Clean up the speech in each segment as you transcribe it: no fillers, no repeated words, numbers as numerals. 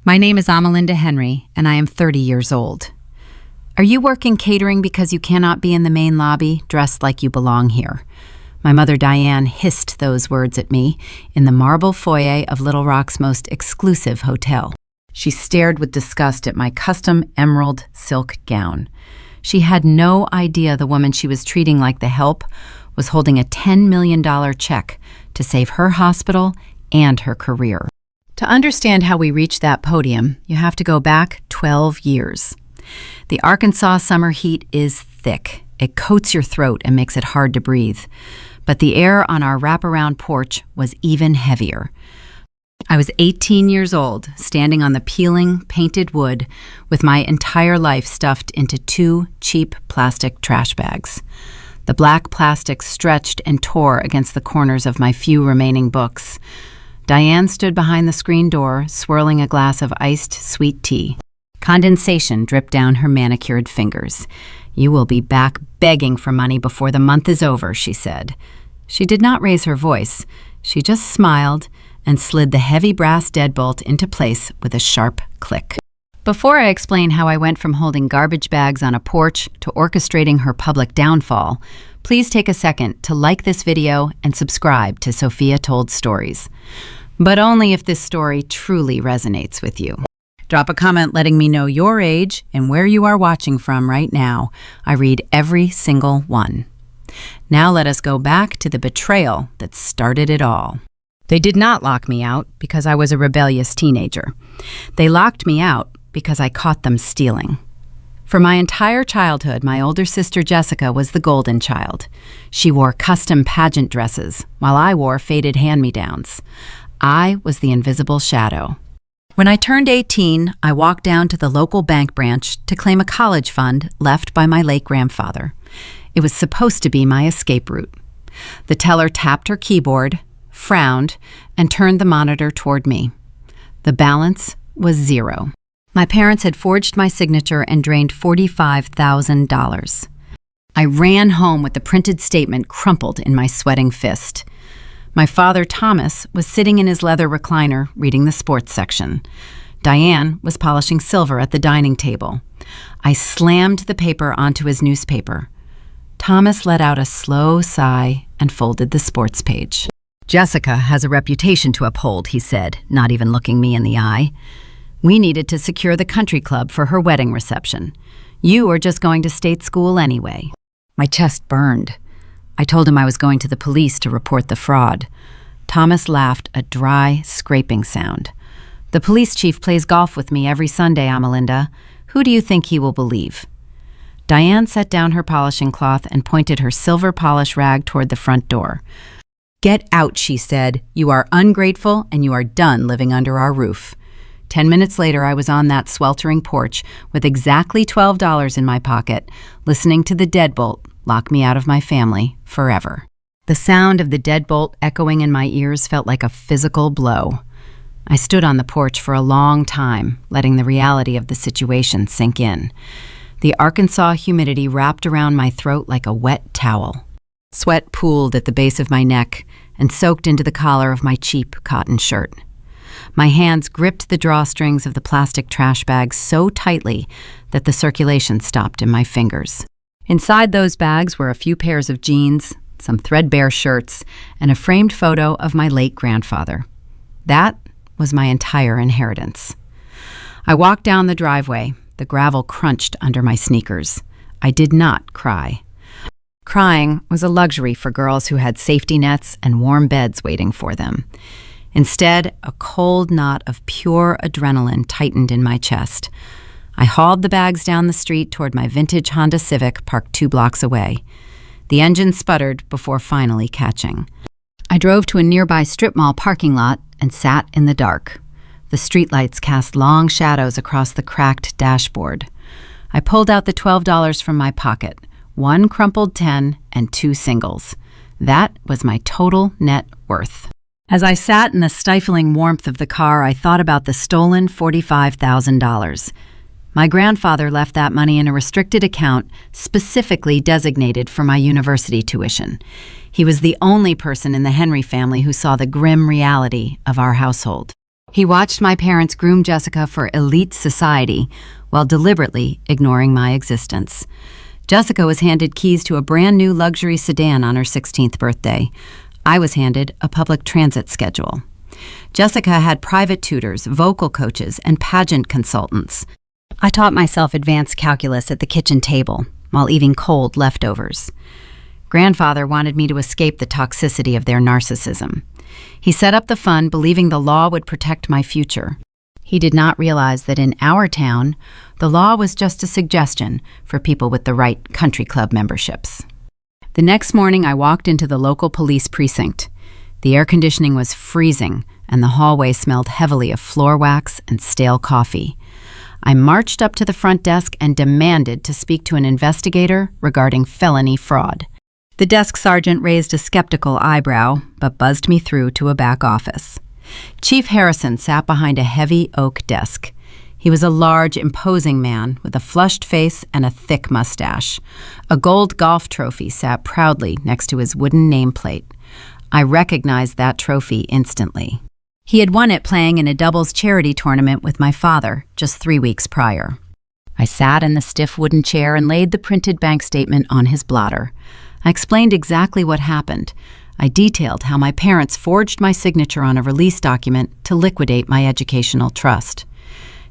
My name is Amalinda Henry, and I am 30 years old. Are you working catering because you cannot be in the main lobby dressed like you belong here? My mother Diane hissed those words at me in the marble foyer of Little Rock's most exclusive hotel. She stared with disgust at my custom emerald silk gown. She had no idea the woman she was treating like the help was holding a $10 million check to save her hospital and her career. To understand how we reached that podium, you have to go back 12 years. The Arkansas summer heat is thick. It coats your throat and makes it hard to breathe. But the air on our wraparound porch was even heavier. I was 18 years old, standing on the peeling, painted wood with my entire life stuffed into 2 cheap plastic trash bags. The black plastic stretched and tore against the corners of my few remaining books. Diane stood behind the screen door, swirling a glass of iced sweet tea. Condensation dripped down her manicured fingers. "You will be back begging for money before the month is over," she said. She did not raise her voice. She just smiled and slid the heavy brass deadbolt into place with a sharp click. Before I explain how I went from holding garbage bags on a porch to orchestrating her public downfall, please take a second to like this video and subscribe to Sophia Told Stories. But only if this story truly resonates with you. Drop a comment letting me know your age and where you are watching from right now. I read every single one. Now let us go back to the betrayal that started it all. They did not lock me out because I was a rebellious teenager. They locked me out because I caught them stealing. For my entire childhood, my older sister Jessica was the golden child. She wore custom pageant dresses, while I wore faded hand-me-downs. I was the invisible shadow. When I turned 18, I walked down to the local bank branch to claim a college fund left by my late grandfather. It was supposed to be my escape route. The teller tapped her keyboard, frowned, and turned the monitor toward me. The balance was 0. My parents had forged my signature and drained $45,000. I ran home with the printed statement crumpled in my sweating fist. My father, Thomas, was sitting in his leather recliner reading the sports section. Diane was polishing silver at the dining table. I slammed the paper onto his newspaper. Thomas let out a slow sigh and folded the sports page. "Jessica has a reputation to uphold," he said, not even looking me in the eye. "We needed to secure the country club for her wedding reception. You are just going to state school anyway." My chest burned. I told him I was going to the police to report the fraud. Thomas laughed a dry, scraping sound. "The police chief plays golf with me every Sunday, Amalinda. Who do you think he will believe?" Diane set down her polishing cloth and pointed her silver polish rag toward the front door. "Get out," she said. "You are ungrateful and you are done living under our roof." 10 minutes later, I was on that sweltering porch with exactly $12 in my pocket, listening to the deadbolt lock me out of my family forever. The sound of the deadbolt echoing in my ears felt like a physical blow. I stood on the porch for a long time, letting the reality of the situation sink in. The Arkansas humidity wrapped around my throat like a wet towel. Sweat pooled at the base of my neck and soaked into the collar of my cheap cotton shirt. My hands gripped the drawstrings of the plastic trash bags so tightly that the circulation stopped in my fingers. Inside those bags were a few pairs of jeans, some threadbare shirts, and a framed photo of my late grandfather. That was my entire inheritance. I walked down the driveway. The gravel crunched under my sneakers. I did not cry. Crying was a luxury for girls who had safety nets and warm beds waiting for them. Instead, a cold knot of pure adrenaline tightened in my chest. I hauled the bags down the street toward my vintage Honda Civic parked 2 blocks away. The engine sputtered before finally catching. I drove to a nearby strip mall parking lot and sat in the dark. The streetlights cast long shadows across the cracked dashboard. I pulled out the $12 from my pocket, 1 crumpled 10 and 2 singles. That was my total net worth. As I sat in the stifling warmth of the car, I thought about the stolen $45,000. My grandfather left that money in a restricted account specifically designated for my university tuition. He was the only person in the Henry family who saw the grim reality of our household. He watched my parents groom Jessica for elite society while deliberately ignoring my existence. Jessica was handed keys to a brand new luxury sedan on her 16th birthday. I was handed a public transit schedule. Jessica had private tutors, vocal coaches, and pageant consultants. I taught myself advanced calculus at the kitchen table while eating cold leftovers. Grandfather wanted me to escape the toxicity of their narcissism. He set up the fund believing the law would protect my future. He did not realize that in our town, the law was just a suggestion for people with the right country club memberships. The next morning, I walked into the local police precinct. The air conditioning was freezing, and the hallway smelled heavily of floor wax and stale coffee. I marched up to the front desk and demanded to speak to an investigator regarding felony fraud. The desk sergeant raised a skeptical eyebrow, but buzzed me through to a back office. Chief Harrison sat behind a heavy oak desk. He was a large, imposing man with a flushed face and a thick mustache. A gold golf trophy sat proudly next to his wooden nameplate. I recognized that trophy instantly. He had won it playing in a doubles charity tournament with my father just 3 weeks prior. I sat in the stiff wooden chair and laid the printed bank statement on his blotter. I explained exactly what happened. I detailed how my parents forged my signature on a release document to liquidate my educational trust.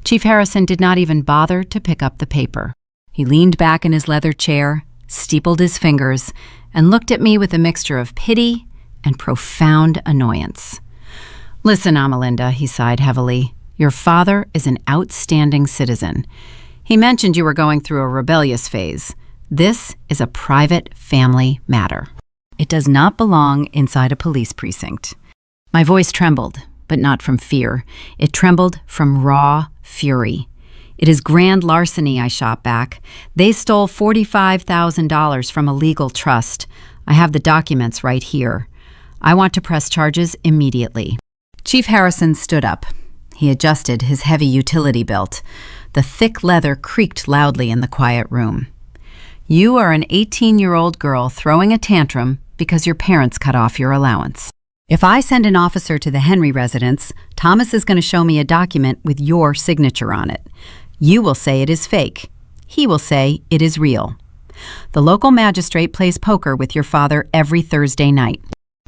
Chief Harrison did not even bother to pick up the paper. He leaned back in his leather chair, steepled his fingers, and looked at me with a mixture of pity and profound annoyance. "Listen, Amalinda," he sighed heavily. "Your father is an outstanding citizen. He mentioned you were going through a rebellious phase. This is a private family matter. It does not belong inside a police precinct." My voice trembled, but not from fear. It trembled from raw fury. "It is grand larceny," I shot back. "They stole $45,000 from a legal trust. I have the documents right here. I want to press charges immediately." Chief Harrison stood up. He adjusted his heavy utility belt. The thick leather creaked loudly in the quiet room. "You are an 18-year-old girl throwing a tantrum because your parents cut off your allowance. If I send an officer to the Henry residence, Thomas is going to show me a document with your signature on it. You will say it is fake. He will say it is real. The local magistrate plays poker with your father every Thursday night.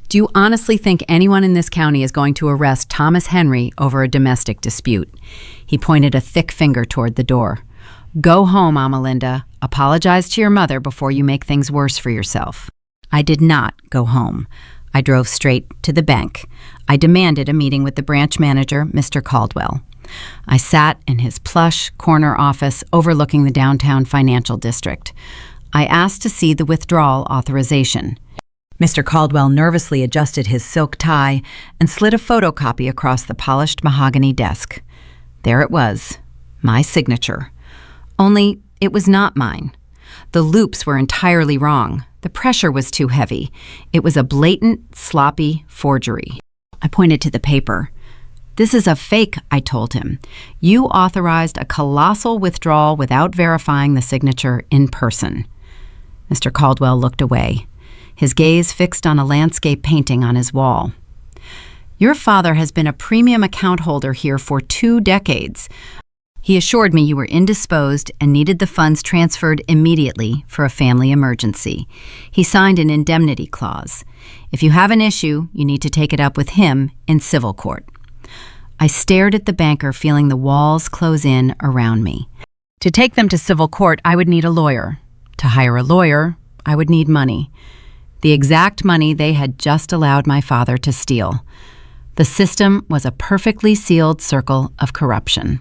Do you honestly think anyone in this county is going to arrest Thomas Henry over a domestic dispute?" He pointed a thick finger toward the door. "Go home, Amalinda. Apologize to your mother before you make things worse for yourself." I did not go home. I drove straight to the bank. I demanded a meeting with the branch manager, Mr. Caldwell. I sat in his plush corner office overlooking the downtown financial district. I asked to see the withdrawal authorization. Mr. Caldwell nervously adjusted his silk tie and slid a photocopy across the polished mahogany desk. There it was, my signature. Only it was not mine. The loops were entirely wrong. The pressure was too heavy. It was a blatant, sloppy forgery. I pointed to the paper. "This is a fake," I told him. "You authorized a colossal withdrawal without verifying the signature in person." Mr. Caldwell looked away, his gaze fixed on a landscape painting on his wall. "Your father has been a premium account holder here for 2 decades. He assured me you were indisposed and needed the funds transferred immediately for a family emergency. He signed an indemnity clause. If you have an issue, you need to take it up with him in civil court." I stared at the banker, feeling the walls close in around me. To take them to civil court, I would need a lawyer. To hire a lawyer, I would need money. The exact money they had just allowed my father to steal. The system was a perfectly sealed circle of corruption.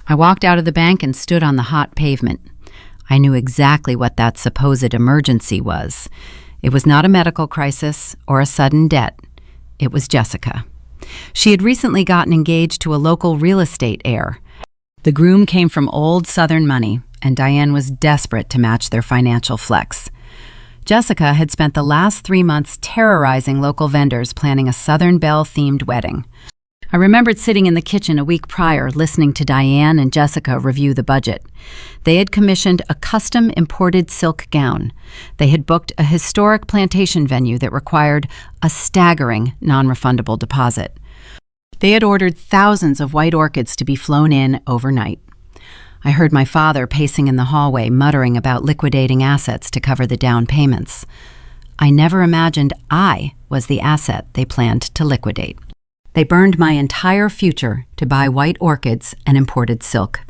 I walked out of the bank and stood on the hot pavement. I knew exactly what that supposed emergency was. It was not a medical crisis or a sudden debt. It was Jessica. She had recently gotten engaged to a local real estate heir. The groom came from old Southern money, and Diane was desperate to match their financial flex. Jessica had spent the last 3 months terrorizing local vendors planning a Southern Belle-themed wedding. I remembered sitting in the kitchen a week prior listening to Diane and Jessica review the budget. They had commissioned a custom imported silk gown. They had booked a historic plantation venue that required a staggering non-refundable deposit. They had ordered thousands of white orchids to be flown in overnight. I heard my father pacing in the hallway, muttering about liquidating assets to cover the down payments. I never imagined I was the asset they planned to liquidate. They burned my entire future to buy white orchids and imported silk.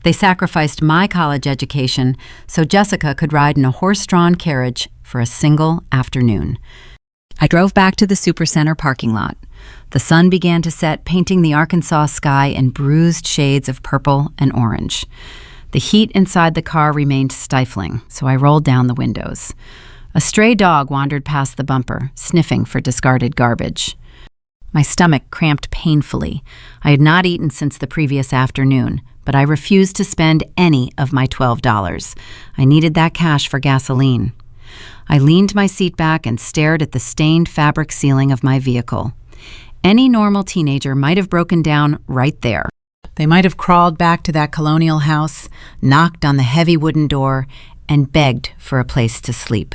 They sacrificed my college education so Jessica could ride in a horse-drawn carriage for a single afternoon. I drove back to the supercenter parking lot. The sun began to set, painting the Arkansas sky in bruised shades of purple and orange. The heat inside the car remained stifling, so I rolled down the windows. A stray dog wandered past the bumper, sniffing for discarded garbage. My stomach cramped painfully. I had not eaten since the previous afternoon, but I refused to spend any of my $12. I needed that cash for gasoline. I leaned my seat back and stared at the stained fabric ceiling of my vehicle. Any normal teenager might have broken down right there. They might have crawled back to that colonial house, knocked on the heavy wooden door, and begged for a place to sleep.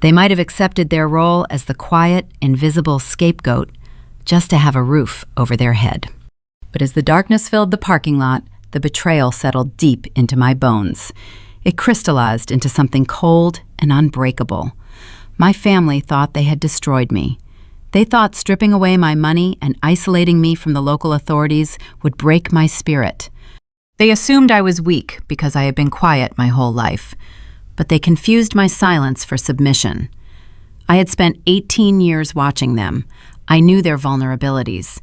They might have accepted their role as the quiet, invisible scapegoat just to have a roof over their head. But as the darkness filled the parking lot, the betrayal settled deep into my bones. It crystallized into something cold and unbreakable. My family thought they had destroyed me. They thought stripping away my money and isolating me from the local authorities would break my spirit. They assumed I was weak because I had been quiet my whole life, but they confused my silence for submission. I had spent 18 years watching them. I knew their vulnerabilities.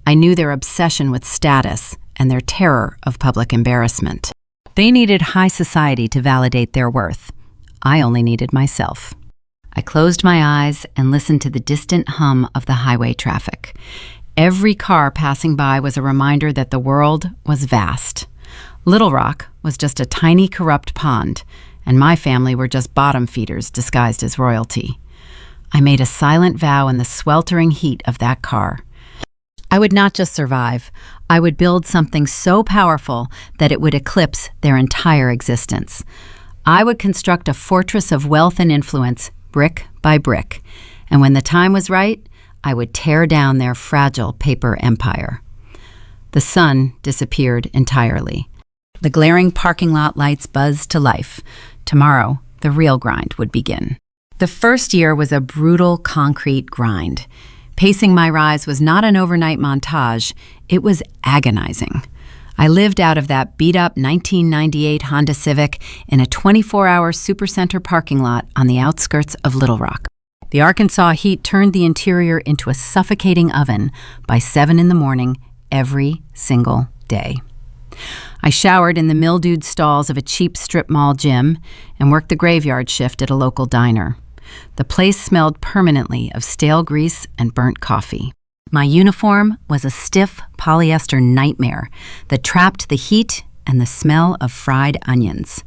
I knew their obsession with status and their terror of public embarrassment. They needed high society to validate their worth. I only needed myself. I closed my eyes and listened to the distant hum of the highway traffic. Every car passing by was a reminder that the world was vast. Little Rock was just a tiny corrupt pond, and my family were just bottom feeders disguised as royalty. I made a silent vow in the sweltering heat of that car. I would not just survive. I would build something so powerful that it would eclipse their entire existence. I would construct a fortress of wealth and influence, brick by brick, and when the time was right, I would tear down their fragile paper empire. The sun disappeared entirely. The glaring parking lot lights buzzed to life. Tomorrow, the real grind would begin. The first year was a brutal concrete grind. Pacing my rise was not an overnight montage, it was agonizing. I lived out of that beat-up 1998 Honda Civic in a 24-hour supercenter parking lot on the outskirts of Little Rock. The Arkansas heat turned the interior into a suffocating oven by 7 in the morning every single day. I showered in the mildewed stalls of a cheap strip mall gym and worked the graveyard shift at a local diner. The place smelled permanently of stale grease and burnt coffee. My uniform was a stiff polyester nightmare that trapped the heat and the smell of fried onions.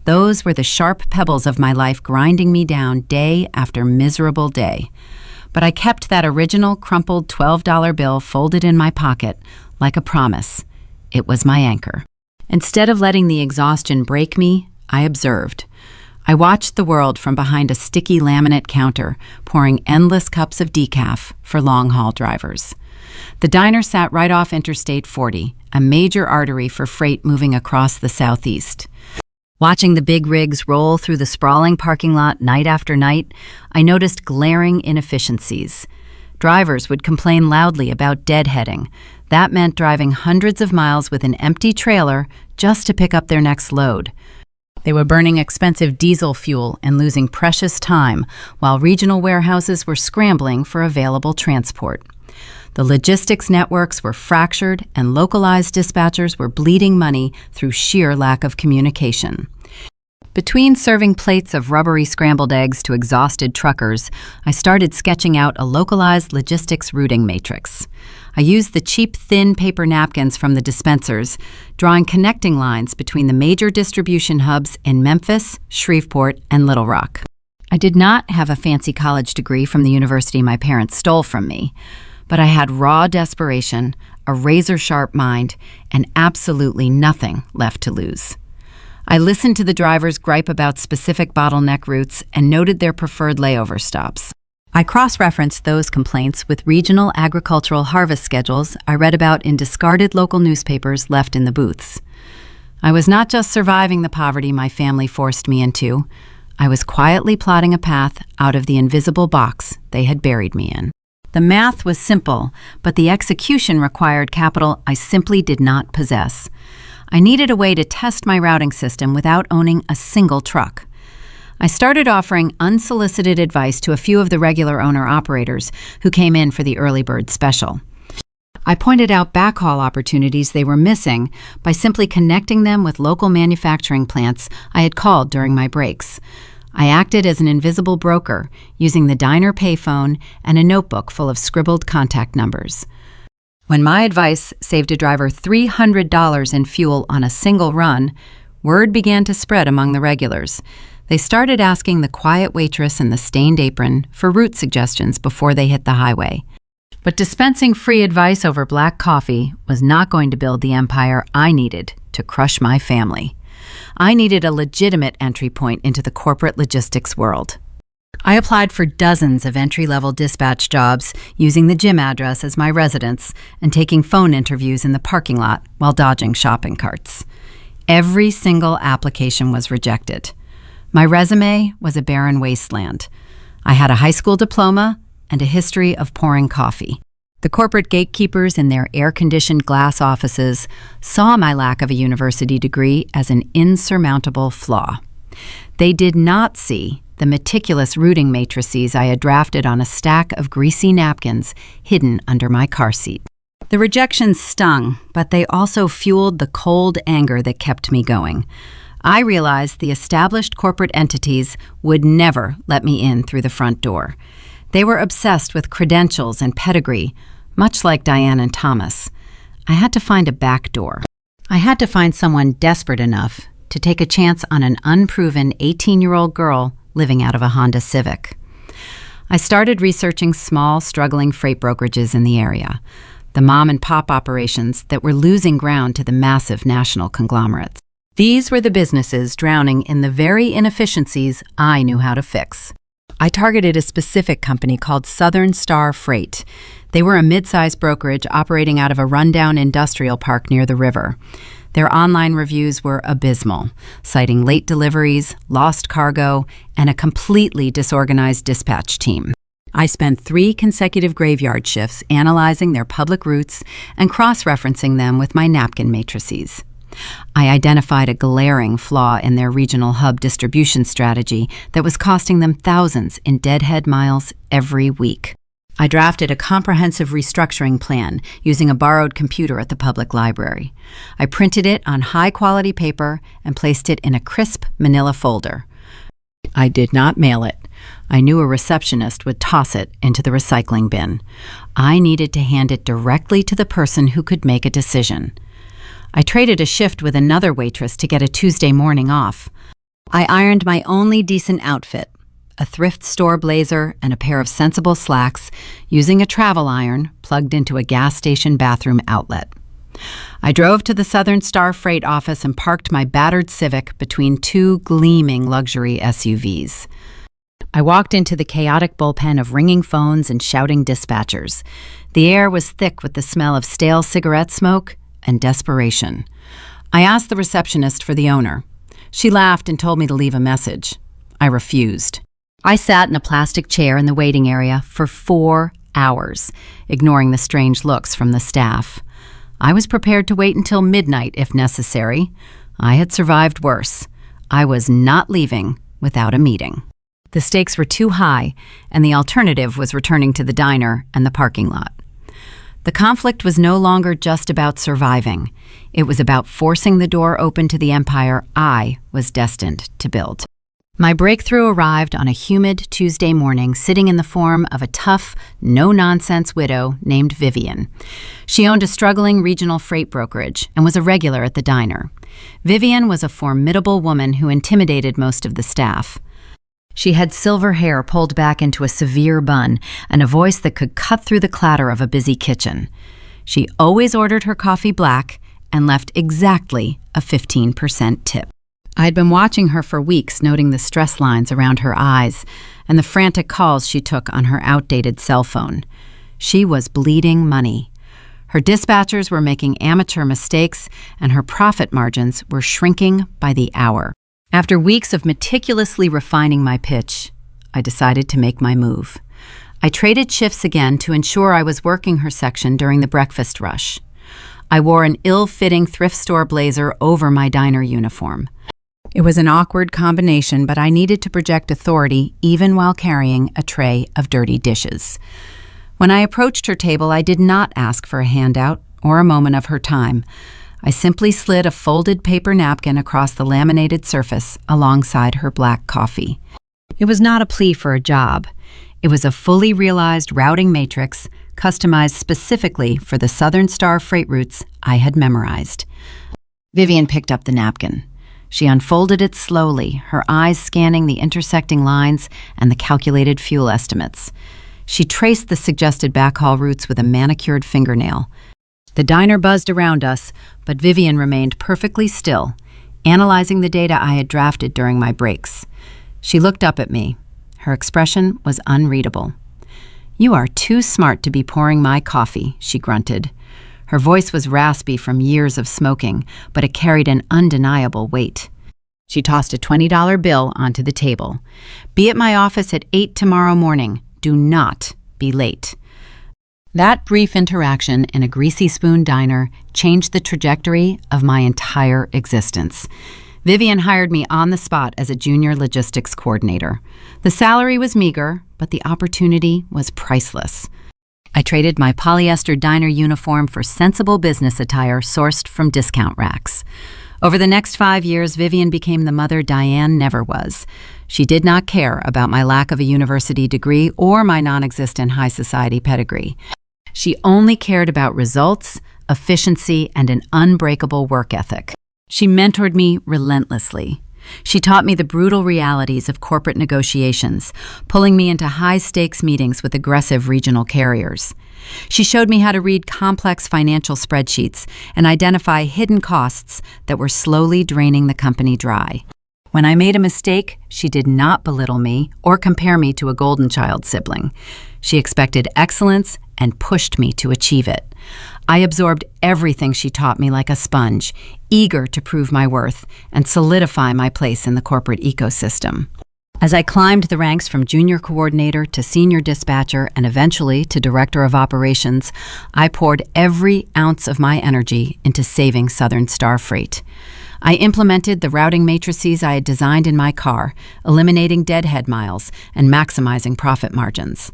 Those were the sharp pebbles of my life grinding me down day after miserable day. But I kept that original crumpled $12 bill folded in my pocket like a promise. It was my anchor. Instead of letting the exhaustion break me, I observed. I watched the world from behind a sticky laminate counter, pouring endless cups of decaf for long-haul drivers. The diner sat right off Interstate 40, a major artery for freight moving across the southeast. Watching the big rigs roll through the sprawling parking lot night after night, I noticed glaring inefficiencies. Drivers would complain loudly about deadheading. That meant driving hundreds of miles with an empty trailer just to pick up their next load. They were burning expensive diesel fuel and losing precious time, while regional warehouses were scrambling for available transport. The logistics networks were fractured, and localized dispatchers were bleeding money through sheer lack of communication. Between serving plates of rubbery scrambled eggs to exhausted truckers, I started sketching out a localized logistics routing matrix. I used the cheap, thin paper napkins from the dispensers, drawing connecting lines between the major distribution hubs in Memphis, Shreveport, and Little Rock. I did not have a fancy college degree from the university my parents stole from me, but I had raw desperation, a razor-sharp mind, and absolutely nothing left to lose. I listened to the drivers gripe about specific bottleneck routes and noted their preferred layover stops. I cross-referenced those complaints with regional agricultural harvest schedules I read about in discarded local newspapers left in the booths. I was not just surviving the poverty my family forced me into, I was quietly plotting a path out of the invisible box they had buried me in. The math was simple, but the execution required capital I simply did not possess. I needed a way to test my routing system without owning a single truck. I started offering unsolicited advice to a few of the regular owner-operators who came in for the early bird special. I pointed out backhaul opportunities they were missing by simply connecting them with local manufacturing plants I had called during my breaks. I acted as an invisible broker, using the diner payphone and a notebook full of scribbled contact numbers. When my advice saved a driver $300 in fuel on a single run, word began to spread among the regulars. They started asking the quiet waitress in the stained apron for route suggestions before they hit the highway. But dispensing free advice over black coffee was not going to build the empire I needed to crush my family. I needed a legitimate entry point into the corporate logistics world. I applied for dozens of entry-level dispatch jobs using the gym address as my residence and taking phone interviews in the parking lot while dodging shopping carts. Every single application was rejected. My resume was a barren wasteland. I had a high school diploma and a history of pouring coffee. The corporate gatekeepers in their air-conditioned glass offices saw my lack of a university degree as an insurmountable flaw. They did not see the meticulous routing matrices I had drafted on a stack of greasy napkins hidden under my car seat. The rejections stung, but they also fueled the cold anger that kept me going. I realized the established corporate entities would never let me in through the front door. They were obsessed with credentials and pedigree, much like Diane and Thomas. I had to find a back door. I had to find someone desperate enough to take a chance on an unproven 18-year-old girl living out of a Honda Civic. I started researching small, struggling freight brokerages in the area, the mom-and-pop operations that were losing ground to the massive national conglomerates. These were the businesses drowning in the very inefficiencies I knew how to fix. I targeted a specific company called Southern Star Freight. They were a mid-sized brokerage operating out of a rundown industrial park near the river. Their online reviews were abysmal, citing late deliveries, lost cargo, and a completely disorganized dispatch team. I spent 3 consecutive graveyard shifts analyzing their public routes and cross-referencing them with my napkin matrices. I identified a glaring flaw in their regional hub distribution strategy that was costing them thousands in deadhead miles every week. I drafted a comprehensive restructuring plan using a borrowed computer at the public library. I printed it on high-quality paper and placed it in a crisp manila folder. I did not mail it. I knew a receptionist would toss it into the recycling bin. I needed to hand it directly to the person who could make a decision. I traded a shift with another waitress to get a Tuesday morning off. I ironed my only decent outfit, a thrift store blazer and a pair of sensible slacks, using a travel iron plugged into a gas station bathroom outlet. I drove to the Southern Star Freight office and parked my battered Civic between 2 gleaming luxury SUVs. I walked into the chaotic bullpen of ringing phones and shouting dispatchers. The air was thick with the smell of stale cigarette smoke and desperation. I asked the receptionist for the owner. She laughed and told me to leave a message. I refused. I sat in a plastic chair in the waiting area for 4 hours, ignoring the strange looks from the staff. I was prepared to wait until midnight if necessary. I had survived worse. I was not leaving without a meeting. The stakes were too high, and the alternative was returning to the diner and the parking lot. The conflict was no longer just about surviving. It was about forcing the door open to the empire I was destined to build. My breakthrough arrived on a humid Tuesday morning, sitting in the form of a tough, no-nonsense widow named Vivian. She owned a struggling regional freight brokerage and was a regular at the diner. Vivian was a formidable woman who intimidated most of the staff. She had silver hair pulled back into a severe bun and a voice that could cut through the clatter of a busy kitchen. She always ordered her coffee black and left exactly a 15% tip. I'd been watching her for weeks, noting the stress lines around her eyes and the frantic calls she took on her outdated cell phone. She was bleeding money. Her dispatchers were making amateur mistakes, and her profit margins were shrinking by the hour. After weeks of meticulously refining my pitch, I decided to make my move. I traded shifts again to ensure I was working her section during the breakfast rush. I wore an ill-fitting thrift store blazer over my diner uniform. It was an awkward combination, but I needed to project authority even while carrying a tray of dirty dishes. When I approached her table, I did not ask for a handout or a moment of her time. I simply slid a folded paper napkin across the laminated surface alongside her black coffee. It was not a plea for a job. It was a fully realized routing matrix customized specifically for the Southern Star freight routes I had memorized. Vivian picked up the napkin. She unfolded it slowly, her eyes scanning the intersecting lines and the calculated fuel estimates. She traced the suggested backhaul routes with a manicured fingernail. The diner buzzed around us, but Vivian remained perfectly still, analyzing the data I had drafted during my breaks. She looked up at me. Her expression was unreadable. "You are too smart to be pouring my coffee," she grunted. Her voice was raspy from years of smoking, but it carried an undeniable weight. She tossed a $20 bill onto the table. "Be at my office at 8 tomorrow morning. Do not be late." That brief interaction in a greasy spoon diner changed the trajectory of my entire existence. Vivian hired me on the spot as a junior logistics coordinator. The salary was meager, but the opportunity was priceless. I traded my polyester diner uniform for sensible business attire sourced from discount racks. Over the next 5 years, Vivian became the mother Diane never was. She did not care about my lack of a university degree or my non-existent high society pedigree. She only cared about results, efficiency, and an unbreakable work ethic. She mentored me relentlessly. She taught me the brutal realities of corporate negotiations, pulling me into high-stakes meetings with aggressive regional carriers. She showed me how to read complex financial spreadsheets and identify hidden costs that were slowly draining the company dry. When I made a mistake, she did not belittle me or compare me to a golden child sibling. She expected excellence and pushed me to achieve it. I absorbed everything she taught me like a sponge, eager to prove my worth and solidify my place in the corporate ecosystem. As I climbed the ranks from junior coordinator to senior dispatcher and eventually to director of operations, I poured every ounce of my energy into saving Southern Star Freight. I implemented the routing matrices I had designed in my car, eliminating deadhead miles and maximizing profit margins.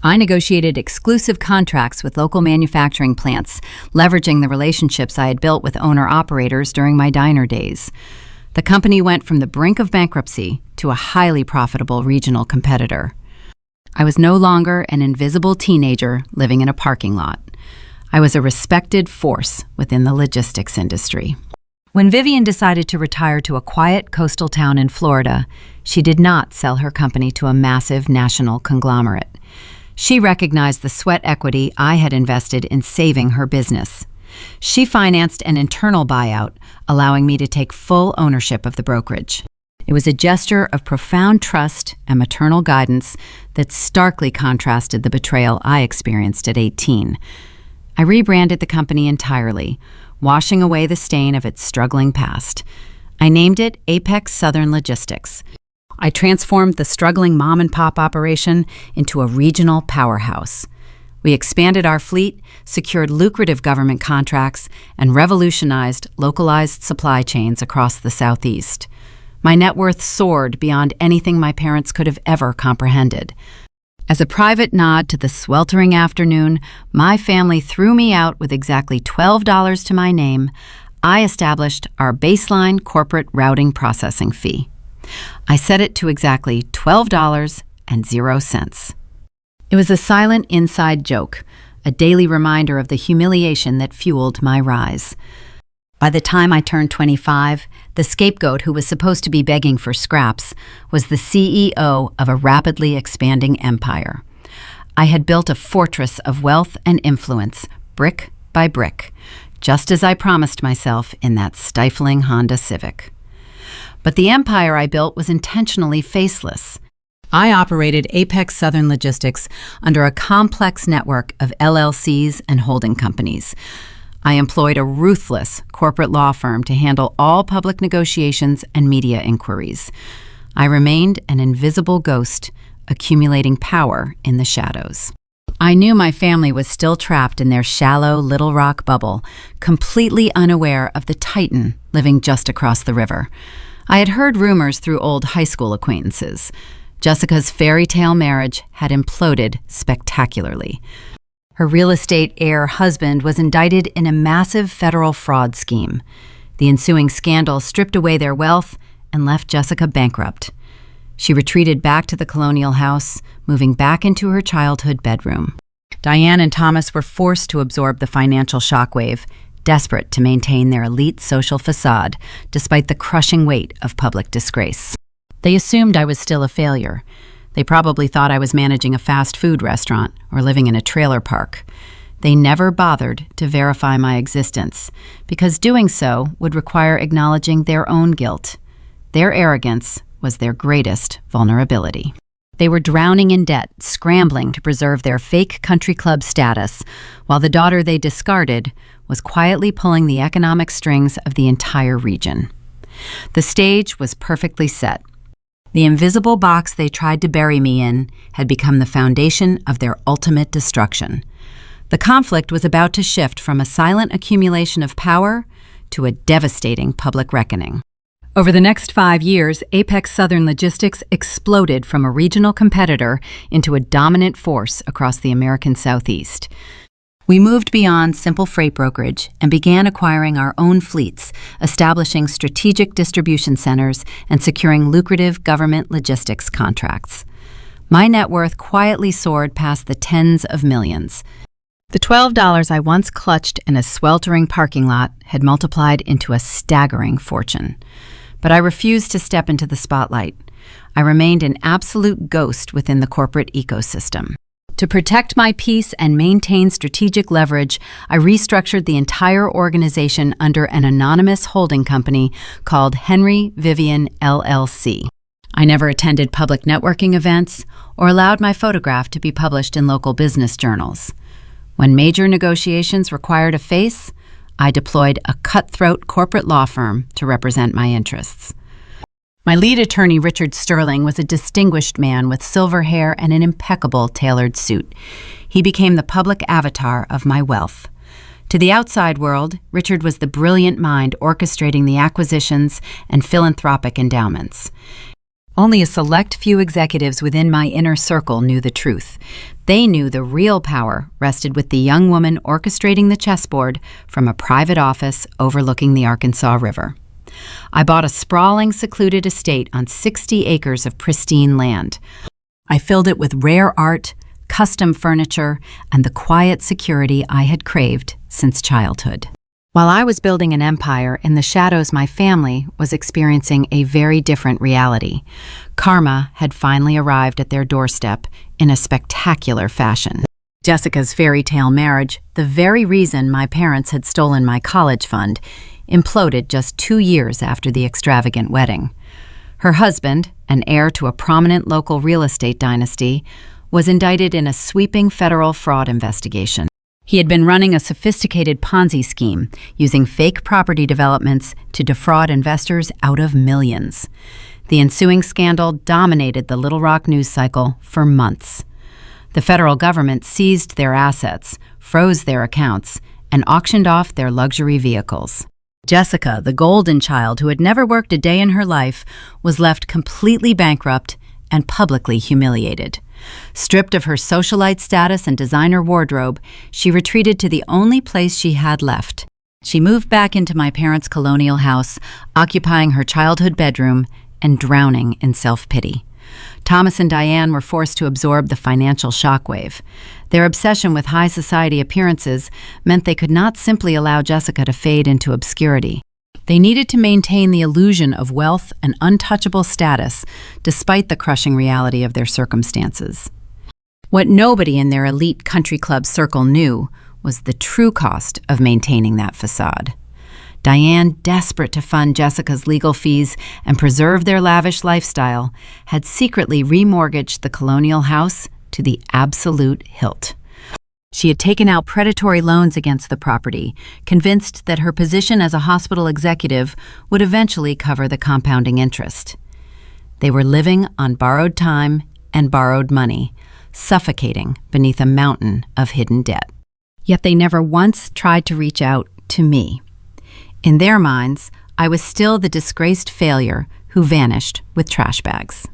I negotiated exclusive contracts with local manufacturing plants, leveraging the relationships I had built with owner-operators during my diner days. The company went from the brink of bankruptcy to a highly profitable regional competitor. I was no longer an invisible teenager living in a parking lot. I was a respected force within the logistics industry. When Vivian decided to retire to a quiet coastal town in Florida, she did not sell her company to a massive national conglomerate. She recognized the sweat equity I had invested in saving her business. She financed an internal buyout, allowing me to take full ownership of the brokerage. It was a gesture of profound trust and maternal guidance that starkly contrasted the betrayal I experienced at 18. I rebranded the company entirely, washing away the stain of its struggling past. I named it Apex Southern Logistics. I transformed the struggling mom-and-pop operation into a regional powerhouse. We expanded our fleet, secured lucrative government contracts, and revolutionized localized supply chains across the Southeast. My net worth soared beyond anything my parents could have ever comprehended. As a private nod to the sweltering afternoon, my family threw me out with exactly $12 to my name. I established our baseline corporate routing processing fee. I set it to exactly $12.00. It was a silent inside joke, a daily reminder of the humiliation that fueled my rise. By the time I turned 25, the scapegoat who was supposed to be begging for scraps was the CEO of a rapidly expanding empire. I had built a fortress of wealth and influence, brick by brick, just as I promised myself in that stifling Honda Civic. But the empire I built was intentionally faceless. I operated Apex Southern Logistics under a complex network of LLCs and holding companies. I employed a ruthless corporate law firm to handle all public negotiations and media inquiries. I remained an invisible ghost, accumulating power in the shadows. I knew my family was still trapped in their shallow Little Rock bubble, completely unaware of the titan living just across the river. I had heard rumors through old high school acquaintances. Jessica's fairy tale marriage had imploded spectacularly. Her real estate heir husband was indicted in a massive federal fraud scheme. The ensuing scandal stripped away their wealth and left Jessica bankrupt. She retreated back to the colonial house, moving back into her childhood bedroom. Diane and Thomas were forced to absorb the financial shockwave, desperate to maintain their elite social facade despite the crushing weight of public disgrace. They assumed I was still a failure. They probably thought I was managing a fast food restaurant or living in a trailer park. They never bothered to verify my existence, because doing so would require acknowledging their own guilt. Their arrogance was their greatest vulnerability. They were drowning in debt, scrambling to preserve their fake country club status, while the daughter they discarded was quietly pulling the economic strings of the entire region. The stage was perfectly set. The invisible box they tried to bury me in had become the foundation of their ultimate destruction. The conflict was about to shift from a silent accumulation of power to a devastating public reckoning. Over the next 5 years, Apex Southern Logistics exploded from a regional competitor into a dominant force across the American Southeast. We moved beyond simple freight brokerage and began acquiring our own fleets, establishing strategic distribution centers, and securing lucrative government logistics contracts. My net worth quietly soared past the tens of millions. The $12 I once clutched in a sweltering parking lot had multiplied into a staggering fortune. But I refused to step into the spotlight. I remained an absolute ghost within the corporate ecosystem. To protect my peace and maintain strategic leverage, I restructured the entire organization under an anonymous holding company called Henry Vivian LLC. I never attended public networking events or allowed my photograph to be published in local business journals. When major negotiations required a face, I deployed a cutthroat corporate law firm to represent my interests. My lead attorney, Richard Sterling, was a distinguished man with silver hair and an impeccable tailored suit. He became the public avatar of my wealth. To the outside world, Richard was the brilliant mind orchestrating the acquisitions and philanthropic endowments. Only a select few executives within my inner circle knew the truth. They knew the real power rested with the young woman orchestrating the chessboard from a private office overlooking the Arkansas River. I bought a sprawling, secluded estate on 60 acres of pristine land. I filled it with rare art, custom furniture, and the quiet security I had craved since childhood. While I was building an empire, in the shadows my family was experiencing a very different reality. Karma had finally arrived at their doorstep in a spectacular fashion. Jessica's fairy tale marriage, the very reason my parents had stolen my college fund, imploded just 2 years after the extravagant wedding. Her husband, an heir to a prominent local real estate dynasty, was indicted in a sweeping federal fraud investigation. He had been running a sophisticated Ponzi scheme, using fake property developments to defraud investors out of millions. The ensuing scandal dominated the Little Rock news cycle for months. The federal government seized their assets, froze their accounts, and auctioned off their luxury vehicles. Jessica, the golden child who had never worked a day in her life, was left completely bankrupt and publicly humiliated. Stripped of her socialite status and designer wardrobe, she retreated to the only place she had left. She moved back into my parents' colonial house, occupying her childhood bedroom and drowning in self-pity. Thomas and Diane were forced to absorb the financial shockwave. Their obsession with high society appearances meant they could not simply allow Jessica to fade into obscurity. They needed to maintain the illusion of wealth and untouchable status, despite the crushing reality of their circumstances. What nobody in their elite country club circle knew was the true cost of maintaining that facade. Diane, desperate to fund Jessica's legal fees and preserve their lavish lifestyle, had secretly remortgaged the colonial house to the absolute hilt. She had taken out predatory loans against the property, convinced that her position as a hospital executive would eventually cover the compounding interest. They were living on borrowed time and borrowed money, suffocating beneath a mountain of hidden debt. Yet they never once tried to reach out to me. In their minds, I was still the disgraced failure who vanished with trash bags.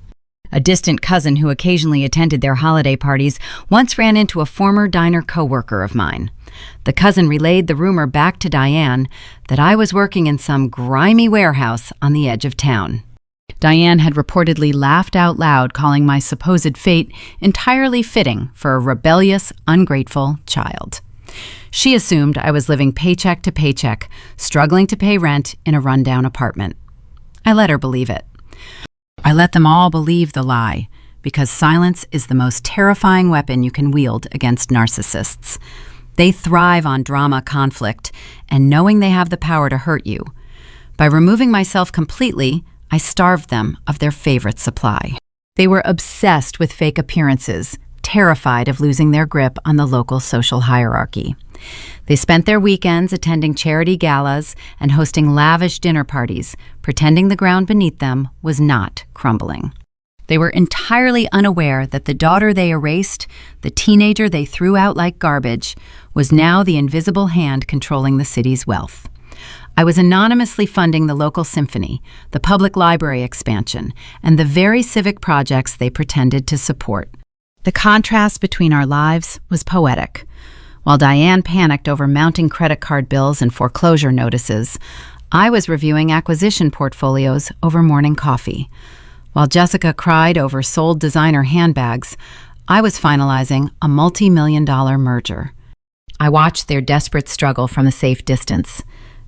A distant cousin who occasionally attended their holiday parties once ran into a former diner coworker of mine. The cousin relayed the rumor back to Diane that I was working in some grimy warehouse on the edge of town. Diane had reportedly laughed out loud, calling my supposed fate entirely fitting for a rebellious, ungrateful child. She assumed I was living paycheck to paycheck, struggling to pay rent in a rundown apartment. I let her believe it. I let them all believe the lie, because silence is the most terrifying weapon you can wield against narcissists. They thrive on drama, conflict, and knowing they have the power to hurt you. By removing myself completely, I starved them of their favorite supply. They were obsessed with fake appearances, terrified of losing their grip on the local social hierarchy. They spent their weekends attending charity galas and hosting lavish dinner parties, pretending the ground beneath them was not crumbling. They were entirely unaware that the daughter they erased, the teenager they threw out like garbage, was now the invisible hand controlling the city's wealth. I was anonymously funding the local symphony, the public library expansion, and the very civic projects they pretended to support. The contrast between our lives was poetic. While Diane panicked over mounting credit card bills and foreclosure notices, I was reviewing acquisition portfolios over morning coffee. While Jessica cried over sold designer handbags, I was finalizing a multi-million-dollar merger. I watched their desperate struggle from a safe distance,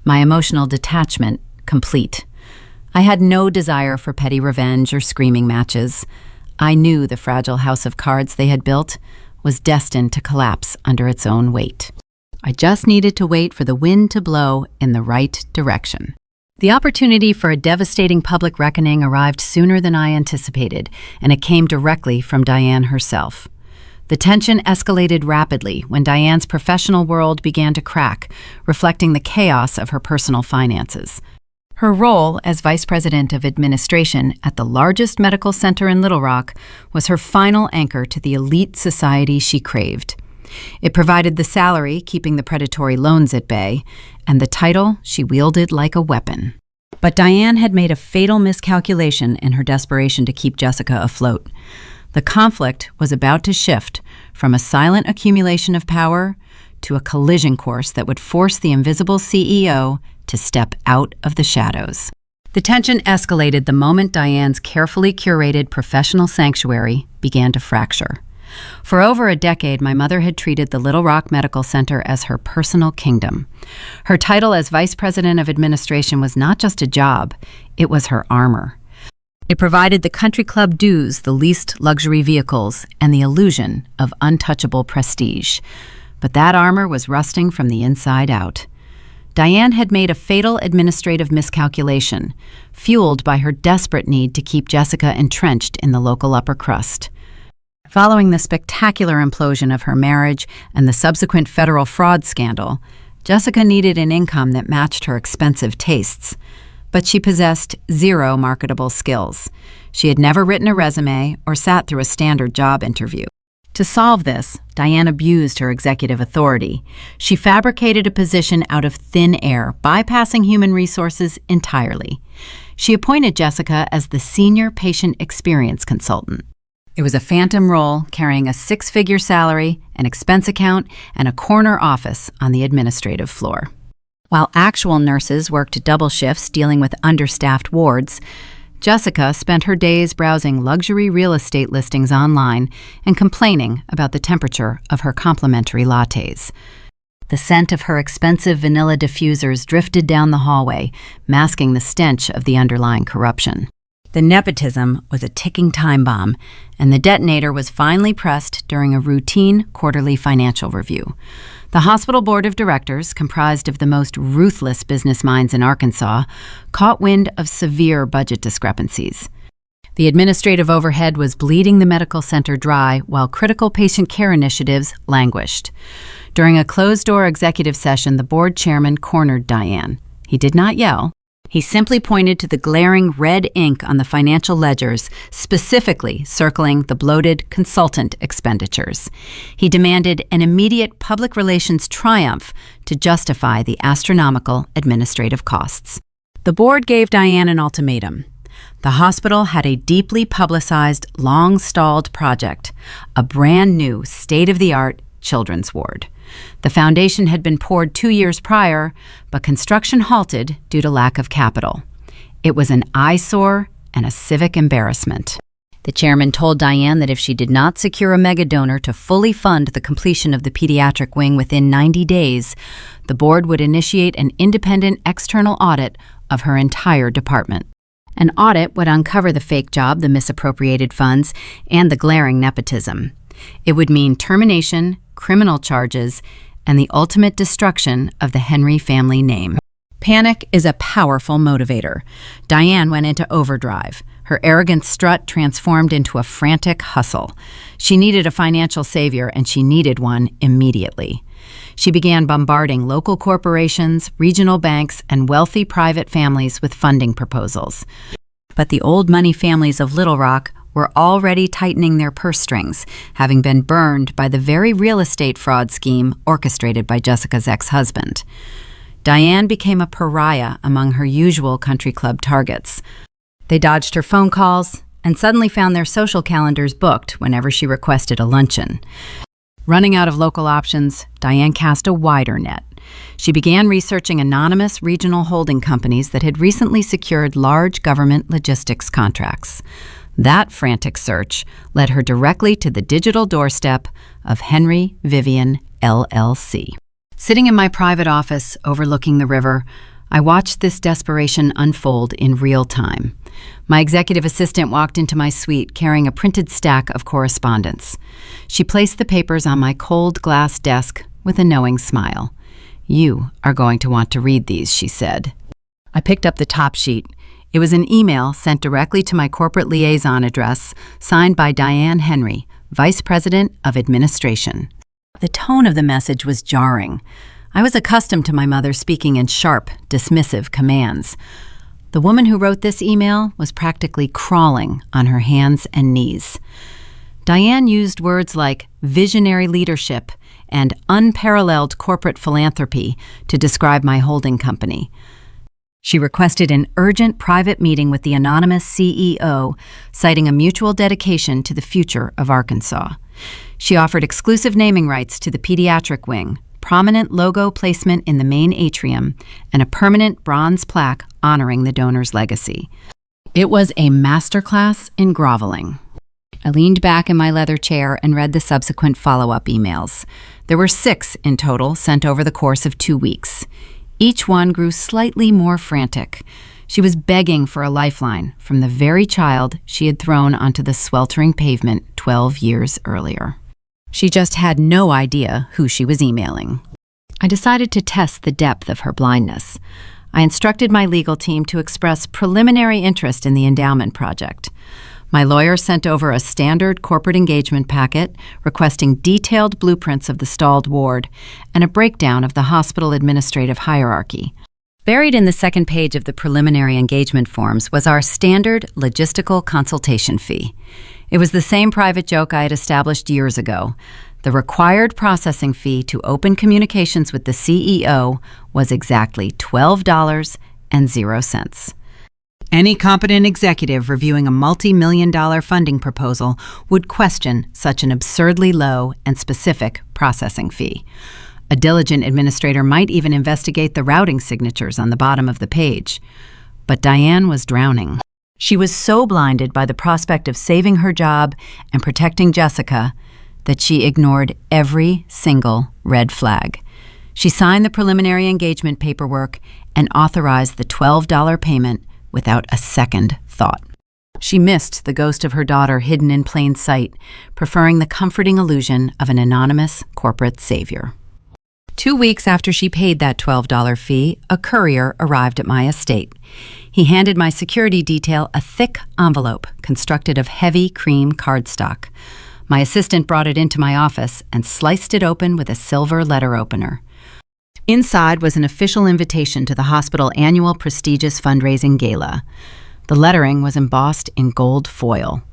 my emotional detachment complete. I had no desire for petty revenge or screaming matches. I knew the fragile house of cards they had built was destined to collapse under its own weight. I just needed to wait for the wind to blow in the right direction. The opportunity for a devastating public reckoning arrived sooner than I anticipated, and it came directly from Diane herself. The tension escalated rapidly when Diane's professional world began to crack, reflecting the chaos of her personal finances. Her role as Vice President of Administration at the largest medical center in Little Rock was her final anchor to the elite society she craved. It provided the salary, keeping the predatory loans at bay, and the title she wielded like a weapon. But Diane had made a fatal miscalculation in her desperation to keep Jessica afloat. The conflict was about to shift from a silent accumulation of power to a collision course that would force the invisible CEO to step out of the shadows. The tension escalated the moment Diane's carefully curated professional sanctuary began to fracture. For over a decade, my mother had treated the Little Rock Medical Center as her personal kingdom. Her title as Vice President of Administration was not just a job, it was her armor. It provided the country club dues, the leased luxury vehicles, and the illusion of untouchable prestige. But that armor was rusting from the inside out. Diane had made a fatal administrative miscalculation, fueled by her desperate need to keep Jessica entrenched in the local upper crust. Following the spectacular implosion of her marriage and the subsequent federal fraud scandal, Jessica needed an income that matched her expensive tastes. But she possessed zero marketable skills. She had never written a resume or sat through a standard job interview. To solve this, Diane abused her executive authority. She fabricated a position out of thin air, bypassing human resources entirely. She appointed Jessica as the senior patient experience consultant. It was a phantom role carrying a six-figure salary, an expense account, and a corner office on the administrative floor. While actual nurses worked double shifts dealing with understaffed wards, Jessica spent her days browsing luxury real estate listings online and complaining about the temperature of her complimentary lattes. The scent of her expensive vanilla diffusers drifted down the hallway, masking the stench of the underlying corruption. The nepotism was a ticking time bomb, and the detonator was finally pressed during a routine quarterly financial review. The hospital board of directors, comprised of the most ruthless business minds in Arkansas, caught wind of severe budget discrepancies. The administrative overhead was bleeding the medical center dry while critical patient care initiatives languished. During a closed-door executive session, the board chairman cornered Diane. He did not yell. He simply pointed to the glaring red ink on the financial ledgers, specifically circling the bloated consultant expenditures. He demanded an immediate public relations triumph to justify the astronomical administrative costs. The board gave Diane an ultimatum. The hospital had a deeply publicized, long-stalled project, a brand new, state-of-the-art children's ward. The foundation had been poured 2 years prior, but construction halted due to lack of capital. It was an eyesore and a civic embarrassment. The chairman told Diane that if she did not secure a mega donor to fully fund the completion of the pediatric wing within 90 days, the board would initiate an independent external audit of her entire department. An audit would uncover the fake job, the misappropriated funds, and the glaring nepotism. It would mean termination, criminal charges, and the ultimate destruction of the Henry family name. Panic is a powerful motivator. Diane went into overdrive. Her arrogant strut transformed into a frantic hustle. She needed a financial savior, and she needed one immediately. She began bombarding local corporations, regional banks, and wealthy private families with funding proposals. But the old money families of Little Rock were already tightening their purse strings, having been burned by the very real estate fraud scheme orchestrated by Jessica's ex-husband. Diane became a pariah among her usual country club targets. They dodged her phone calls and suddenly found their social calendars booked whenever she requested a luncheon. Running out of local options, Diane cast a wider net. She began researching anonymous regional holding companies that had recently secured large government logistics contracts. That frantic search led her directly to the digital doorstep of Henry Vivian, LLC. Sitting in my private office overlooking the river, I watched this desperation unfold in real time. My executive assistant walked into my suite carrying a printed stack of correspondence. She placed the papers on my cold glass desk with a knowing smile. "You are going to want to read these," she said. I picked up the top sheet. It was an email sent directly to my corporate liaison address, signed by Diane Henry, Vice President of Administration. The tone of the message was jarring. I was accustomed to my mother speaking in sharp, dismissive commands. The woman who wrote this email was practically crawling on her hands and knees. Diane used words like visionary leadership and unparalleled corporate philanthropy to describe my holding company. She requested an urgent private meeting with the anonymous CEO, citing a mutual dedication to the future of Arkansas. She offered exclusive naming rights to the pediatric wing, prominent logo placement in the main atrium, and a permanent bronze plaque honoring the donor's legacy. It was a masterclass in groveling. I leaned back in my leather chair and read the subsequent follow-up emails. There were 6 in total, sent over the course of 2 weeks. Each one grew slightly more frantic. She was begging for a lifeline from the very child she had thrown onto the sweltering pavement 12 years earlier. She just had no idea who she was emailing. I decided to test the depth of her blindness. I instructed my legal team to express preliminary interest in the endowment project. My lawyer sent over a standard corporate engagement packet requesting detailed blueprints of the stalled ward and a breakdown of the hospital administrative hierarchy. Buried in the second page of the preliminary engagement forms was our standard logistical consultation fee. It was the same private joke I had established years ago. The required processing fee to open communications with the CEO was exactly $12.00. Any competent executive reviewing a multi-million-dollar funding proposal would question such an absurdly low and specific processing fee. A diligent administrator might even investigate the routing signatures on the bottom of the page. But Diane was drowning. She was so blinded by the prospect of saving her job and protecting Jessica that she ignored every single red flag. She signed the preliminary engagement paperwork and authorized the $12 payment without a second thought. She missed the ghost of her daughter hidden in plain sight, preferring the comforting illusion of an anonymous corporate savior. 2 weeks after she paid that $12 fee, a courier arrived at my estate. He handed my security detail a thick envelope constructed of heavy cream cardstock. My assistant brought it into my office and sliced it open with a silver letter opener. Inside was an official invitation to the hospital annual prestigious fundraising gala. The lettering was embossed in gold foil.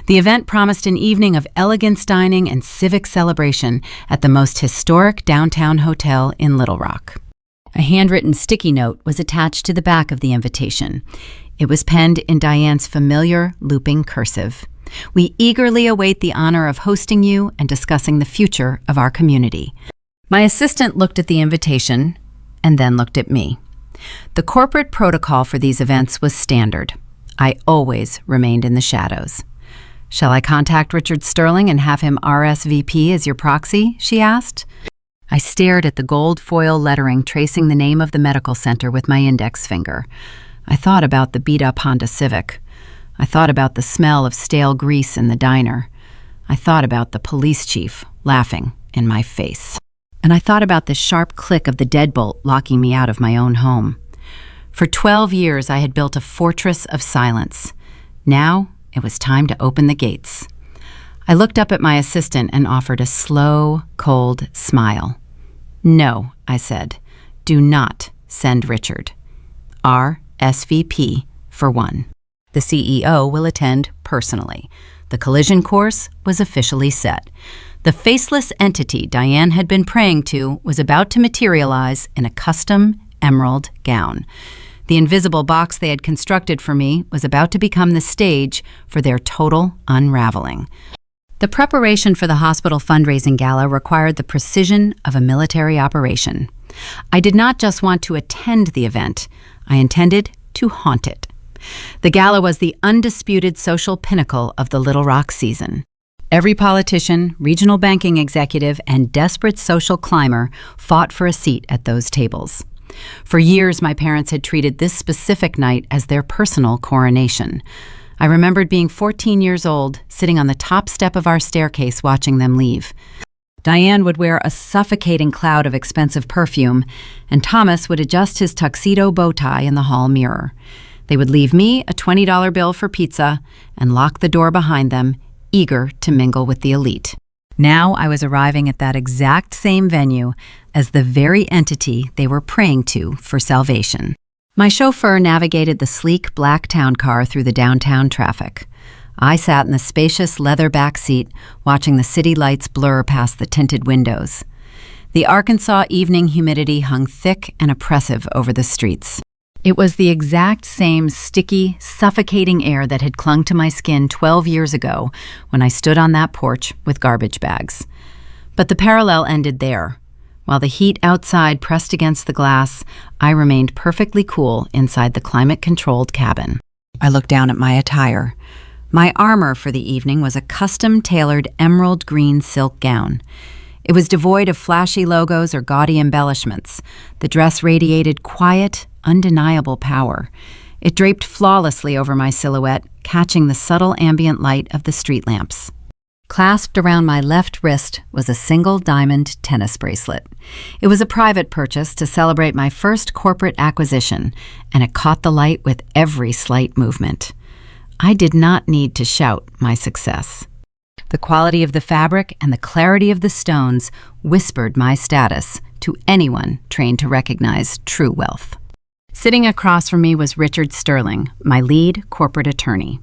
The event promised an evening of elegance dining and civic celebration at the most historic downtown hotel in Little Rock. A handwritten sticky note was attached to the back of the invitation. It was penned in Diane's familiar looping cursive. "We eagerly await the honor of hosting you and discussing the future of our community." My assistant looked at the invitation and then looked at me. The corporate protocol for these events was standard. I always remained in the shadows. "Shall I contact Richard Sterling and have him RSVP as your proxy?" she asked. I stared at the gold foil lettering tracing the name of the medical center with my index finger. I thought about the beat-up Honda Civic. I thought about the smell of stale grease in the diner. I thought about the police chief laughing in my face. And I thought about the sharp click of the deadbolt locking me out of my own home. For 12 years, I had built a fortress of silence. Now, it was time to open the gates. I looked up at my assistant and offered a slow, cold smile. "No," I said. "Do not send Richard. RSVP for one. The CEO will attend personally." The collision course was officially set. The faceless entity Diane had been praying to was about to materialize in a custom emerald gown. The invisible box they had constructed for me was about to become the stage for their total unraveling. The preparation for the hospital fundraising gala required the precision of a military operation. I did not just want to attend the event, I intended to haunt it. The gala was the undisputed social pinnacle of the Little Rock season. Every politician, regional banking executive, and desperate social climber fought for a seat at those tables. For years, my parents had treated this specific night as their personal coronation. I remembered being 14 years old, sitting on the top step of our staircase watching them leave. Diane would wear a suffocating cloud of expensive perfume, and Thomas would adjust his tuxedo bow tie in the hall mirror. They would leave me a $20 bill for pizza and lock the door behind them, eager to mingle with the elite. Now I was arriving at that exact same venue as the very entity they were praying to for salvation. My chauffeur navigated the sleek black town car through the downtown traffic. I sat in the spacious leather back seat, watching the city lights blur past the tinted windows. The Arkansas evening humidity hung thick and oppressive over the streets. It was the exact same sticky, suffocating air that had clung to my skin 12 years ago when I stood on that porch with garbage bags. But the parallel ended there. While the heat outside pressed against the glass, I remained perfectly cool inside the climate-controlled cabin. I looked down at my attire. My armor for the evening was a custom-tailored emerald green silk gown. It was devoid of flashy logos or gaudy embellishments. The dress radiated quiet, undeniable power. It draped flawlessly over my silhouette, catching the subtle ambient light of the street lamps. Clasped around my left wrist was a single diamond tennis bracelet. It was a private purchase to celebrate my first corporate acquisition, and it caught the light with every slight movement. I did not need to shout my success. The quality of the fabric and the clarity of the stones whispered my status to anyone trained to recognize true wealth. Sitting across from me was Richard Sterling, my lead corporate attorney.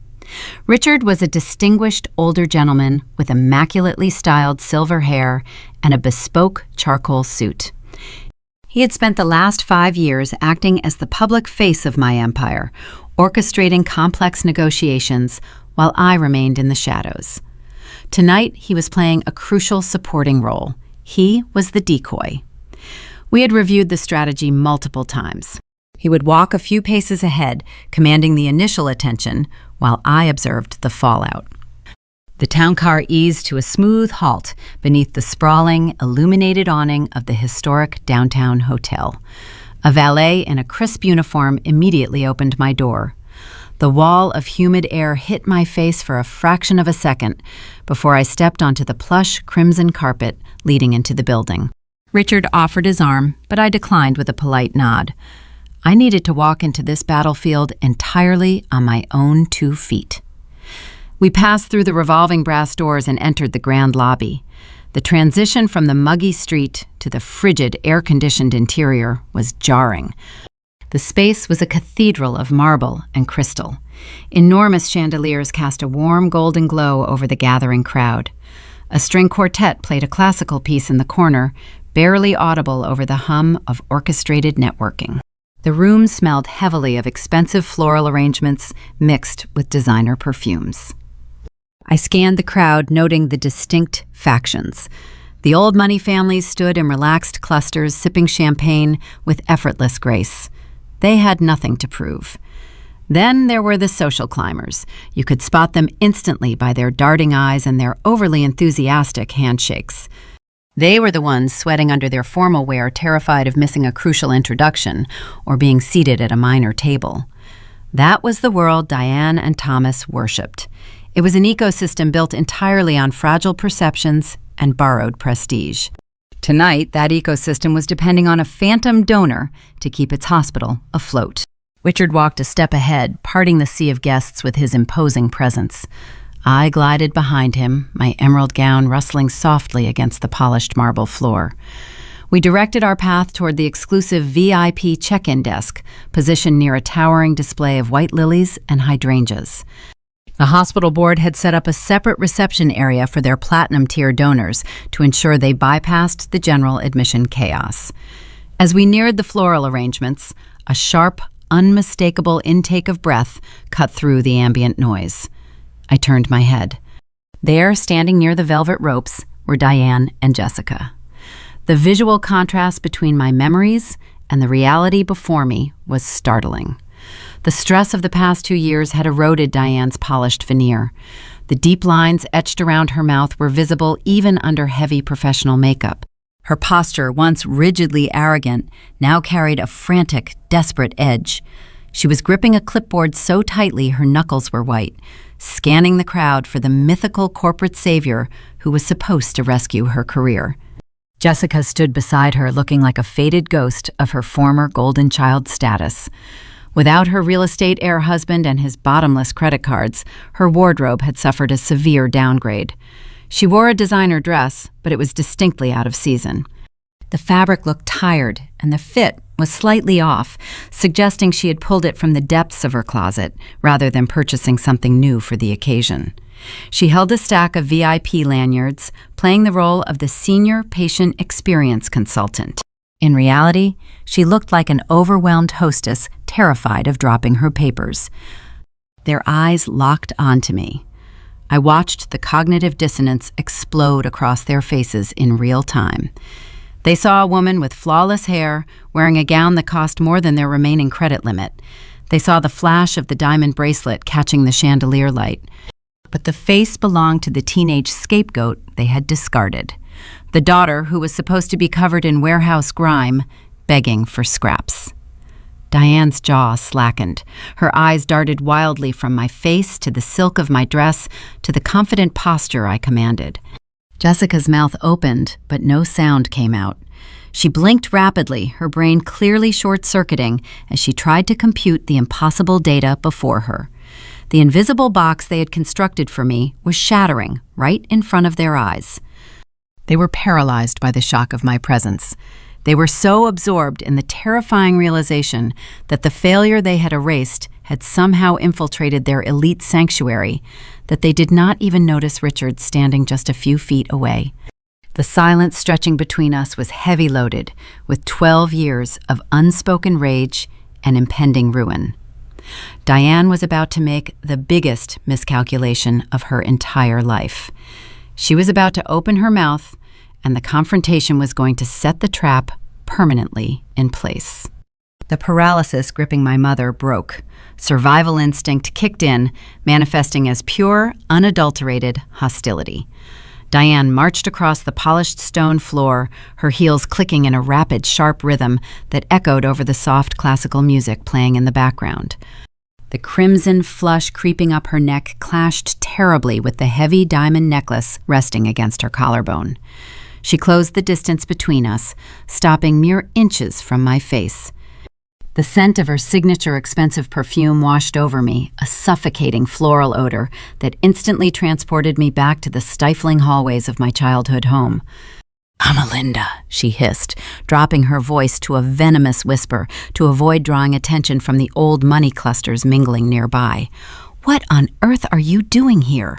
Richard was a distinguished older gentleman with immaculately styled silver hair and a bespoke charcoal suit. He had spent the last 5 years acting as the public face of my empire, orchestrating complex negotiations while I remained in the shadows. Tonight, he was playing a crucial supporting role. He was the decoy. We had reviewed the strategy multiple times. He would walk a few paces ahead, commanding the initial attention, while I observed the fallout. The town car eased to a smooth halt beneath the sprawling, illuminated awning of the historic downtown hotel. A valet in a crisp uniform immediately opened my door. The wall of humid air hit my face for a fraction of a second before I stepped onto the plush crimson carpet leading into the building. Richard offered his arm, but I declined with a polite nod. I needed to walk into this battlefield entirely on my own 2 feet. We passed through the revolving brass doors and entered the grand lobby. The transition from the muggy street to the frigid, air-conditioned interior was jarring. The space was a cathedral of marble and crystal. Enormous chandeliers cast a warm golden glow over the gathering crowd. A string quartet played a classical piece in the corner, barely audible over the hum of orchestrated networking. The room smelled heavily of expensive floral arrangements mixed with designer perfumes. I scanned the crowd, noting the distinct factions. The old money families stood in relaxed clusters, sipping champagne with effortless grace. They had nothing to prove. Then there were the social climbers. You could spot them instantly by their darting eyes and their overly enthusiastic handshakes. They were the ones sweating under their formal wear, terrified of missing a crucial introduction or being seated at a minor table. That was the world Diane and Thomas worshipped. It was an ecosystem built entirely on fragile perceptions and borrowed prestige. Tonight, that ecosystem was depending on a phantom donor to keep its hospital afloat. Richard walked a step ahead, parting the sea of guests with his imposing presence. I glided behind him, my emerald gown rustling softly against the polished marble floor. We directed our path toward the exclusive VIP check-in desk, positioned near a towering display of white lilies and hydrangeas. The hospital board had set up a separate reception area for their platinum-tier donors to ensure they bypassed the general admission chaos. As we neared the floral arrangements, a sharp, unmistakable intake of breath cut through the ambient noise. I turned my head. There, standing near the velvet ropes, were Diane and Jessica. The visual contrast between my memories and the reality before me was startling. The stress of the past 2 years had eroded Diane's polished veneer. The deep lines etched around her mouth were visible even under heavy professional makeup. Her posture, once rigidly arrogant, now carried a frantic, desperate edge. She was gripping a clipboard so tightly her knuckles were white, scanning the crowd for the mythical corporate savior who was supposed to rescue her career. Jessica stood beside her, looking like a faded ghost of her former golden child status. Without her real estate heir husband and his bottomless credit cards, her wardrobe had suffered a severe downgrade. She wore a designer dress, but it was distinctly out of season. The fabric looked tired, and the fit was slightly off, suggesting she had pulled it from the depths of her closet rather than purchasing something new for the occasion. She held a stack of VIP lanyards, playing the role of the senior patient experience consultant. In reality, she looked like an overwhelmed hostess, terrified of dropping her papers. Their eyes locked onto me. I watched the cognitive dissonance explode across their faces in real time. They saw a woman with flawless hair, wearing a gown that cost more than their remaining credit limit. They saw the flash of the diamond bracelet catching the chandelier light. But the face belonged to the teenage scapegoat they had discarded. The daughter, who was supposed to be covered in warehouse grime, begging for scraps. Diane's jaw slackened. Her eyes darted wildly from my face to the silk of my dress to the confident posture I commanded. Jessica's mouth opened, but no sound came out. She blinked rapidly, her brain clearly short-circuiting as she tried to compute the impossible data before her. The invisible box they had constructed for me was shattering right in front of their eyes. They were paralyzed by the shock of my presence. They were so absorbed in the terrifying realization that the failure they had erased had somehow infiltrated their elite sanctuary that they did not even notice Richard standing just a few feet away. The silence stretching between us was heavy-loaded with 12 years of unspoken rage and impending ruin. Diane was about to make the biggest miscalculation of her entire life. She was about to open her mouth, and the confrontation was going to set the trap permanently in place. The paralysis gripping my mother broke. Survival instinct kicked in, manifesting as pure, unadulterated hostility. Diane marched across the polished stone floor, her heels clicking in a rapid, sharp rhythm that echoed over the soft classical music playing in the background. The crimson flush creeping up her neck clashed terribly with the heavy diamond necklace resting against her collarbone. She closed the distance between us, stopping mere inches from my face. The scent of her signature expensive perfume washed over me, a suffocating floral odor that instantly transported me back to the stifling hallways of my childhood home. "Amalinda," she hissed, dropping her voice to a venomous whisper to avoid drawing attention from the old money clusters mingling nearby. "What on earth are you doing here?"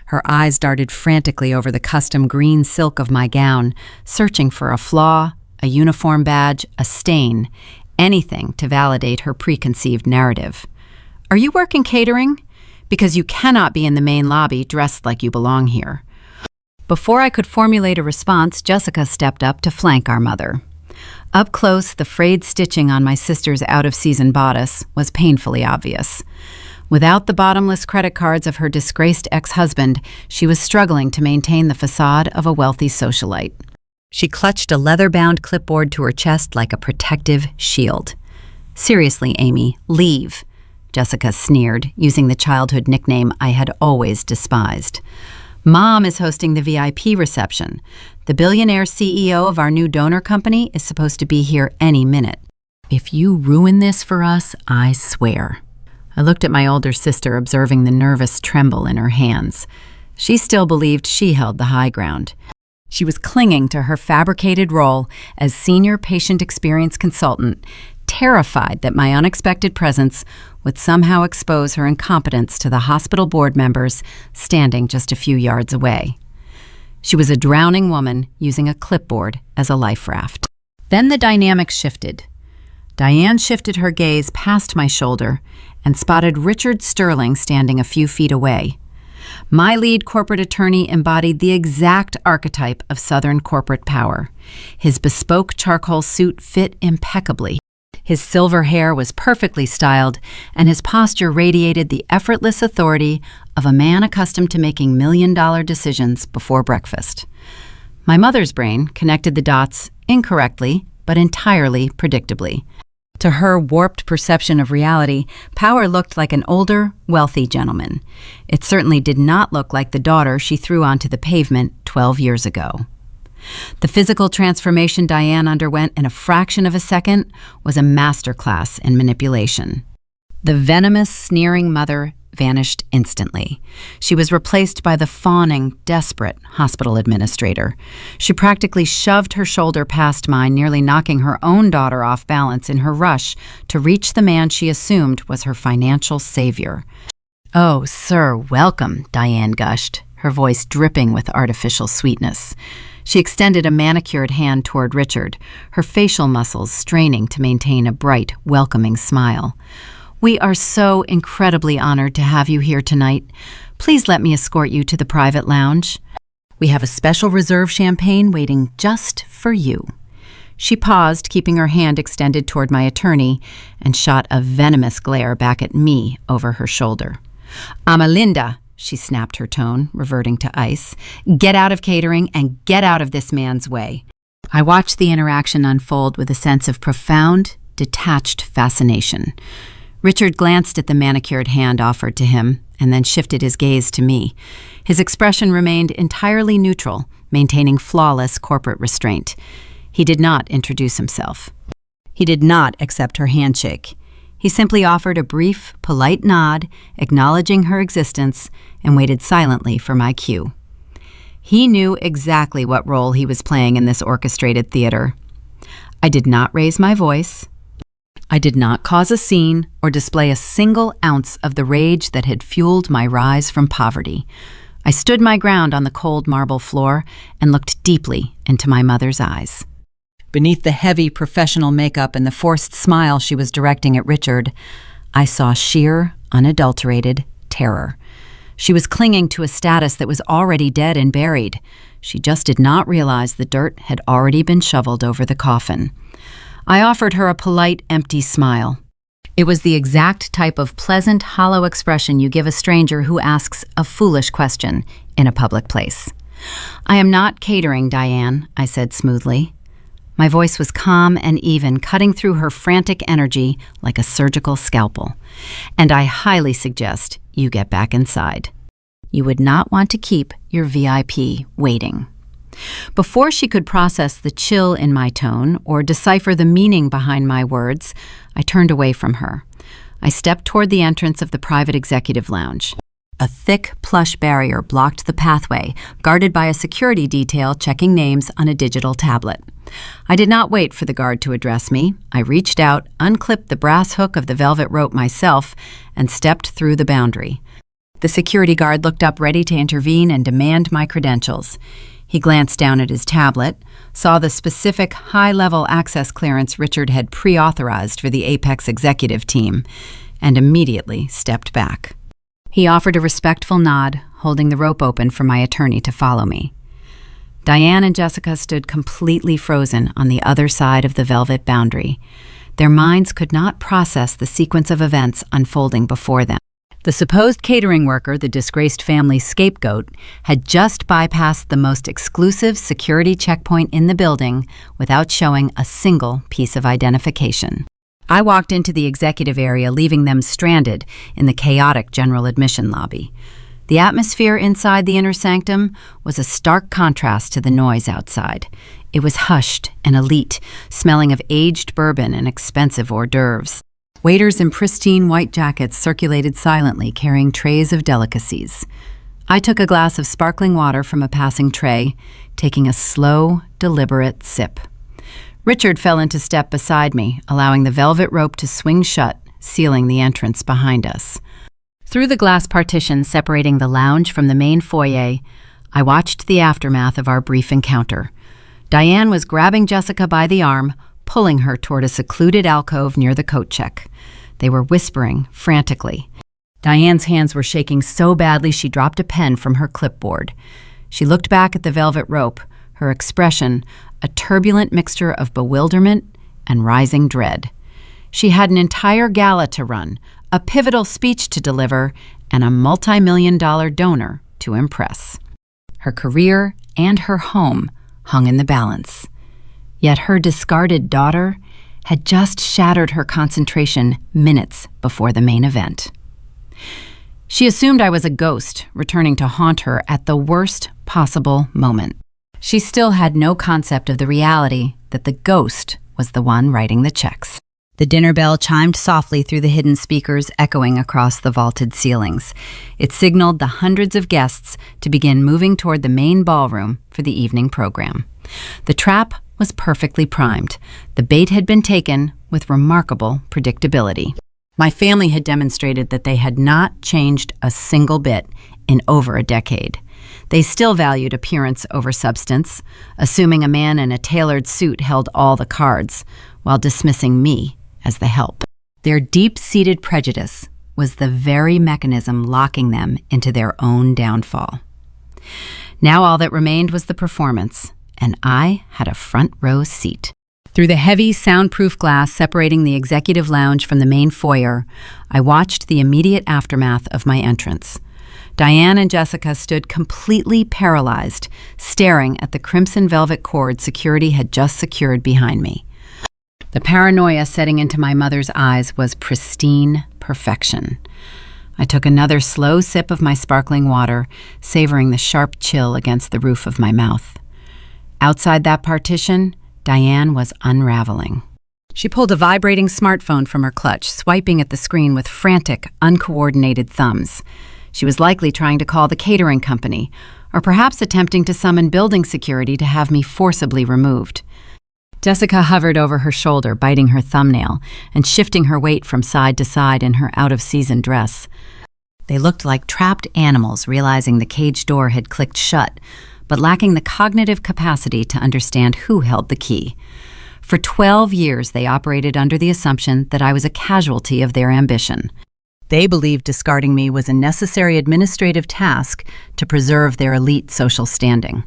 Her eyes darted frantically over the custom green silk of my gown, searching for a flaw, a uniform badge, a stain, anything to validate her preconceived narrative. "Are you working catering? Because you cannot be in the main lobby dressed like you belong here." Before I could formulate a response, Jessica stepped up to flank our mother. Up close, the frayed stitching on my sister's out-of-season bodice was painfully obvious. Without the bottomless credit cards of her disgraced ex-husband, she was struggling to maintain the facade of a wealthy socialite. She clutched a leather-bound clipboard to her chest like a protective shield. "Seriously, Amy, leave," Jessica sneered, using the childhood nickname I had always despised. "Mom is hosting the VIP reception. The billionaire CEO of our new donor company is supposed to be here any minute. If you ruin this for us, I swear." I looked at my older sister, observing the nervous tremble in her hands. She still believed she held the high ground. She was clinging to her fabricated role as senior patient experience consultant, terrified that my unexpected presence would somehow expose her incompetence to the hospital board members standing just a few yards away. She was a drowning woman using a clipboard as a life raft. Then the dynamic shifted. Diane shifted her gaze past my shoulder and spotted Richard Sterling standing a few feet away. My lead corporate attorney embodied the exact archetype of Southern corporate power. His bespoke charcoal suit fit impeccably. His silver hair was perfectly styled, and his posture radiated the effortless authority of a man accustomed to making million-dollar decisions before breakfast. My mother's brain connected the dots incorrectly, but entirely predictably. To her warped perception of reality, Power looked like an older, wealthy gentleman. It certainly did not look like the daughter she threw onto the pavement 12 years ago. The physical transformation Diane underwent in a fraction of a second was a masterclass in manipulation. The venomous, sneering mother vanished instantly. She was replaced by the fawning, desperate hospital administrator. She practically shoved her shoulder past mine, nearly knocking her own daughter off balance in her rush to reach the man she assumed was her financial savior. "Oh, sir, welcome," Diane gushed, her voice dripping with artificial sweetness. She extended a manicured hand toward Richard, her facial muscles straining to maintain a bright, welcoming smile. "We are so incredibly honored to have you here tonight. Please let me escort you to the private lounge. We have a special reserve champagne waiting just for you." She paused, keeping her hand extended toward my attorney, and shot a venomous glare back at me over her shoulder. "Amalinda," she snapped her tone, reverting to ice, "get out of catering and get out of this man's way." I watched the interaction unfold with a sense of profound, detached fascination. Richard glanced at the manicured hand offered to him and then shifted his gaze to me. His expression remained entirely neutral, maintaining flawless corporate restraint. He did not introduce himself. He did not accept her handshake. He simply offered a brief, polite nod, acknowledging her existence, and waited silently for my cue. He knew exactly what role he was playing in this orchestrated theater. I did not raise my voice. I did not cause a scene or display a single ounce of the rage that had fueled my rise from poverty. I stood my ground on the cold marble floor and looked deeply into my mother's eyes. Beneath the heavy professional makeup and the forced smile she was directing at Richard, I saw sheer, unadulterated terror. She was clinging to a status that was already dead and buried. She just did not realize the dirt had already been shoveled over the coffin. I offered her a polite, empty smile. It was the exact type of pleasant, hollow expression you give a stranger who asks a foolish question in a public place. "I am not catering, Diane," I said smoothly. My voice was calm and even, cutting through her frantic energy like a surgical scalpel. And I highly suggest you get back inside. You would not want to keep your VIP waiting. Before she could process the chill in my tone or decipher the meaning behind my words, I turned away from her. I stepped toward the entrance of the private executive lounge. A thick, plush barrier blocked the pathway, guarded by a security detail checking names on a digital tablet. I did not wait for the guard to address me. I reached out, unclipped the brass hook of the velvet rope myself, and stepped through the boundary. The security guard looked up, ready to intervene and demand my credentials. He glanced down at his tablet, saw the specific high-level access clearance Richard had pre-authorized for the Apex executive team, and immediately stepped back. He offered a respectful nod, holding the rope open for my attorney to follow me. Diane and Jessica stood completely frozen on the other side of the velvet boundary. Their minds could not process the sequence of events unfolding before them. The supposed catering worker, the disgraced family's scapegoat, had just bypassed the most exclusive security checkpoint in the building without showing a single piece of identification. I walked into the executive area, leaving them stranded in the chaotic general admission lobby. The atmosphere inside the inner sanctum was a stark contrast to the noise outside. It was hushed and elite, smelling of aged bourbon and expensive hors d'oeuvres. Waiters in pristine white jackets circulated silently, carrying trays of delicacies. I took a glass of sparkling water from a passing tray, taking a slow, deliberate sip. Richard fell into step beside me, allowing the velvet rope to swing shut, sealing the entrance behind us. Through the glass partition separating the lounge from the main foyer, I watched the aftermath of our brief encounter. Diane was grabbing Jessica by the arm, pulling her toward a secluded alcove near the coat check. They were whispering frantically. Diane's hands were shaking so badly she dropped a pen from her clipboard. She looked back at the velvet rope, her expression a turbulent mixture of bewilderment and rising dread. She had an entire gala to run, a pivotal speech to deliver, and a multi-million-dollar donor to impress. Her career and her home hung in the balance. Yet her discarded daughter had just shattered her concentration minutes before the main event. She assumed I was a ghost, returning to haunt her at the worst possible moment. She still had no concept of the reality that the ghost was the one writing the checks. The dinner bell chimed softly through the hidden speakers, echoing across the vaulted ceilings. It signaled the hundreds of guests to begin moving toward the main ballroom for the evening program. The trap was perfectly primed. The bait had been taken with remarkable predictability. My family had demonstrated that they had not changed a single bit in over a decade. They still valued appearance over substance, assuming a man in a tailored suit held all the cards, while dismissing me as the help. Their deep-seated prejudice was the very mechanism locking them into their own downfall. Now all that remained was the performance, and I had a front row seat. Through the heavy, soundproof glass separating the executive lounge from the main foyer, I watched the immediate aftermath of my entrance. Diane and Jessica stood completely paralyzed, staring at the crimson velvet cord security had just secured behind me. The paranoia setting into my mother's eyes was pristine perfection. I took another slow sip of my sparkling water, savoring the sharp chill against the roof of my mouth. Outside that partition, Diane was unraveling. She pulled a vibrating smartphone from her clutch, swiping at the screen with frantic, uncoordinated thumbs. She was likely trying to call the catering company, or perhaps attempting to summon building security to have me forcibly removed. Jessica hovered over her shoulder, biting her thumbnail and shifting her weight from side to side in her out-of-season dress. They looked like trapped animals, realizing the cage door had clicked shut, but lacking the cognitive capacity to understand who held the key. For 12 years, they operated under the assumption that I was a casualty of their ambition. They believed discarding me was a necessary administrative task to preserve their elite social standing.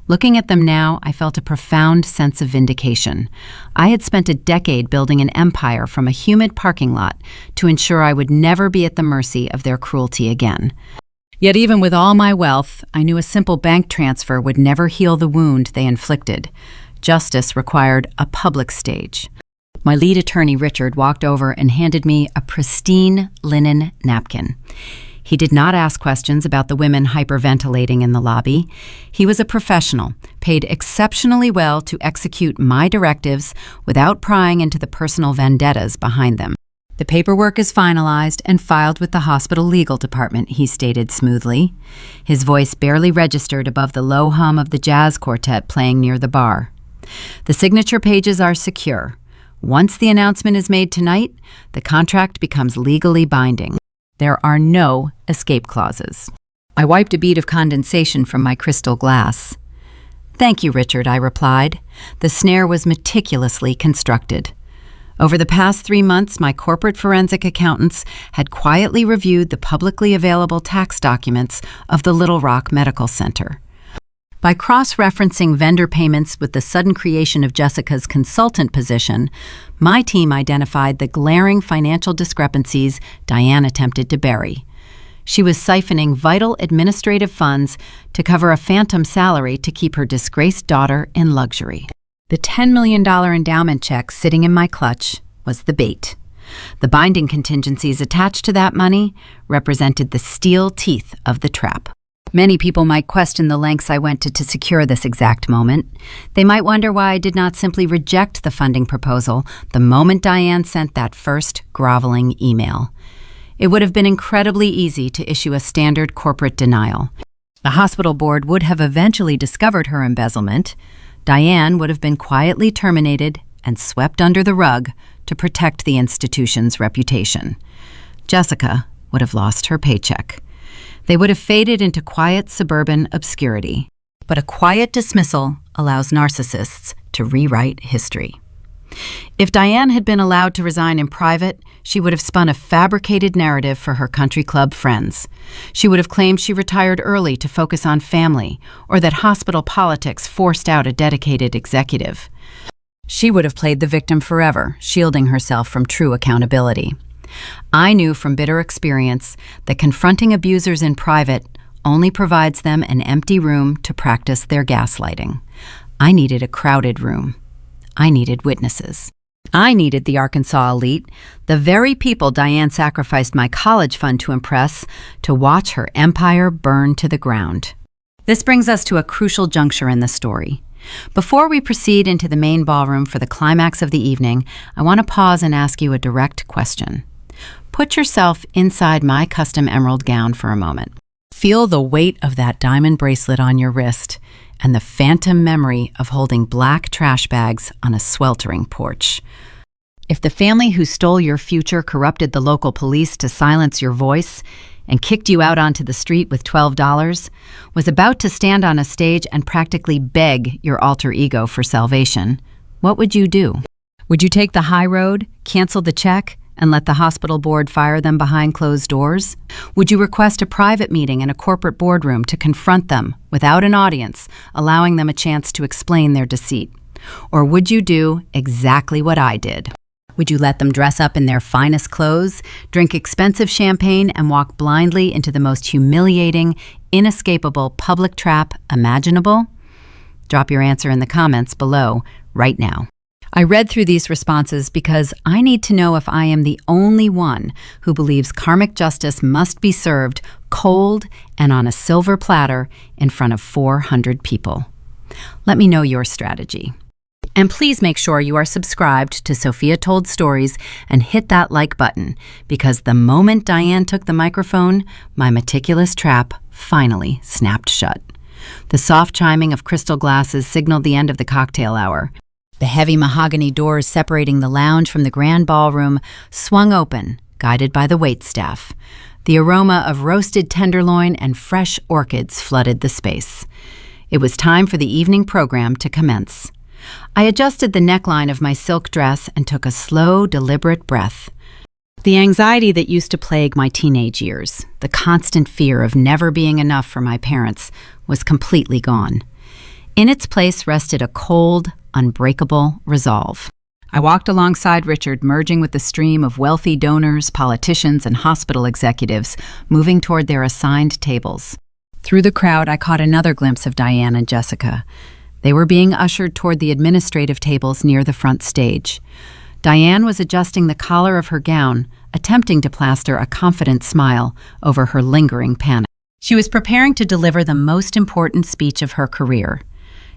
Looking at them now, I felt a profound sense of vindication. I had spent a decade building an empire from a humid parking lot to ensure I would never be at the mercy of their cruelty again. Yet even with all my wealth, I knew a simple bank transfer would never heal the wound they inflicted. Justice required a public stage. My lead attorney, Richard, walked over and handed me a pristine linen napkin. He did not ask questions about the women hyperventilating in the lobby. He was a professional, paid exceptionally well to execute my directives without prying into the personal vendettas behind them. The paperwork is finalized and filed with the hospital legal department, he stated smoothly. His voice barely registered above the low hum of the jazz quartet playing near the bar. The signature pages are secure. Once the announcement is made tonight, the contract becomes legally binding. There are no escape clauses. I wiped a bead of condensation from my crystal glass. Thank you, Richard, I replied. The snare was meticulously constructed. Over the past 3 months, my corporate forensic accountants had quietly reviewed the publicly available tax documents of the Little Rock Medical Center. By cross-referencing vendor payments with the sudden creation of Jessica's consultant position, my team identified the glaring financial discrepancies Diane attempted to bury. She was siphoning vital administrative funds to cover a phantom salary to keep her disgraced daughter in luxury. The $10 million endowment check sitting in my clutch was the bait. The binding contingencies attached to that money represented the steel teeth of the trap. Many people might question the lengths I went to secure this exact moment. They might wonder why I did not simply reject the funding proposal the moment Diane sent that first groveling email. It would have been incredibly easy to issue a standard corporate denial. The hospital board would have eventually discovered her embezzlement. Diane would have been quietly terminated and swept under the rug to protect the institution's reputation. Jessica would have lost her paycheck. They would have faded into quiet suburban obscurity. But a quiet dismissal allows narcissists to rewrite history. If Diane had been allowed to resign in private, she would have spun a fabricated narrative for her country club friends. She would have claimed she retired early to focus on family, or that hospital politics forced out a dedicated executive. She would have played the victim forever, shielding herself from true accountability. I knew from bitter experience that confronting abusers in private only provides them an empty room to practice their gaslighting. I needed a crowded room. I needed witnesses. I needed the Arkansas elite, the very people Diane sacrificed my college fund to impress, to watch her empire burn to the ground. This brings us to a crucial juncture in the story. Before we proceed into the main ballroom for the climax of the evening, I want to pause and ask you a direct question. Put yourself inside my custom emerald gown for a moment. Feel the weight of that diamond bracelet on your wrist and the phantom memory of holding black trash bags on a sweltering porch. If the family who stole your future corrupted the local police to silence your voice and kicked you out onto the street with $12, was about to stand on a stage and practically beg your alter ego for salvation, what would you do? Would you take the high road, cancel the check, and let the hospital board fire them behind closed doors? Would you request a private meeting in a corporate boardroom to confront them without an audience, allowing them a chance to explain their deceit? Or would you do exactly what I did? Would you let them dress up in their finest clothes, drink expensive champagne, and walk blindly into the most humiliating, inescapable public trap imaginable? Drop your answer in the comments below right now. I read through these responses because I need to know if I am the only one who believes karmic justice must be served cold and on a silver platter in front of 400 people. Let me know your strategy. And please make sure you are subscribed to Sophia Told Stories and hit that like button, because the moment Diane took the microphone, my meticulous trap finally snapped shut. The soft chiming of crystal glasses signaled the end of the cocktail hour. The heavy mahogany doors separating the lounge from the grand ballroom swung open, guided by the waitstaff. The aroma of roasted tenderloin and fresh orchids flooded the space. It was time for the evening program to commence. I adjusted the neckline of my silk dress and took a slow, deliberate breath. The anxiety that used to plague my teenage years, the constant fear of never being enough for my parents, was completely gone. In its place rested a cold, unbreakable resolve. I walked alongside Richard, merging with the stream of wealthy donors, politicians, and hospital executives moving toward their assigned tables. Through the crowd, I caught another glimpse of Diane and Jessica. They were being ushered toward the administrative tables near the front stage. Diane was adjusting the collar of her gown, attempting to plaster a confident smile over her lingering panic. She was preparing to deliver the most important speech of her career.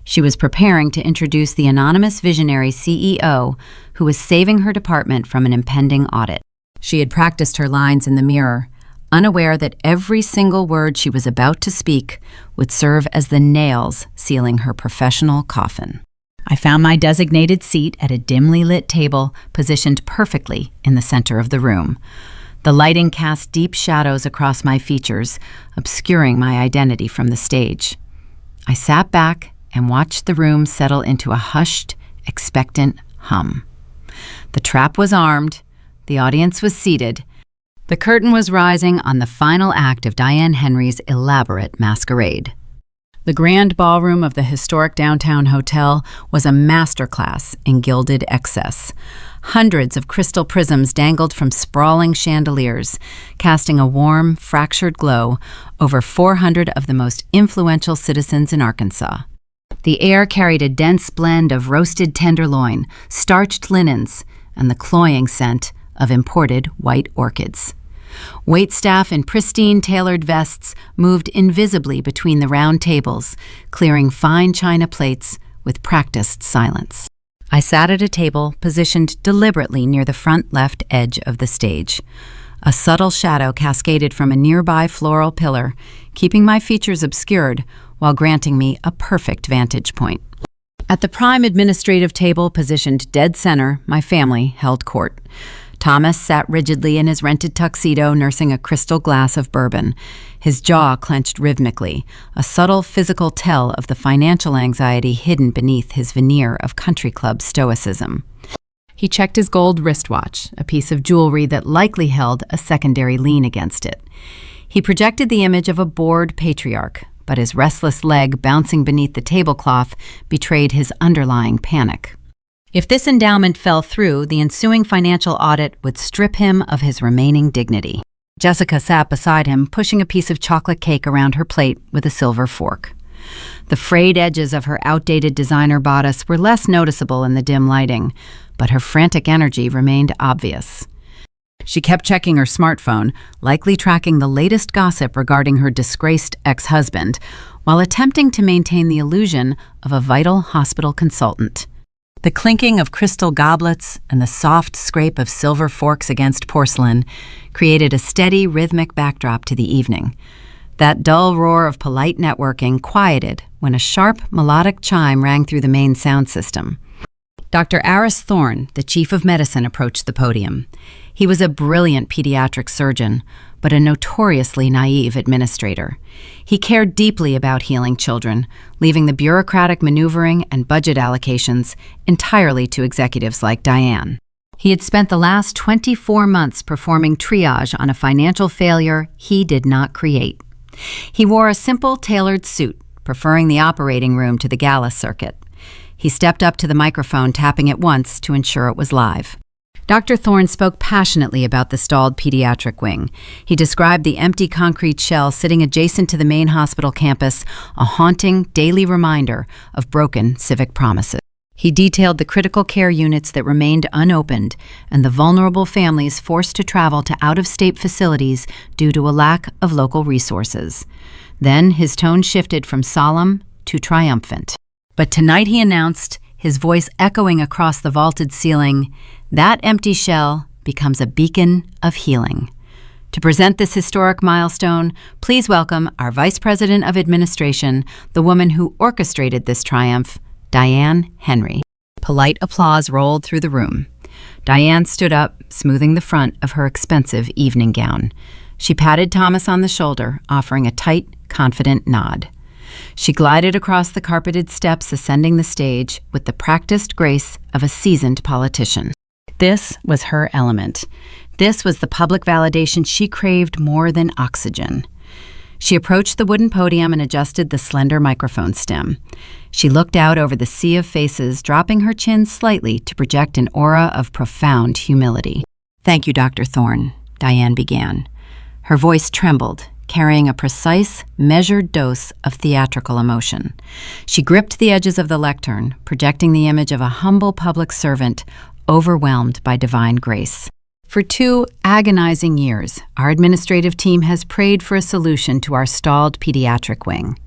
She was preparing to introduce the anonymous visionary CEO who was saving her department from an impending audit. She had practiced her lines in the mirror, unaware that every single word she was about to speak would serve as the nails sealing her professional coffin. I found my designated seat at a dimly lit table positioned perfectly in the center of the room. The lighting cast deep shadows across my features, obscuring my identity from the stage. I sat back and watched the room settle into a hushed, expectant hum. The trap was armed, the audience was seated. The curtain was rising on the final act of Diane Henry's elaborate masquerade. The grand ballroom of the historic downtown hotel was a masterclass in gilded excess. Hundreds of crystal prisms dangled from sprawling chandeliers, casting a warm, fractured glow over 400 of the most influential citizens in Arkansas. The air carried a dense blend of roasted tenderloin, starched linens, and the cloying scent of imported white orchids. Waitstaff in pristine tailored vests moved invisibly between the round tables, clearing fine china plates with practiced silence. I sat at a table positioned deliberately near the front left edge of the stage. A subtle shadow cascaded from a nearby floral pillar, keeping my features obscured while granting me a perfect vantage point. At the prime administrative table positioned dead center, my family held court. Thomas sat rigidly in his rented tuxedo, nursing a crystal glass of bourbon. His jaw clenched rhythmically, a subtle physical tell of the financial anxiety hidden beneath his veneer of country club stoicism. He checked his gold wristwatch, a piece of jewelry that likely held a secondary lien against it. He projected the image of a bored patriarch, but his restless leg bouncing beneath the tablecloth betrayed his underlying panic. If this endowment fell through, the ensuing financial audit would strip him of his remaining dignity. Jessica sat beside him, pushing a piece of chocolate cake around her plate with a silver fork. The frayed edges of her outdated designer bodice were less noticeable in the dim lighting, but her frantic energy remained obvious. She kept checking her smartphone, likely tracking the latest gossip regarding her disgraced ex-husband, while attempting to maintain the illusion of a vital hospital consultant. The clinking of crystal goblets and the soft scrape of silver forks against porcelain created a steady, rhythmic backdrop to the evening. That dull roar of polite networking quieted when a sharp, melodic chime rang through the main sound system. Dr. Aris Thorne, the chief of medicine, approached the podium. He was a brilliant pediatric surgeon, but a notoriously naive administrator. He cared deeply about healing children, leaving the bureaucratic maneuvering and budget allocations entirely to executives like Diane. He had spent the last 24 months performing triage on a financial failure he did not create. He wore a simple, tailored suit, preferring the operating room to the gala circuit. He stepped up to the microphone, tapping it once to ensure it was live. Dr. Thorne spoke passionately about the stalled pediatric wing. He described the empty concrete shell sitting adjacent to the main hospital campus, a haunting daily reminder of broken civic promises. He detailed the critical care units that remained unopened and the vulnerable families forced to travel to out-of-state facilities due to a lack of local resources. Then his tone shifted from solemn to triumphant. But tonight he announced, his voice echoing across the vaulted ceiling, that empty shell becomes a beacon of healing. To present this historic milestone, please welcome our Vice President of Administration, the woman who orchestrated this triumph, Diane Henry. Polite applause rolled through the room. Diane stood up, smoothing the front of her expensive evening gown. She patted Thomas on the shoulder, offering a tight, confident nod. She glided across the carpeted steps, ascending the stage with the practiced grace of a seasoned politician. This was her element. This was the public validation she craved more than oxygen. She approached the wooden podium and adjusted the slender microphone stem. She looked out over the sea of faces, dropping her chin slightly to project an aura of profound humility. "Thank you, Dr. Thorne," Diane began. Her voice trembled, carrying a precise, measured dose of theatrical emotion. She gripped the edges of the lectern, projecting the image of a humble public servant overwhelmed by divine grace. For 2 agonizing years, our administrative team has prayed for a solution to our stalled pediatric wing.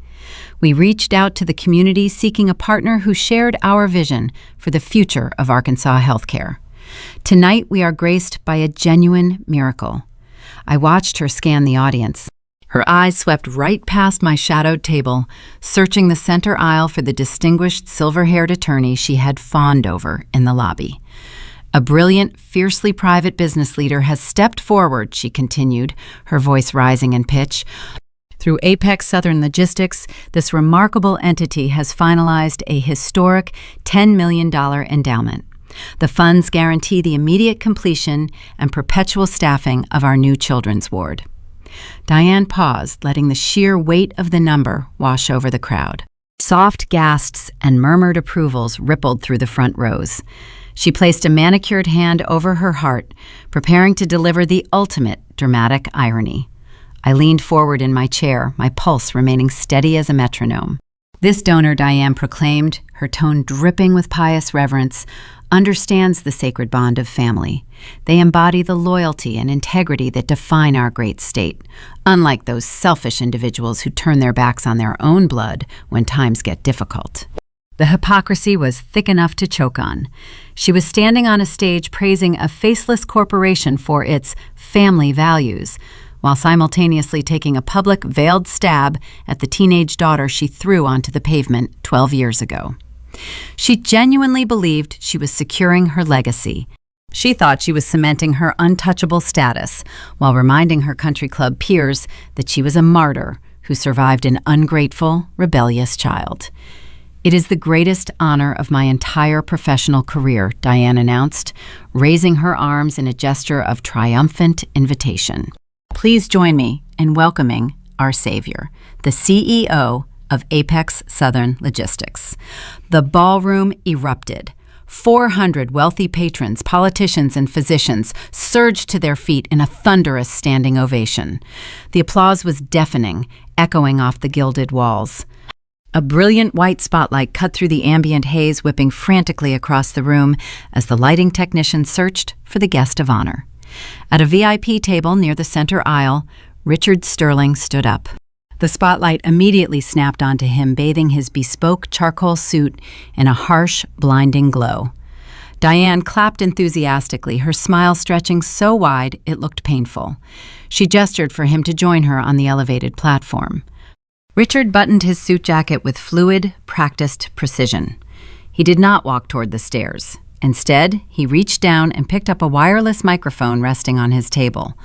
We reached out to the community seeking a partner who shared our vision for the future of Arkansas healthcare. Tonight, we are graced by a genuine miracle. I watched her scan the audience. Her eyes swept right past my shadowed table, searching the center aisle for the distinguished silver-haired attorney she had fawned over in the lobby. A brilliant, fiercely private business leader has stepped forward, she continued, her voice rising in pitch. Through Apex Southern Logistics, this remarkable entity has finalized a historic $10 million endowment. The funds guarantee the immediate completion and perpetual staffing of our new children's ward. Diane paused, letting the sheer weight of the number wash over the crowd. Soft gasps and murmured approvals rippled through the front rows. She placed a manicured hand over her heart, preparing to deliver the ultimate dramatic irony. I leaned forward in my chair, my pulse remaining steady as a metronome. This donor, Diane proclaimed, her tone dripping with pious reverence, understands the sacred bond of family. They embody the loyalty and integrity that define our great state, unlike those selfish individuals who turn their backs on their own blood when times get difficult. The hypocrisy was thick enough to choke on. She was standing on a stage praising a faceless corporation for its family values, while simultaneously taking a public veiled stab at the teenage daughter she threw onto the pavement 12 years ago. She genuinely believed she was securing her legacy. She thought she was cementing her untouchable status, while reminding her country club peers that she was a martyr who survived an ungrateful, rebellious child. "It is the greatest honor of my entire professional career," Diane announced, raising her arms in a gesture of triumphant invitation. "Please join me in welcoming our savior, the CEO of Apex Southern Logistics." The ballroom erupted. 400 wealthy patrons, politicians, and physicians surged to their feet in a thunderous standing ovation. The applause was deafening, echoing off the gilded walls. A brilliant white spotlight cut through the ambient haze, whipping frantically across the room as the lighting technician searched for the guest of honor. At a VIP table near the center aisle, Richard Sterling stood up. The spotlight immediately snapped onto him, bathing his bespoke charcoal suit in a harsh, blinding glow. Diane clapped enthusiastically, her smile stretching so wide it looked painful. She gestured for him to join her on the elevated platform. Richard buttoned his suit jacket with fluid, practiced precision. He did not walk toward the stairs. Instead, he reached down and picked up a wireless microphone resting on his table.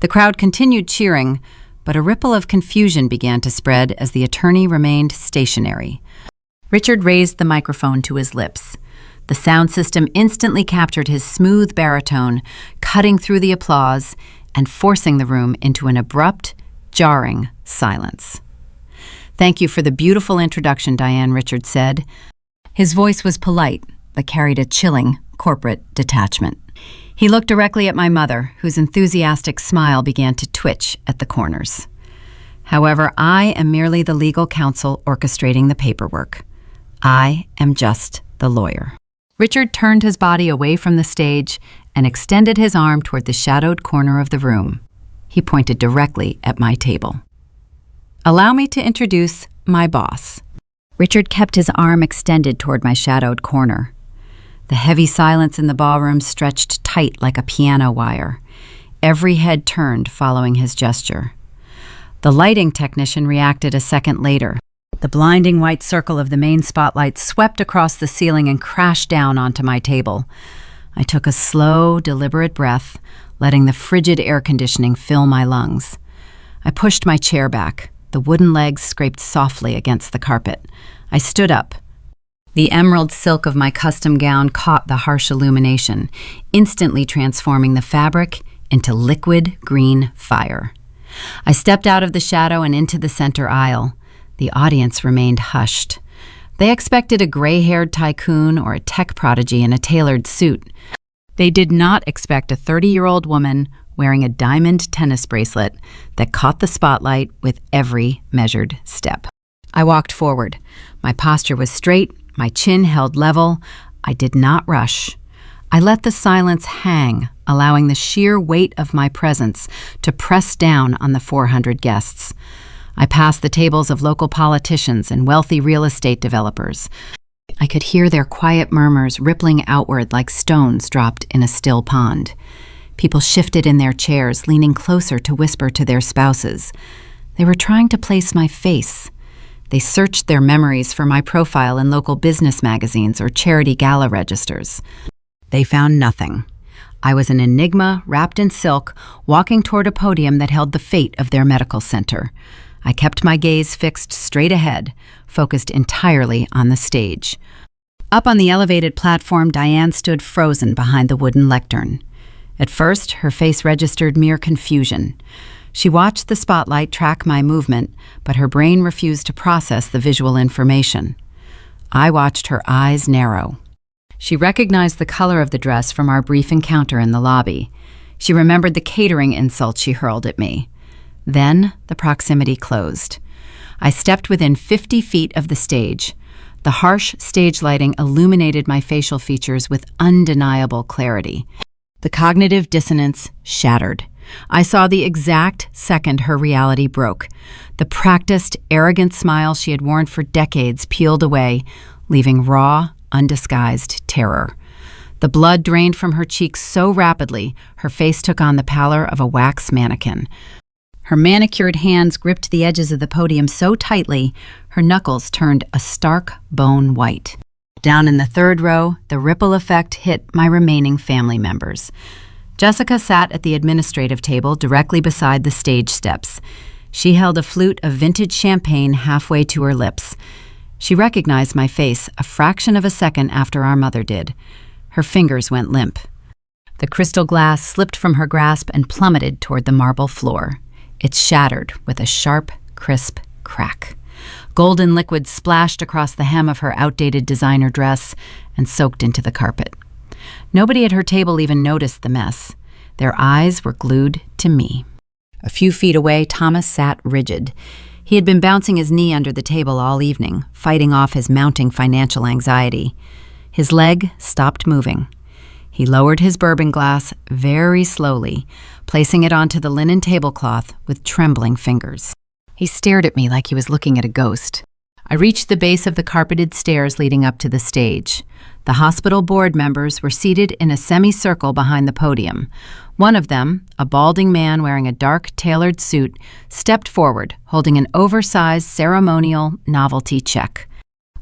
The crowd continued cheering, but a ripple of confusion began to spread as the attorney remained stationary. Richard raised the microphone to his lips. The sound system instantly captured his smooth baritone, cutting through the applause and forcing the room into an abrupt, jarring silence. "Thank you for the beautiful introduction, Diane," Richard said. His voice was polite, but carried a chilling corporate detachment. He looked directly at my mother, whose enthusiastic smile began to twitch at the corners. "However, I am merely the legal counsel orchestrating the paperwork. I am just the lawyer." Richard turned his body away from the stage and extended his arm toward the shadowed corner of the room. He pointed directly at my table. "Allow me to introduce my boss." Richard kept his arm extended toward my shadowed corner. The heavy silence in the ballroom stretched tight like a piano wire. Every head turned following his gesture. The lighting technician reacted a second later. The blinding white circle of the main spotlight swept across the ceiling and crashed down onto my table. I took a slow, deliberate breath, letting the frigid air conditioning fill my lungs. I pushed my chair back. The wooden legs scraped softly against the carpet. I stood up. The emerald silk of my custom gown caught the harsh illumination, instantly transforming the fabric into liquid green fire. I stepped out of the shadow and into the center aisle. The audience remained hushed. They expected a gray-haired tycoon or a tech prodigy in a tailored suit. They did not expect a 30-year-old woman wearing a diamond tennis bracelet that caught the spotlight with every measured step. I walked forward. My posture was straight, my chin held level. I did not rush. I let the silence hang, allowing the sheer weight of my presence to press down on the 400 guests. I passed the tables of local politicians and wealthy real estate developers. I could hear their quiet murmurs rippling outward like stones dropped in a still pond. People shifted in their chairs, leaning closer to whisper to their spouses. They were trying to place my face. They searched their memories for my profile in local business magazines or charity gala registers. They found nothing. I was an enigma wrapped in silk, walking toward a podium that held the fate of their medical center. I kept my gaze fixed straight ahead, focused entirely on the stage. Up on the elevated platform, Diane stood frozen behind the wooden lectern. At first, her face registered mere confusion. She watched the spotlight track my movement, but her brain refused to process the visual information. I watched her eyes narrow. She recognized the color of the dress from our brief encounter in the lobby. She remembered the catering insults she hurled at me. Then the proximity closed. I stepped within 50 feet of the stage. The harsh stage lighting illuminated my facial features with undeniable clarity. The cognitive dissonance shattered. I saw the exact second her reality broke. The practiced, arrogant smile she had worn for decades peeled away, leaving raw, undisguised terror. The blood drained from her cheeks so rapidly, her face took on the pallor of a wax mannequin. Her manicured hands gripped the edges of the podium so tightly, her knuckles turned a stark bone white. Down in the third row, the ripple effect hit my remaining family members. Jessica sat at the administrative table directly beside the stage steps. She held a flute of vintage champagne halfway to her lips. She recognized my face a fraction of a second after our mother did. Her fingers went limp. The crystal glass slipped from her grasp and plummeted toward the marble floor. It shattered with a sharp, crisp crack. Golden liquid splashed across the hem of her outdated designer dress and soaked into the carpet. Nobody at her table even noticed the mess. Their eyes were glued to me. A few feet away, Thomas sat rigid. He had been bouncing his knee under the table all evening, fighting off his mounting financial anxiety. His leg stopped moving. He lowered his bourbon glass very slowly, placing it onto the linen tablecloth with trembling fingers. He stared at me like he was looking at a ghost. I reached the base of the carpeted stairs leading up to the stage. The hospital board members were seated in a semicircle behind the podium. One of them, a balding man wearing a dark, tailored suit, stepped forward, holding an oversized ceremonial novelty check.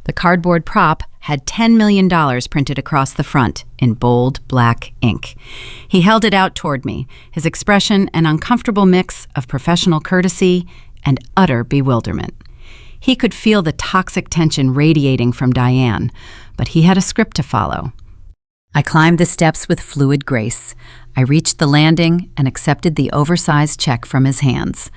The cardboard prop had $10 million printed across the front in bold black ink. He held it out toward me, his expression an uncomfortable mix of professional courtesy and utter bewilderment. He could feel the toxic tension radiating from Diane, but he had a script to follow. I climbed the steps with fluid grace. I reached the landing and accepted the oversized check from his hands.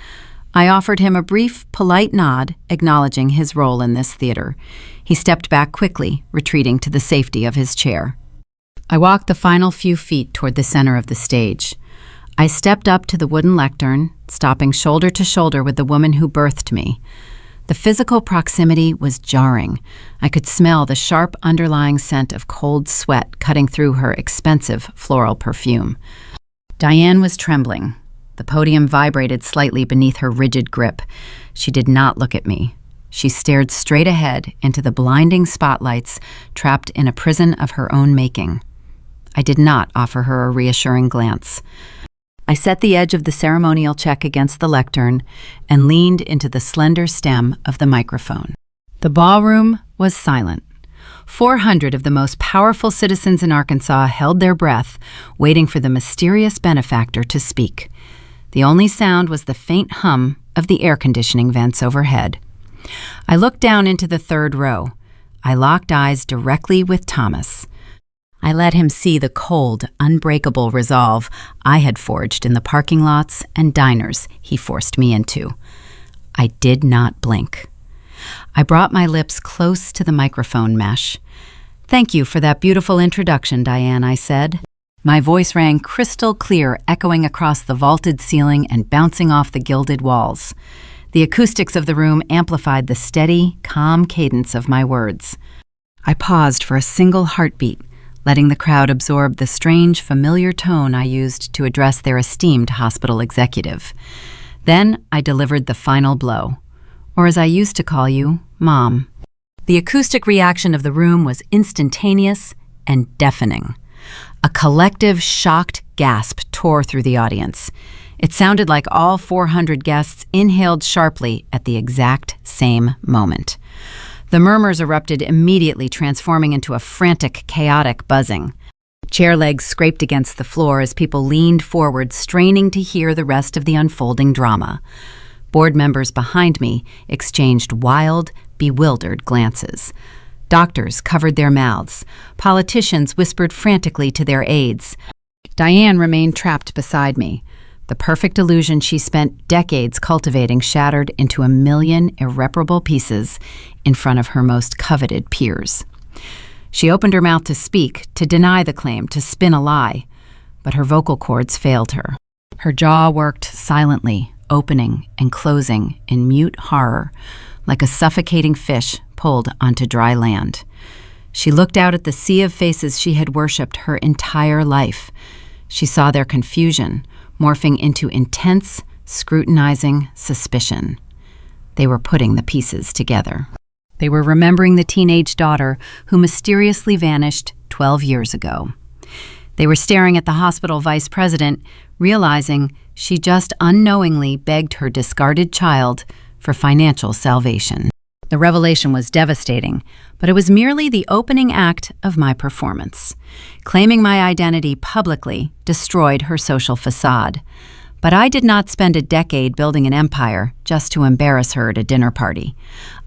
I offered him a brief, polite nod, acknowledging his role in this theater. He stepped back quickly, retreating to the safety of his chair. I walked the final few feet toward the center of the stage. I stepped up to the wooden lectern, stopping shoulder to shoulder with the woman who birthed me. The physical proximity was jarring. I could smell the sharp underlying scent of cold sweat cutting through her expensive floral perfume. Diane was trembling. The podium vibrated slightly beneath her rigid grip. She did not look at me. She stared straight ahead into the blinding spotlights, trapped in a prison of her own making. I did not offer her a reassuring glance. I set the edge of the ceremonial check against the lectern and leaned into the slender stem of the microphone. The ballroom was silent. 400 of the most powerful citizens in Arkansas held their breath, waiting for the mysterious benefactor to speak. The only sound was the faint hum of the air conditioning vents overhead. I looked down into the third row. I locked eyes directly with Thomas. I let him see the cold, unbreakable resolve I had forged in the parking lots and diners he forced me into. I did not blink. I brought my lips close to the microphone mesh. "Thank you for that beautiful introduction, Diane," I said. My voice rang crystal clear, echoing across the vaulted ceiling and bouncing off the gilded walls. The acoustics of the room amplified the steady, calm cadence of my words. I paused for a single heartbeat, letting the crowd absorb the strange, familiar tone I used to address their esteemed hospital executive. Then I delivered the final blow, or as I used to call you, Mom. The acoustic reaction of the room was instantaneous and deafening. A collective, shocked gasp tore through the audience. It sounded like all 400 guests inhaled sharply at the exact same moment. The murmurs erupted immediately, transforming into a frantic, chaotic buzzing. Chair legs scraped against the floor as people leaned forward, straining to hear the rest of the unfolding drama. Board members behind me exchanged wild, bewildered glances. Doctors covered their mouths. Politicians whispered frantically to their aides. Diane remained trapped beside me. The perfect illusion she spent decades cultivating shattered into a million irreparable pieces in front of her most coveted peers. She opened her mouth to speak, to deny the claim, to spin a lie, but her vocal cords failed her. Her jaw worked silently, opening and closing in mute horror, like a suffocating fish pulled onto dry land. She looked out at the sea of faces she had worshipped her entire life. She saw their confusion, morphing into intense, scrutinizing suspicion. They were putting the pieces together. They were remembering the teenage daughter who mysteriously vanished 12 years ago. They were staring at the hospital vice president, realizing she just unknowingly begged her discarded child for financial salvation. The revelation was devastating, but it was merely the opening act of my performance. Claiming my identity publicly destroyed her social facade. But I did not spend a decade building an empire just to embarrass her at a dinner party.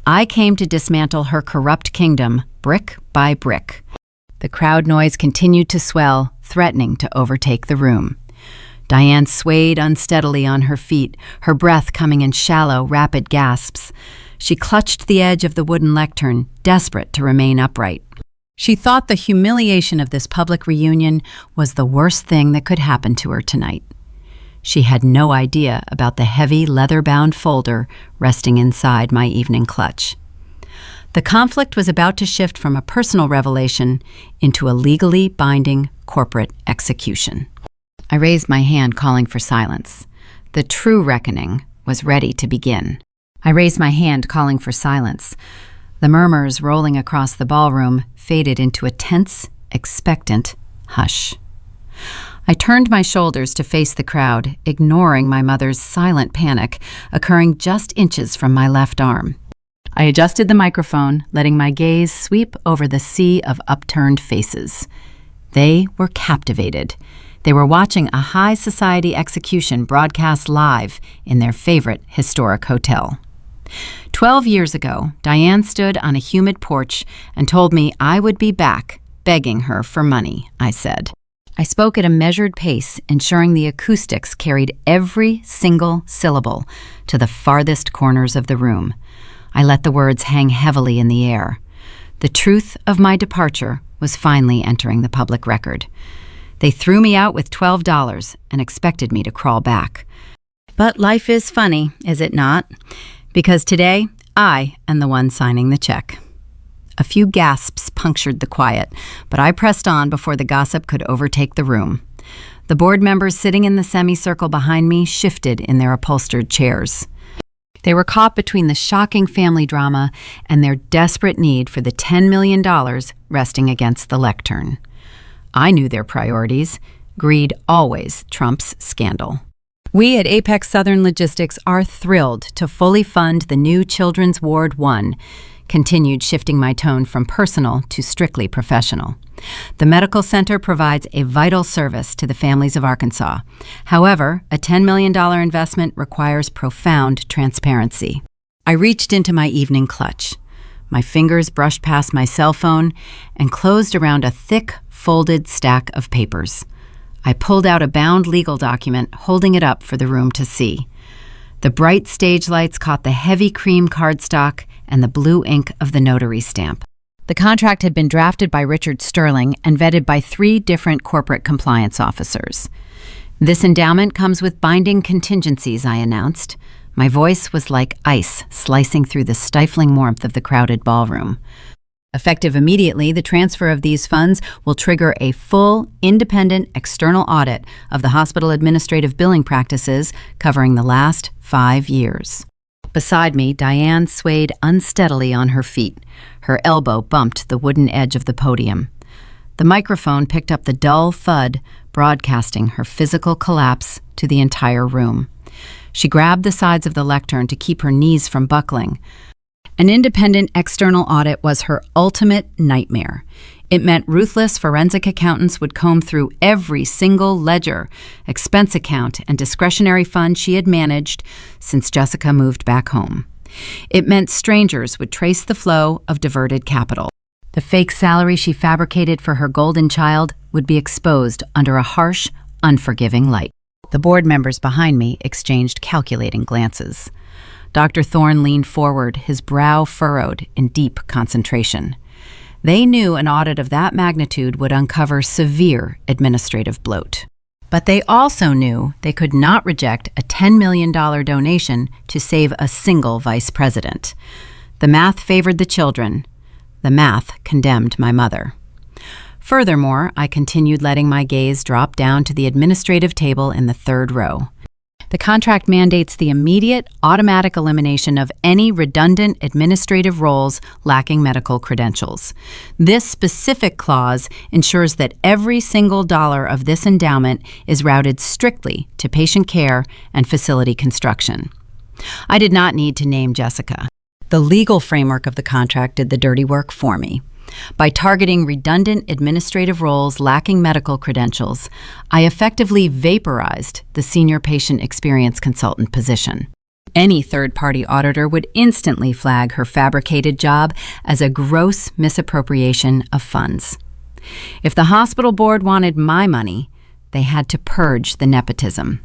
I came to dismantle her corrupt kingdom brick by brick. The crowd noise continued to swell, threatening to overtake the room. Diane swayed unsteadily on her feet, her breath coming in shallow, rapid gasps. She clutched the edge of the wooden lectern, desperate to remain upright. She thought the humiliation of this public reunion was the worst thing that could happen to her tonight. She had no idea about the heavy, leather-bound folder resting inside my evening clutch. The conflict was about to shift from a personal revelation into a legally binding corporate execution. I raised my hand, calling for silence. The true reckoning was ready to begin. I raised my hand, calling for silence. The murmurs rolling across the ballroom faded into a tense, expectant hush. I turned my shoulders to face the crowd, ignoring my mother's silent panic, occurring just inches from my left arm. I adjusted the microphone, letting my gaze sweep over the sea of upturned faces. They were captivated. They were watching a high society execution broadcast live in their favorite historic hotel. 12 years ago, Diane stood on a humid porch and told me I would be back, begging her for money, I said. I spoke at a measured pace, ensuring the acoustics carried every single syllable to the farthest corners of the room. I let the words hang heavily in the air. The truth of my departure was finally entering the public record. They threw me out with $12 and expected me to crawl back. But life is funny, is it not? Because today, I am the one signing the check. A few gasps punctured the quiet, but I pressed on before the gossip could overtake the room. The board members sitting in the semicircle behind me shifted in their upholstered chairs. They were caught between the shocking family drama and their desperate need for the $10 million resting against the lectern. I knew their priorities. Greed always trumps scandal. We at Apex Southern Logistics are thrilled to fully fund the new Children's Ward 1, continued shifting my tone from personal to strictly professional. The medical center provides a vital service to the families of Arkansas. However, a $10 million investment requires profound transparency. I reached into my evening clutch. My fingers brushed past my cell phone and closed around a thick, folded stack of papers. I pulled out a bound legal document, holding it up for the room to see. The bright stage lights caught the heavy cream cardstock and the blue ink of the notary stamp. The contract had been drafted by Richard Sterling and vetted by 3 different corporate compliance officers. "This endowment comes with binding contingencies," I announced. My voice was like ice slicing through the stifling warmth of the crowded ballroom. "Effective immediately, the transfer of these funds will trigger a full, independent external audit of the hospital administrative billing practices covering the last 5 years. Beside me, Diane swayed unsteadily on her feet. Her elbow bumped the wooden edge of the podium. The microphone picked up the dull thud, broadcasting her physical collapse to the entire room. She grabbed the sides of the lectern to keep her knees from buckling. An independent external audit was her ultimate nightmare. It meant ruthless forensic accountants would comb through every single ledger, expense account, and discretionary fund she had managed since Jessica moved back home. It meant strangers would trace the flow of diverted capital. The fake salary she fabricated for her golden child would be exposed under a harsh, unforgiving light. The board members behind me exchanged calculating glances. Dr. Thorne leaned forward, his brow furrowed in deep concentration. They knew an audit of that magnitude would uncover severe administrative bloat. But they also knew they could not reject a $10 million donation to save a single vice president. The math favored the children. The math condemned my mother. Furthermore, I continued letting my gaze drop down to the administrative table in the 3rd row. The contract mandates the immediate, automatic elimination of any redundant administrative roles lacking medical credentials. This specific clause ensures that every single dollar of this endowment is routed strictly to patient care and facility construction. I did not need to name Jessica. The legal framework of the contract did the dirty work for me. By targeting redundant administrative roles lacking medical credentials, I effectively vaporized the senior patient experience consultant position. Any third-party auditor would instantly flag her fabricated job as a gross misappropriation of funds. If the hospital board wanted my money, they had to purge the nepotism.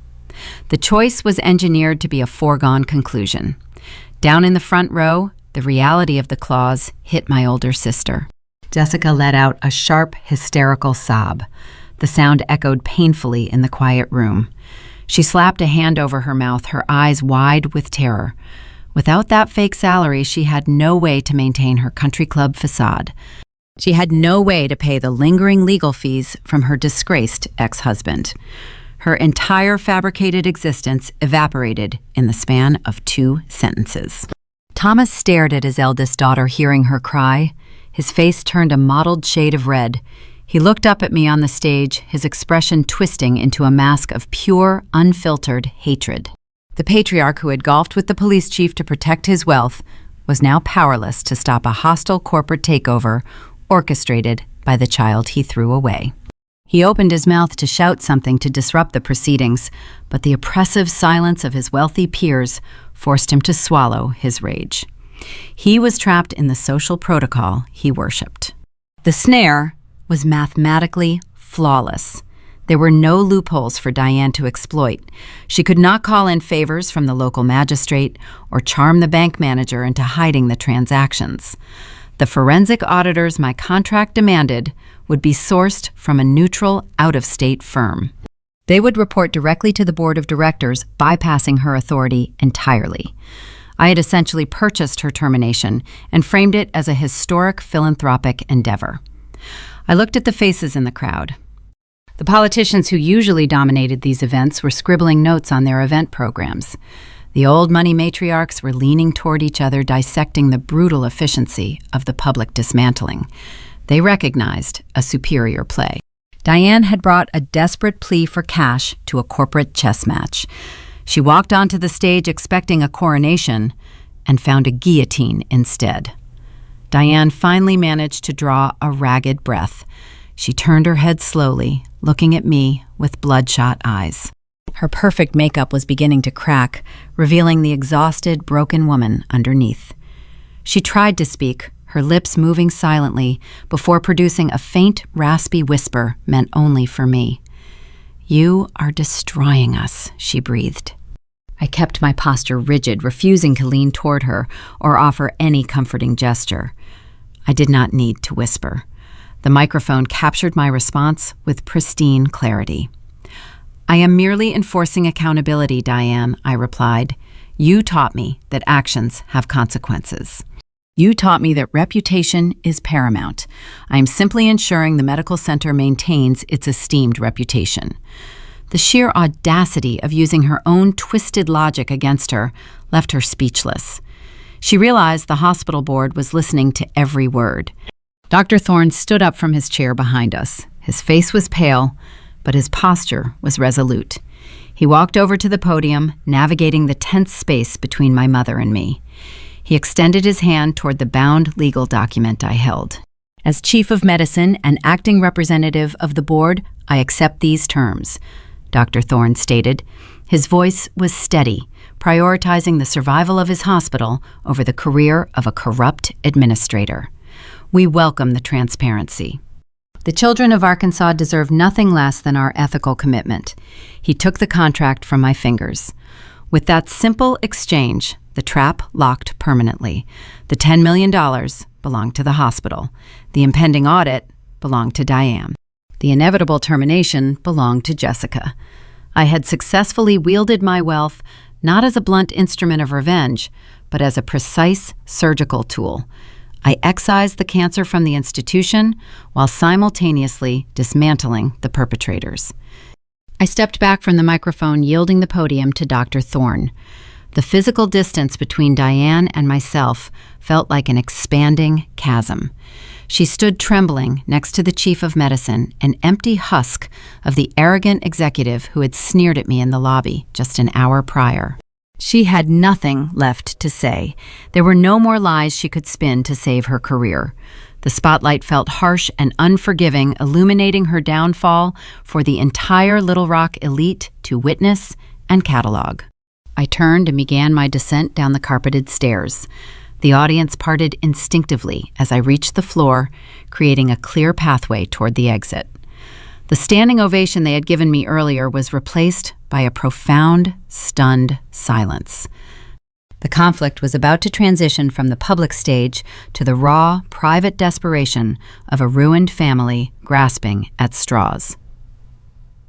The choice was engineered to be a foregone conclusion. Down in the front row, the reality of the clause hit my older sister. Jessica let out a sharp, hysterical sob. The sound echoed painfully in the quiet room. She slapped a hand over her mouth, her eyes wide with terror. Without that fake salary, she had no way to maintain her country club facade. She had no way to pay the lingering legal fees from her disgraced ex-husband. Her entire fabricated existence evaporated in the span of 2 sentences. Thomas stared at his eldest daughter, hearing her cry. His face turned a mottled shade of red. He looked up at me on the stage, his expression twisting into a mask of pure, unfiltered hatred. The patriarch who had golfed with the police chief to protect his wealth was now powerless to stop a hostile corporate takeover orchestrated by the child he threw away. He opened his mouth to shout something to disrupt the proceedings, but the oppressive silence of his wealthy peers forced him to swallow his rage. He was trapped in the social protocol he worshipped. The snare was mathematically flawless. There were no loopholes for Diane to exploit. She could not call in favors from the local magistrate or charm the bank manager into hiding the transactions. The forensic auditors my contract demanded would be sourced from a neutral, out-of-state firm. They would report directly to the board of directors, bypassing her authority entirely. I had essentially purchased her termination and framed it as a historic philanthropic endeavor. I looked at the faces in the crowd. The politicians who usually dominated these events were scribbling notes on their event programs. The old money matriarchs were leaning toward each other, dissecting the brutal efficiency of the public dismantling. They recognized a superior play. Diane had brought a desperate plea for cash to a corporate chess match. She walked onto the stage expecting a coronation and found a guillotine instead. Diane finally managed to draw a ragged breath. She turned her head slowly, looking at me with bloodshot eyes. Her perfect makeup was beginning to crack, revealing the exhausted, broken woman underneath. She tried to speak, her lips moving silently, before producing a faint, raspy whisper meant only for me. "You are destroying us," she breathed. I kept my posture rigid, refusing to lean toward her or offer any comforting gesture. I did not need to whisper. The microphone captured my response with pristine clarity. "I am merely enforcing accountability, Diane," I replied. "You taught me that actions have consequences. You taught me that reputation is paramount. I am simply ensuring the medical center maintains its esteemed reputation." The sheer audacity of using her own twisted logic against her left her speechless. She realized the hospital board was listening to every word. Dr. Thorne stood up from his chair behind us. His face was pale, but his posture was resolute. He walked over to the podium, navigating the tense space between my mother and me. He extended his hand toward the bound legal document I held. "As Chief of Medicine and acting representative of the board, I accept these terms," Dr. Thorne stated. His voice was steady, prioritizing the survival of his hospital over the career of a corrupt administrator. "We welcome the transparency. The children of Arkansas deserve nothing less than our ethical commitment." He took the contract from my fingers. With that simple exchange, the trap locked permanently. The $10 million belonged to the hospital. The impending audit belonged to Diane. The inevitable termination belonged to Jessica. I had successfully wielded my wealth not as a blunt instrument of revenge, but as a precise surgical tool. I excised the cancer from the institution while simultaneously dismantling the perpetrators. I stepped back from the microphone, yielding the podium to Dr. Thorne. The physical distance between Diane and myself felt like an expanding chasm. She stood trembling next to the chief of medicine, an empty husk of the arrogant executive who had sneered at me in the lobby just an hour prior. She had nothing left to say. There were no more lies she could spin to save her career. The spotlight felt harsh and unforgiving, illuminating her downfall for the entire Little Rock elite to witness and catalog. I turned and began my descent down the carpeted stairs. The audience parted instinctively as I reached the floor, creating a clear pathway toward the exit. The standing ovation they had given me earlier was replaced by a profound, stunned silence. The conflict was about to transition from the public stage to the raw, private desperation of a ruined family grasping at straws.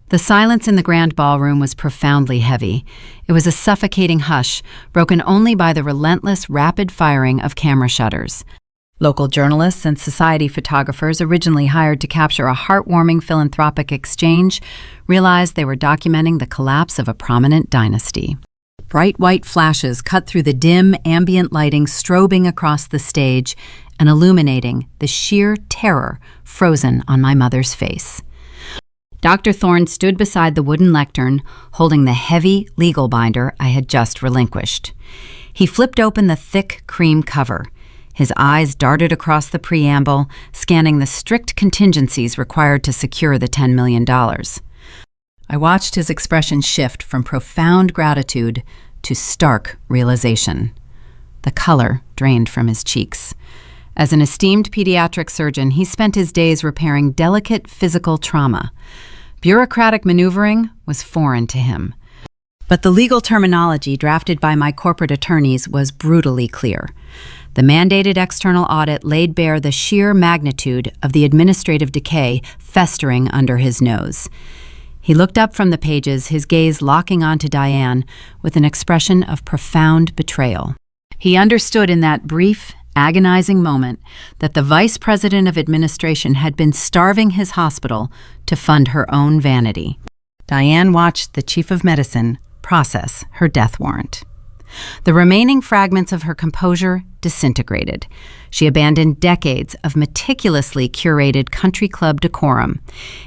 The silence in the grand ballroom was profoundly heavy. It was a suffocating hush, broken only by the relentless, rapid firing of camera shutters. Local journalists and society photographers, originally hired to capture a heartwarming philanthropic exchange, realized they were documenting the collapse of a prominent dynasty. Bright white flashes cut through the dim, ambient lighting, strobing across the stage and illuminating the sheer terror frozen on my mother's face. Dr. Thorne stood beside the wooden lectern, holding the heavy legal binder I had just relinquished. He flipped open the thick cream cover. His eyes darted across the preamble, scanning the strict contingencies required to secure the $10 million. I watched his expression shift from profound gratitude to stark realization. The color drained from his cheeks. As an esteemed pediatric surgeon, he spent his days repairing delicate physical trauma. Bureaucratic maneuvering was foreign to him. But the legal terminology drafted by my corporate attorneys was brutally clear. The mandated external audit laid bare the sheer magnitude of the administrative decay festering under his nose. He looked up from the pages, his gaze locking onto Diane with an expression of profound betrayal. He understood in that brief, agonizing moment that the vice president of administration had been starving his hospital to fund her own vanity. Diane watched the chief of medicine process her death warrant. The remaining fragments of her composure disintegrated. She abandoned decades of meticulously curated country club decorum.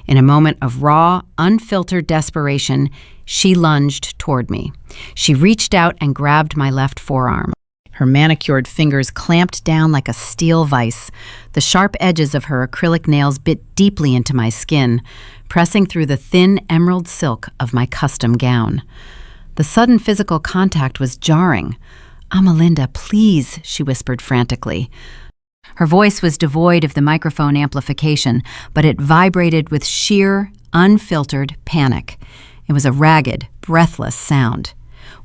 In a moment of raw, unfiltered desperation, she lunged toward me. She reached out and grabbed my left forearm. Her manicured fingers clamped down like a steel vise. The sharp edges of her acrylic nails bit deeply into my skin, pressing through the thin emerald silk of my custom gown. The sudden physical contact was jarring. "Amalinda, please," she whispered frantically. Her voice was devoid of the microphone amplification, but it vibrated with sheer, unfiltered panic. It was a ragged, breathless sound.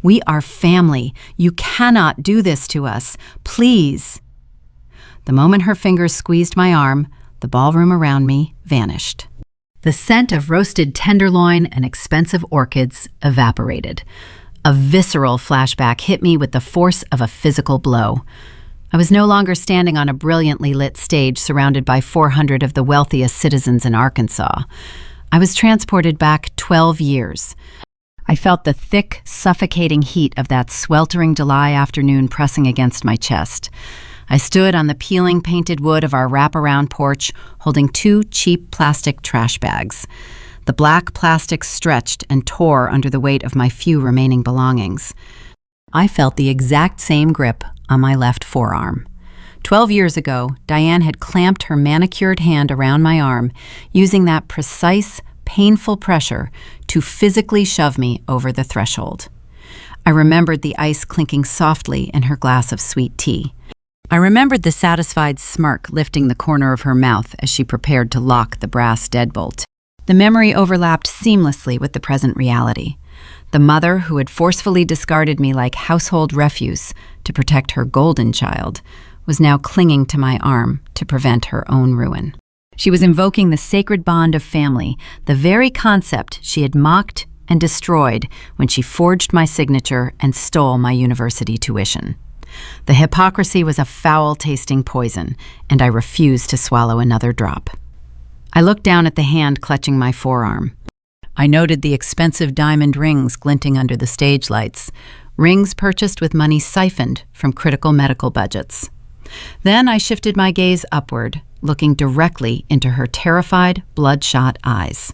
"We are family. You cannot do this to us. Please." The moment her fingers squeezed my arm, the ballroom around me vanished. The scent of roasted tenderloin and expensive orchids evaporated. A visceral flashback hit me with the force of a physical blow. I was no longer standing on a brilliantly lit stage surrounded by 400 of the wealthiest citizens in Arkansas. I was transported back 12 years. I felt the thick, suffocating heat of that sweltering July afternoon pressing against my chest. I stood on the peeling painted wood of our wraparound porch, holding 2 cheap plastic trash bags. The black plastic stretched and tore under the weight of my few remaining belongings. I felt the exact same grip on my left forearm. 12 years ago, Diane had clamped her manicured hand around my arm, using that precise, painful pressure to physically shove me over the threshold. I remembered the ice clinking softly in her glass of sweet tea. I remembered the satisfied smirk lifting the corner of her mouth as she prepared to lock the brass deadbolt. The memory overlapped seamlessly with the present reality. The mother who had forcefully discarded me like household refuse to protect her golden child was now clinging to my arm to prevent her own ruin. She was invoking the sacred bond of family, the very concept she had mocked and destroyed when she forged my signature and stole my university tuition. The hypocrisy was a foul-tasting poison, and I refused to swallow another drop. I looked down at the hand clutching my forearm. I noted the expensive diamond rings glinting under the stage lights, rings purchased with money siphoned from critical medical budgets. Then I shifted my gaze upward, looking directly into her terrified, bloodshot eyes.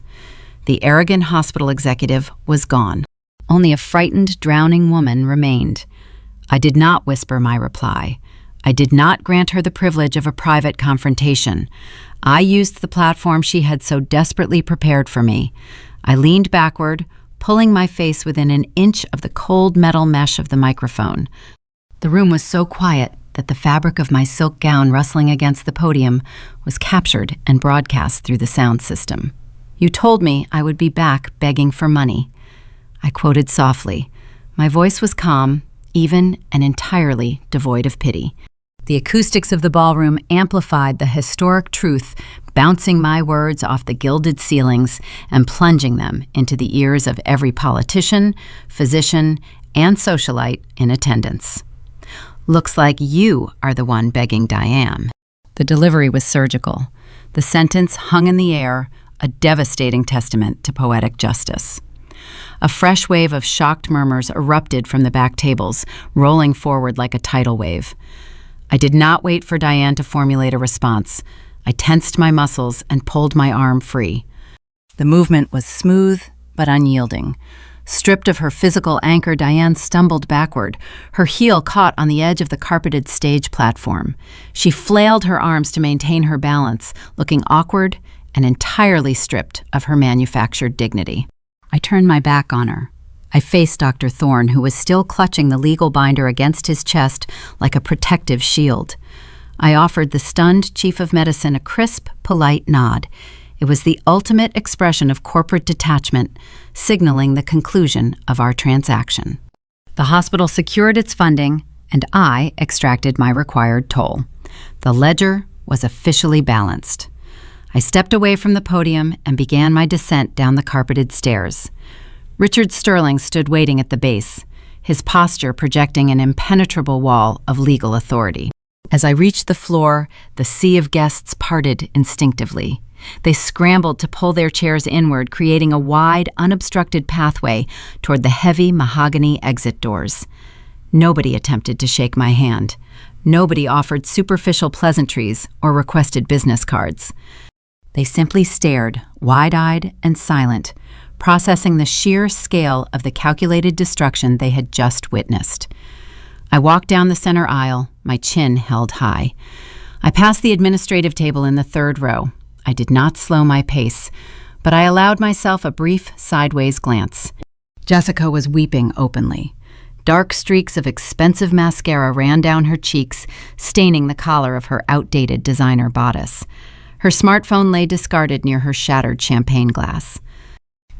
The arrogant hospital executive was gone. Only a frightened, drowning woman remained. I did not whisper my reply. I did not grant her the privilege of a private confrontation. I used the platform she had so desperately prepared for me. I leaned backward, pulling my face within an inch of the cold metal mesh of the microphone. The room was so quiet that the fabric of my silk gown rustling against the podium was captured and broadcast through the sound system. "You told me I would be back begging for money," I quoted softly. My voice was calm, even and entirely devoid of pity. The acoustics of the ballroom amplified the historic truth, bouncing my words off the gilded ceilings and plunging them into the ears of every politician, physician, and socialite in attendance. "Looks like you are the one begging Diane." The delivery was surgical. The sentence hung in the air, a devastating testament to poetic justice. A fresh wave of shocked murmurs erupted from the back tables, rolling forward like a tidal wave. I did not wait for Diane to formulate a response. I tensed my muscles and pulled my arm free. The movement was smooth but unyielding. Stripped of her physical anchor, Diane stumbled backward. Her heel caught on the edge of the carpeted stage platform. She flailed her arms to maintain her balance, looking awkward and entirely stripped of her manufactured dignity. I turned my back on her. I faced Dr. Thorne, who was still clutching the legal binder against his chest like a protective shield. I offered the stunned chief of medicine a crisp, polite nod. It was the ultimate expression of corporate detachment, signaling the conclusion of our transaction. The hospital secured its funding, and I extracted my required toll. The ledger was officially balanced. I stepped away from the podium and began my descent down the carpeted stairs. Richard Sterling stood waiting at the base, his posture projecting an impenetrable wall of legal authority. As I reached the floor, the sea of guests parted instinctively. They scrambled to pull their chairs inward, creating a wide, unobstructed pathway toward the heavy mahogany exit doors. Nobody attempted to shake my hand. Nobody offered superficial pleasantries or requested business cards. They simply stared, wide-eyed and silent, processing the sheer scale of the calculated destruction they had just witnessed. I walked down the center aisle, my chin held high. I passed the administrative table in the third row. I did not slow my pace, but I allowed myself a brief sideways glance. Jessica was weeping openly. Dark streaks of expensive mascara ran down her cheeks, staining the collar of her outdated designer bodice. Her smartphone lay discarded near her shattered champagne glass.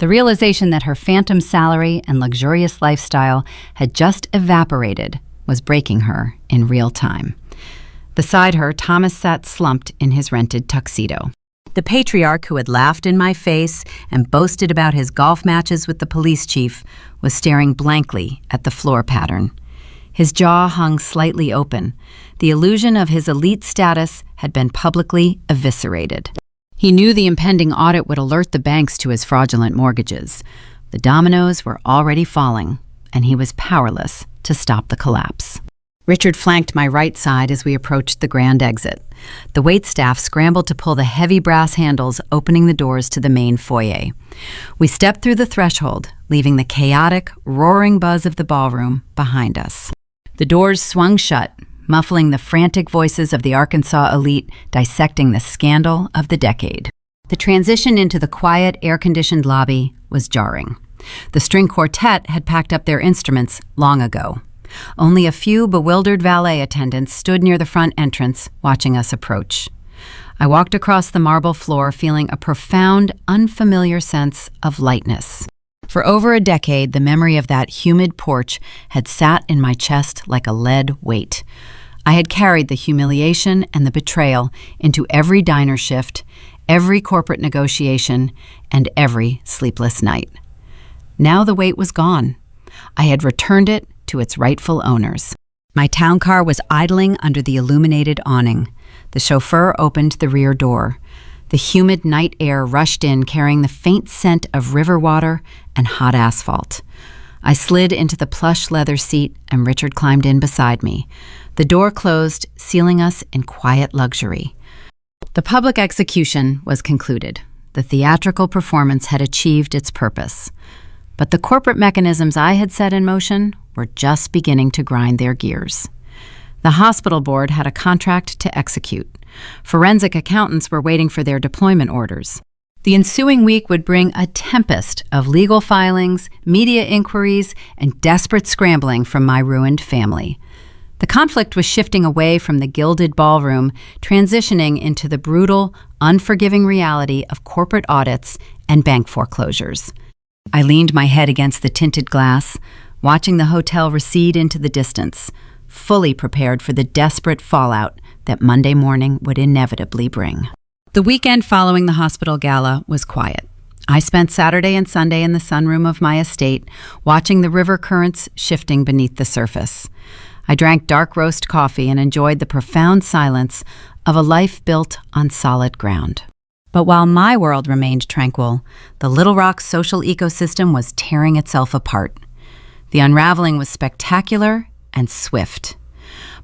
The realization that her phantom salary and luxurious lifestyle had just evaporated was breaking her in real time. Beside her, Thomas sat slumped in his rented tuxedo. The patriarch who had laughed in my face and boasted about his golf matches with the police chief was staring blankly at the floor pattern. His jaw hung slightly open. The illusion of his elite status had been publicly eviscerated. He knew the impending audit would alert the banks to his fraudulent mortgages. The dominoes were already falling, and he was powerless to stop the collapse. Richard flanked my right side as we approached the grand exit. The waitstaff scrambled to pull the heavy brass handles opening the doors to the main foyer. We stepped through the threshold, leaving the chaotic, roaring buzz of the ballroom behind us. The doors swung shut, muffling the frantic voices of the Arkansas elite dissecting the scandal of the decade. The transition into the quiet, air-conditioned lobby was jarring. The string quartet had packed up their instruments long ago. Only a few bewildered valet attendants stood near the front entrance, watching us approach. I walked across the marble floor feeling a profound, unfamiliar sense of lightness. For over a decade, the memory of that humid porch had sat in my chest like a lead weight. I had carried the humiliation and the betrayal into every diner shift, every corporate negotiation, and every sleepless night. Now the weight was gone. I had returned it to its rightful owners. My town car was idling under the illuminated awning. The chauffeur opened the rear door. The humid night air rushed in, carrying the faint scent of river water and hot asphalt. I slid into the plush leather seat, and Richard climbed in beside me. The door closed, sealing us in quiet luxury. The public execution was concluded. The theatrical performance had achieved its purpose. But the corporate mechanisms I had set in motion were just beginning to grind their gears. The hospital board had a contract to execute. Forensic accountants were waiting for their deployment orders. The ensuing week would bring a tempest of legal filings, media inquiries, and desperate scrambling from my ruined family. The conflict was shifting away from the gilded ballroom, transitioning into the brutal, unforgiving reality of corporate audits and bank foreclosures. I leaned my head against the tinted glass, watching the hotel recede into the distance, fully prepared for the desperate fallout that Monday morning would inevitably bring. The weekend following the hospital gala was quiet. I spent Saturday and Sunday in the sunroom of my estate, watching the river currents shifting beneath the surface. I drank dark roast coffee and enjoyed the profound silence of a life built on solid ground. But while my world remained tranquil, the Little Rock's social ecosystem was tearing itself apart. The unraveling was spectacular and swift.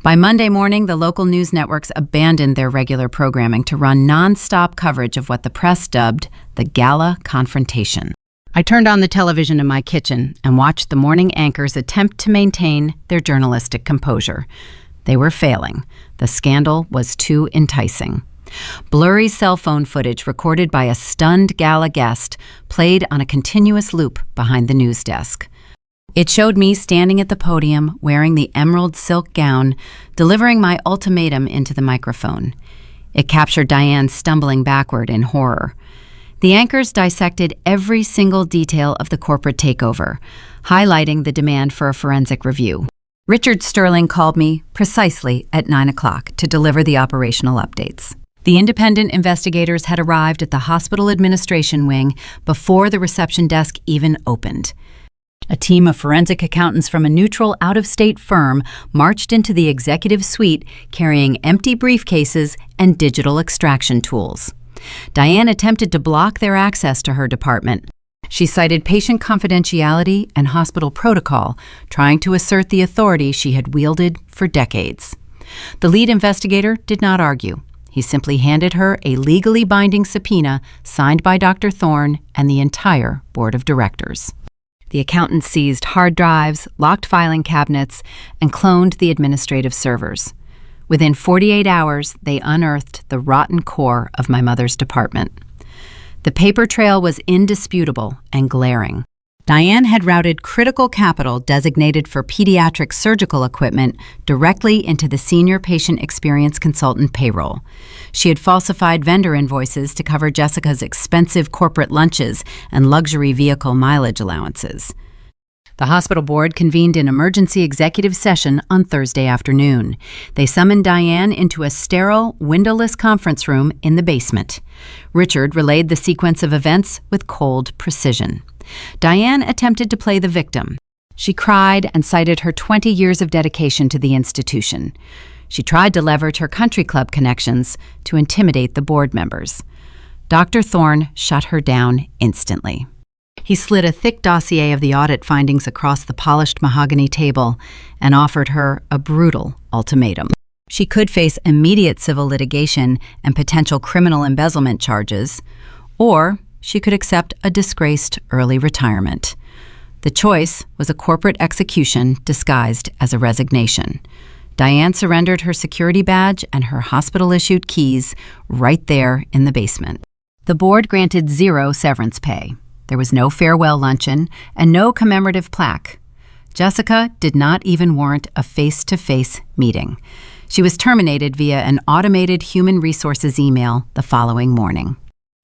By Monday morning, the local news networks abandoned their regular programming to run non-stop coverage of what the press dubbed the gala confrontation. I turned on the television in my kitchen and watched the morning anchors attempt to maintain their journalistic composure. They were failing. The scandal was too enticing. Blurry cell phone footage recorded by a stunned gala guest played on a continuous loop behind the news desk. It showed me standing at the podium wearing the emerald silk gown, delivering my ultimatum into the microphone. It captured Diane stumbling backward in horror. The anchors dissected every single detail of the corporate takeover, highlighting the demand for a forensic review. Richard Sterling called me precisely at 9 o'clock to deliver the operational updates. The independent investigators had arrived at the hospital administration wing before the reception desk even opened. A team of forensic accountants from a neutral out-of-state firm marched into the executive suite carrying empty briefcases and digital extraction tools. Diane attempted to block their access to her department. She cited patient confidentiality and hospital protocol, trying to assert the authority she had wielded for decades. The lead investigator did not argue. He simply handed her a legally binding subpoena signed by Dr. Thorne and the entire board of directors. The accountants seized hard drives, locked filing cabinets, and cloned the administrative servers. Within 48 hours, they unearthed the rotten core of my mother's department. The paper trail was indisputable and glaring. Diane had routed critical capital designated for pediatric surgical equipment directly into the senior patient experience consultant payroll. She had falsified vendor invoices to cover Jessica's expensive corporate lunches and luxury vehicle mileage allowances. The hospital board convened an emergency executive session on Thursday afternoon. They summoned Diane into a sterile, windowless conference room in the basement. Richard relayed the sequence of events with cold precision. Diane attempted to play the victim. She cried and cited her 20 years of dedication to the institution. She tried to leverage her country club connections to intimidate the board members. Dr. Thorne shut her down instantly. He slid a thick dossier of the audit findings across the polished mahogany table and offered her a brutal ultimatum. She could face immediate civil litigation and potential criminal embezzlement charges, or she could accept a disgraced early retirement. The choice was a corporate execution disguised as a resignation. Diane surrendered her security badge and her hospital-issued keys right there in the basement. The board granted 0 severance pay. There was no farewell luncheon and no commemorative plaque. Jessica did not even warrant a face-to-face meeting. She was terminated via an automated human resources email the following morning.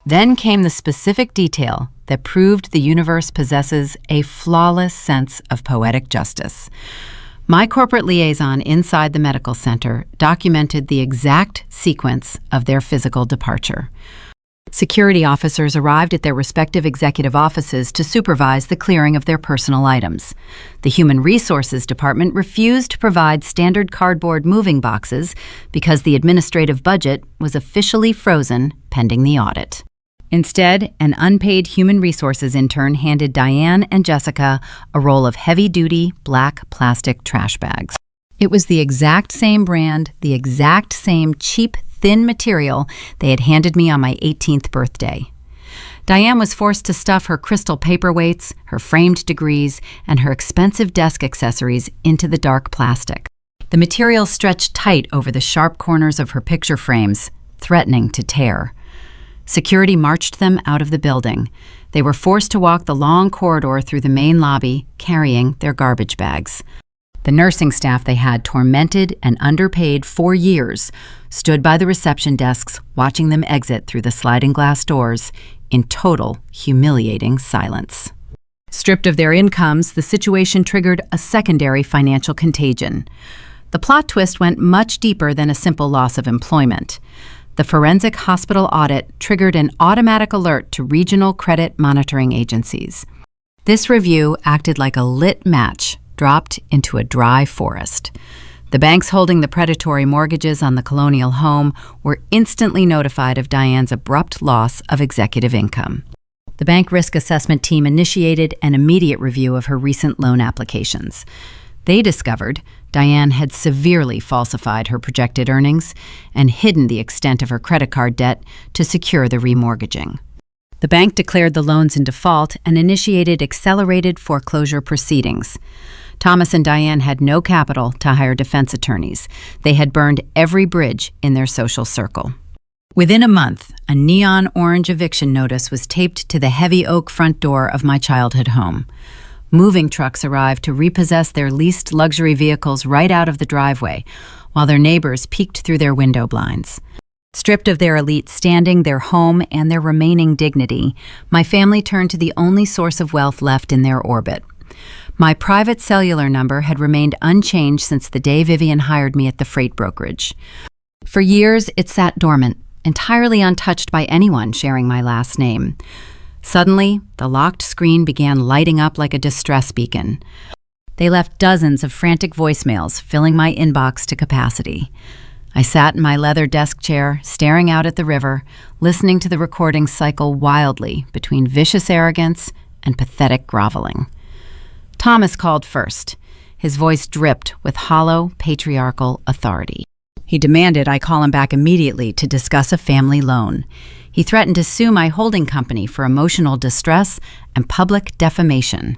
Then came the specific detail that proved the universe possesses a flawless sense of poetic justice. My corporate liaison inside the medical center documented the exact sequence of their physical departure. Security officers arrived at their respective executive offices to supervise the clearing of their personal items. The Human Resources Department refused to provide standard cardboard moving boxes because the administrative budget was officially frozen pending the audit. Instead, an unpaid human resources intern handed Diane and Jessica a roll of heavy-duty black plastic trash bags. It was the exact same brand, the exact same cheap, thin material they had handed me on my 18th birthday. Diane was forced to stuff her crystal paperweights, her framed degrees, and her expensive desk accessories into the dark plastic. The material stretched tight over the sharp corners of her picture frames, threatening to tear. Security marched them out of the building. They were forced to walk the long corridor through the main lobby, carrying their garbage bags. The nursing staff they had tormented and underpaid for years stood by the reception desks watching them exit through the sliding glass doors in total, humiliating silence. Stripped of their incomes, the situation triggered a secondary financial contagion. The plot twist went much deeper than a simple loss of employment. The forensic hospital audit triggered an automatic alert to regional credit monitoring agencies. This review acted like a lit match dropped into a dry forest. The banks holding the predatory mortgages on the colonial home were instantly notified of Diane's abrupt loss of executive income. The bank risk assessment team initiated an immediate review of her recent loan applications. They discovered Diane had severely falsified her projected earnings and hidden the extent of her credit card debt to secure the remortgaging. The bank declared the loans in default and initiated accelerated foreclosure proceedings. Thomas and Diane had no capital to hire defense attorneys. They had burned every bridge in their social circle. Within a month, a neon orange eviction notice was taped to the heavy oak front door of my childhood home. Moving trucks arrived to repossess their leased luxury vehicles right out of the driveway, while their neighbors peeked through their window blinds. Stripped of their elite standing, their home, and their remaining dignity, my family turned to the only source of wealth left in their orbit. My private cellular number had remained unchanged since the day Vivian hired me at the freight brokerage. For years, it sat dormant, entirely untouched by anyone sharing my last name. Suddenly, the locked screen began lighting up like a distress beacon. They left dozens of frantic voicemails, filling my inbox to capacity. I sat in my leather desk chair, staring out at the river, listening to the recordings cycle wildly between vicious arrogance and pathetic groveling. Thomas called first. His voice dripped with hollow, patriarchal authority. He demanded I call him back immediately to discuss a family loan. He threatened to sue my holding company for emotional distress and public defamation.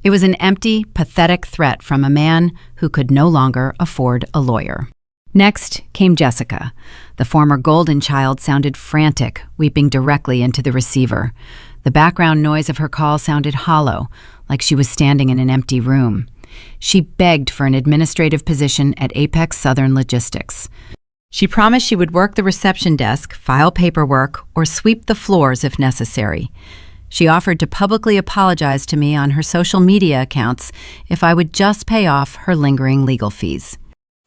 It was an empty, pathetic threat from a man who could no longer afford a lawyer. Next came Jessica. The former golden child sounded frantic, weeping directly into the receiver. The background noise of her call sounded hollow, like she was standing in an empty room. She begged for an administrative position at Apex Southern Logistics. She promised she would work the reception desk, file paperwork, or sweep the floors if necessary. She offered to publicly apologize to me on her social media accounts if I would just pay off her lingering legal fees.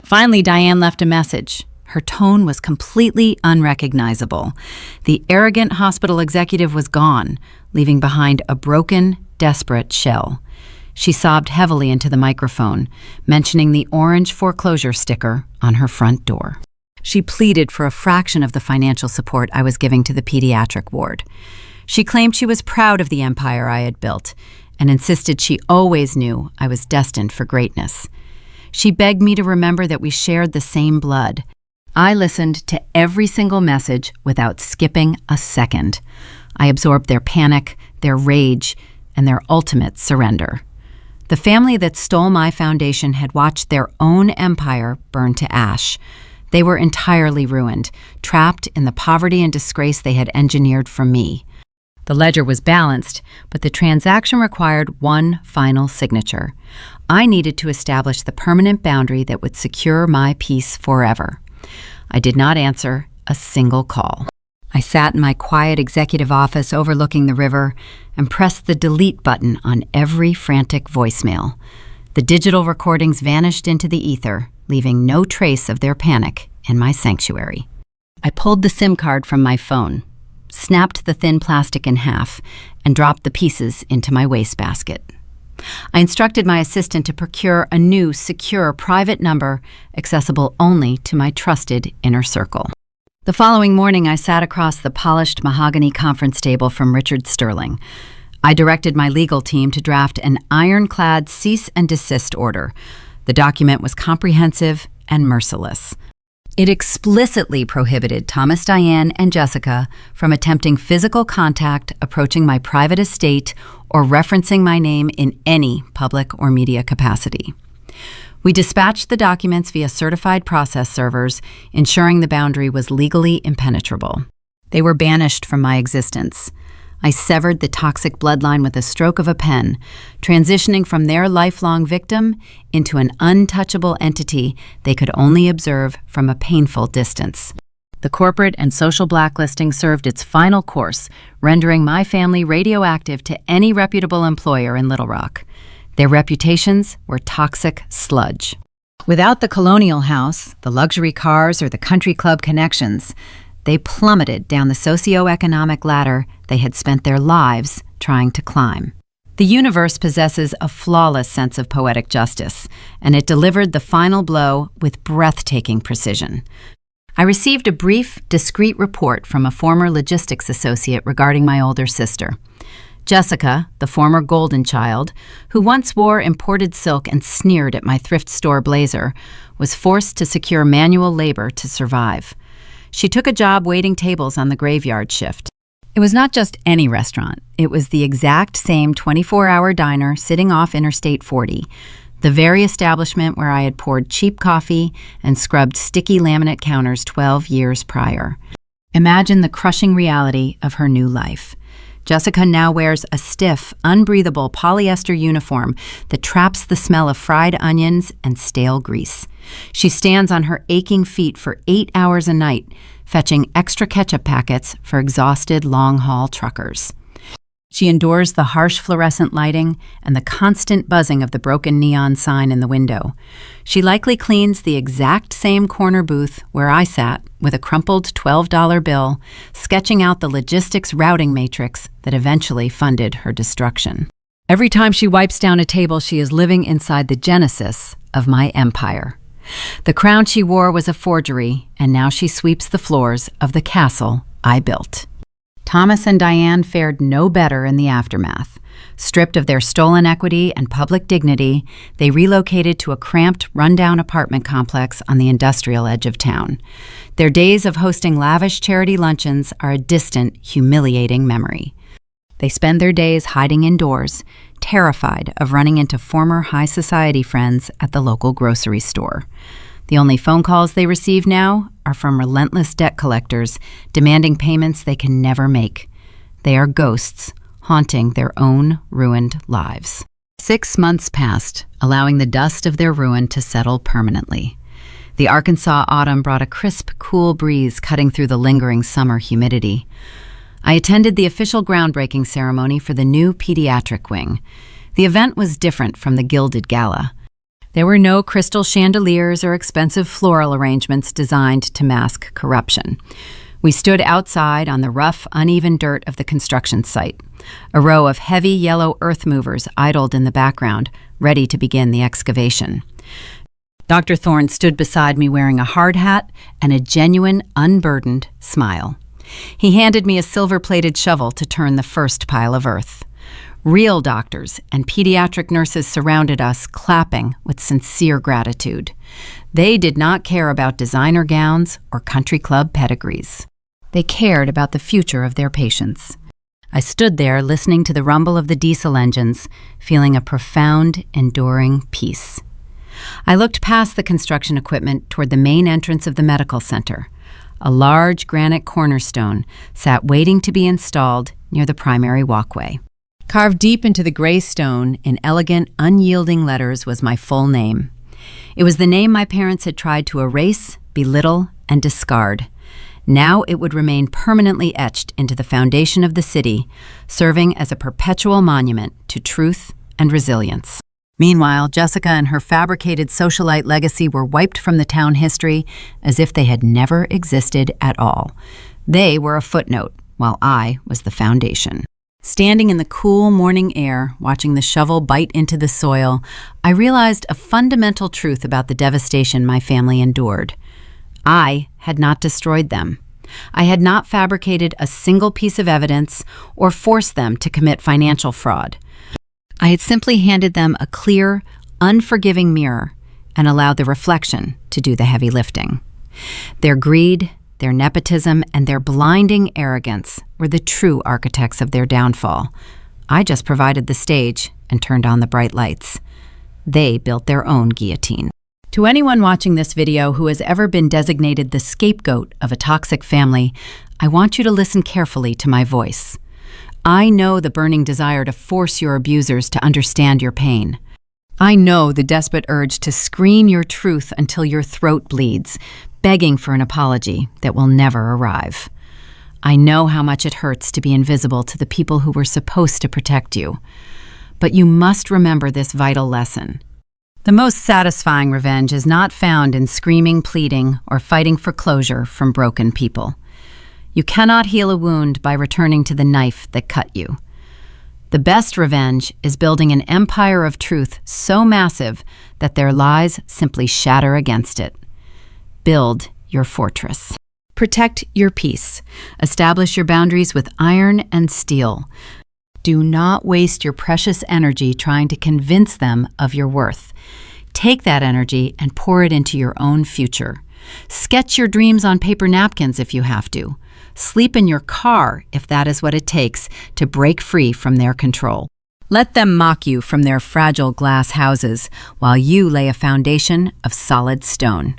Finally, Diane left a message. Her tone was completely unrecognizable. The arrogant hospital executive was gone, leaving behind a broken, desperate shell. She sobbed heavily into the microphone, mentioning the orange foreclosure sticker on her front door. She pleaded for a fraction of the financial support I was giving to the pediatric ward. She claimed she was proud of the empire I had built and insisted she always knew I was destined for greatness. She begged me to remember that we shared the same blood. I listened to every single message without skipping a second. I absorbed their panic, their rage, and their ultimate surrender. The family that stole my foundation had watched their own empire burn to ash. They were entirely ruined, trapped in the poverty and disgrace they had engineered for me. The ledger was balanced, but the transaction required one final signature. I needed to establish the permanent boundary that would secure my peace forever. I did not answer a single call. I sat in my quiet executive office overlooking the river and pressed the delete button on every frantic voicemail. The digital recordings vanished into the ether, leaving no trace of their panic in my sanctuary. I pulled the SIM card from my phone, snapped the thin plastic in half, and dropped the pieces into my wastebasket. I instructed my assistant to procure a new, secure, private number accessible only to my trusted inner circle. The following morning, I sat across the polished mahogany conference table from Richard Sterling. I directed my legal team to draft an ironclad cease and desist order. The document was comprehensive and merciless. It explicitly prohibited Thomas, Diane, and Jessica from attempting physical contact, approaching my private estate, or referencing my name in any public or media capacity. We dispatched the documents via certified process servers, ensuring the boundary was legally impenetrable. They were banished from my existence. I severed the toxic bloodline with a stroke of a pen, transitioning from their lifelong victim into an untouchable entity they could only observe from a painful distance. The corporate and social blacklisting served its final course, rendering my family radioactive to any reputable employer in Little Rock. Their reputations were toxic sludge. Without the colonial house, the luxury cars, or the country club connections, they plummeted down the socioeconomic ladder they had spent their lives trying to climb. The universe possesses a flawless sense of poetic justice, and it delivered the final blow with breathtaking precision. I received a brief, discreet report from a former logistics associate regarding my older sister. Jessica, the former golden child, who once wore imported silk and sneered at my thrift store blazer, was forced to secure manual labor to survive. She took a job waiting tables on the graveyard shift. It was not just any restaurant. It was the exact same 24-hour diner sitting off Interstate 40, the very establishment where I had poured cheap coffee and scrubbed sticky laminate counters 12 years prior. Imagine the crushing reality of her new life. Jessica now wears a stiff, unbreathable polyester uniform that traps the smell of fried onions and stale grease. She stands on her aching feet for 8 hours a night, fetching extra ketchup packets for exhausted long-haul truckers. She endures the harsh fluorescent lighting and the constant buzzing of the broken neon sign in the window. She likely cleans the exact same corner booth where I sat with a crumpled $12 bill, sketching out the logistics routing matrix that eventually funded her destruction. Every time she wipes down a table, she is living inside the genesis of my empire. The crown she wore was a forgery, and now she sweeps the floors of the castle I built. Thomas and Diane fared no better in the aftermath. Stripped of their stolen equity and public dignity, they relocated to a cramped, rundown apartment complex on the industrial edge of town. Their days of hosting lavish charity luncheons are a distant, humiliating memory. They spend their days hiding indoors, terrified of running into former high society friends at the local grocery store. The only phone calls they receive now are from relentless debt collectors demanding payments they can never make. They are ghosts, haunting their own ruined lives. 6 months passed, allowing the dust of their ruin to settle permanently. The Arkansas autumn brought a crisp, cool breeze cutting through the lingering summer humidity. I attended the official groundbreaking ceremony for the new pediatric wing. The event was different from the gilded gala. There were no crystal chandeliers or expensive floral arrangements designed to mask corruption. We stood outside on the rough, uneven dirt of the construction site. A row of heavy yellow earth movers idled in the background, ready to begin the excavation. Dr. Thorne stood beside me wearing a hard hat and a genuine, unburdened smile. He handed me a silver-plated shovel to turn the first pile of earth. Real doctors and pediatric nurses surrounded us, clapping with sincere gratitude. They did not care about designer gowns or country club pedigrees. They cared about the future of their patients. I stood there listening to the rumble of the diesel engines, feeling a profound, enduring peace. I looked past the construction equipment toward the main entrance of the medical center. A large granite cornerstone sat waiting to be installed near the primary walkway. Carved deep into the gray stone in elegant, unyielding letters was my full name. It was the name my parents had tried to erase, belittle, and discard. Now it would remain permanently etched into the foundation of the city, serving as a perpetual monument to truth and resilience. Meanwhile, Jessica and her fabricated socialite legacy were wiped from the town history as if they had never existed at all. They were a footnote, while I was the foundation. Standing in the cool morning air, watching the shovel bite into the soil, I realized a fundamental truth about the devastation my family endured. I had not destroyed them. I had not fabricated a single piece of evidence or forced them to commit financial fraud. I had simply handed them a clear, unforgiving mirror and allowed the reflection to do the heavy lifting. Their greed, their nepotism, and their blinding arrogance were the true architects of their downfall. I just provided the stage and turned on the bright lights. They built their own guillotine. To anyone watching this video who has ever been designated the scapegoat of a toxic family, I want you to listen carefully to my voice. I know the burning desire to force your abusers to understand your pain. I know the desperate urge to scream your truth until your throat bleeds, begging for an apology that will never arrive. I know how much it hurts to be invisible to the people who were supposed to protect you. But you must remember this vital lesson. The most satisfying revenge is not found in screaming, pleading, or fighting for closure from broken people. You cannot heal a wound by returning to the knife that cut you. The best revenge is building an empire of truth so massive that their lies simply shatter against it. Build your fortress. Protect your peace. Establish your boundaries with iron and steel. Do not waste your precious energy trying to convince them of your worth. Take that energy and pour it into your own future. Sketch your dreams on paper napkins if you have to. Sleep in your car if that is what it takes to break free from their control. Let them mock you from their fragile glass houses while you lay a foundation of solid stone.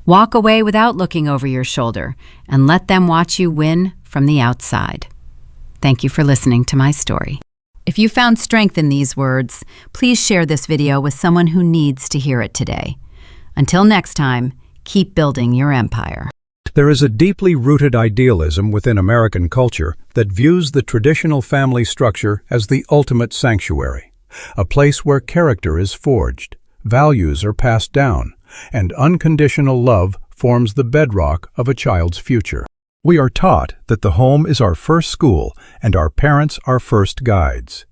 Walk away without looking over your shoulder and let them watch you win from the outside. Thank you for listening to my story. If you found strength in these words, please share this video with someone who needs to hear it today. Until next time, keep building your empire. There is a deeply rooted idealism within American culture that views the traditional family structure as the ultimate sanctuary, a place where character is forged, values are passed down, and unconditional love forms the bedrock of a child's future. We are taught that the home is our first school and our parents our first guides.